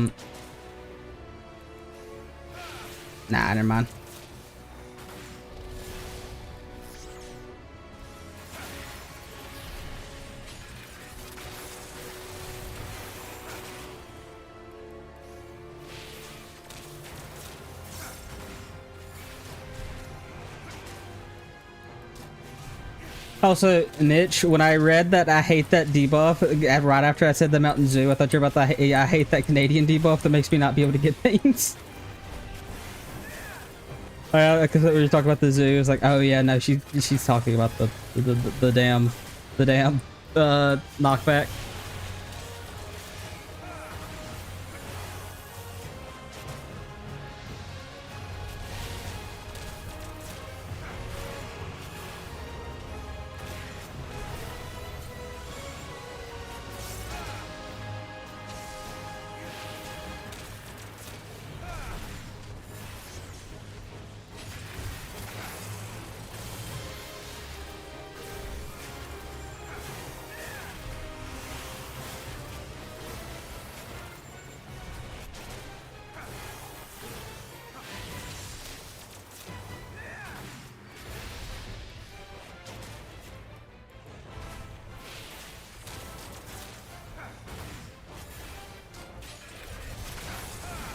never mind. Also, Mitch, when I read that I hate that debuff, right after I said the Mountain Zoo, I thought you were about to I hate that Canadian debuff that makes me not be able to get things. Because we were talking about the zoo, it's like, oh yeah, no, she's talking about the damn knockback.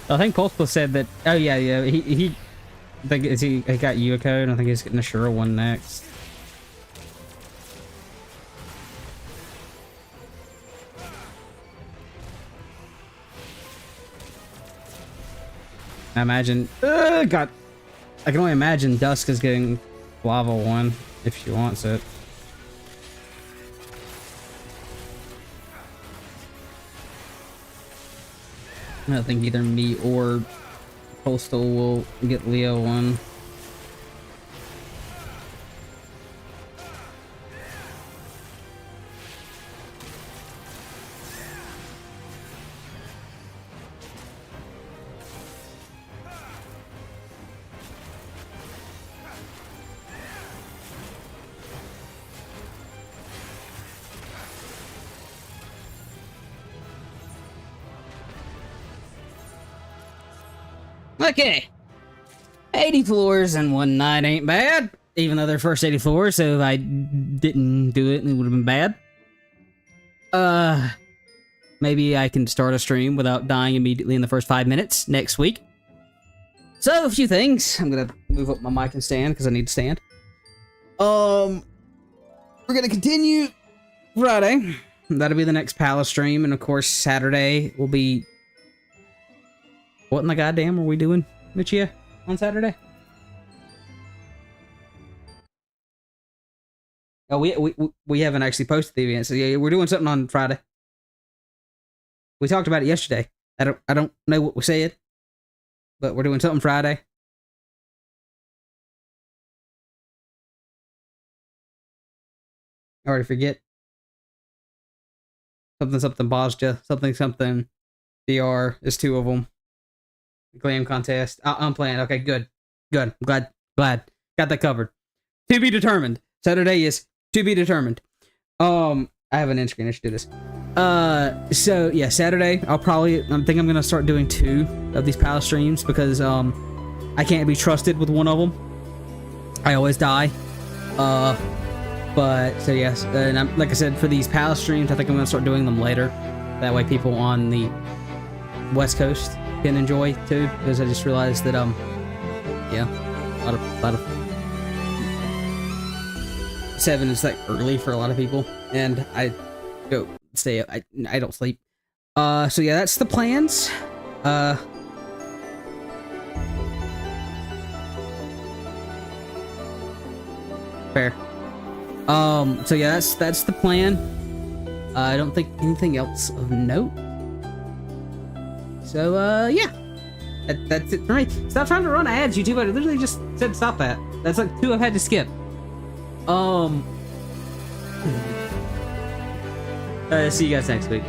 I think Pulseful said that. Oh yeah, he I think he got Yuko, and I think he's getting a Shura one next. I imagine. God, I can only imagine Dusk is getting Lava one if she wants it. I don't think either me or Postal will get Leo one. Okay, 80 floors in one night ain't bad, even though they're first 80 floors, so if I didn't do it, it would have been bad. Maybe I can start a stream without dying immediately in the first 5 minutes next week. So, a few things. I'm gonna move up my mic and stand, because I need to stand. We're gonna continue Friday. That'll be the next Palace stream, and of course, Saturday will be... What in the goddamn are we doing, Michia, on Saturday? Oh, we haven't actually posted the event, so yeah, we're doing something on Friday. We talked about it yesterday. I don't know what we said, but we're doing something Friday. I already forget. Something Bosja, something DR. There's two of them. Glam contest. I'm playing. Okay, good. I'm glad. Got that covered. To be determined. Saturday is to be determined. I have an end screen. I should do this. So yeah, Saturday. I think I'm gonna start doing 2 of these Palace streams because I can't be trusted with one of them. I always die. But so yes, and like I said, for these palace streams, I think I'm gonna start doing them later. That way, people on the West Coast can enjoy too. Because I just realized that yeah, a lot of 7 is like early for a lot of people, and I go stay up. I don't sleep. So yeah, that's the plans. Fair. So yeah, that's the plan. I don't think anything else of note. So yeah, that's it for me. Stop trying to run ads, YouTube. I literally just said stop that. That's like 2 I've had to skip. See you guys next week.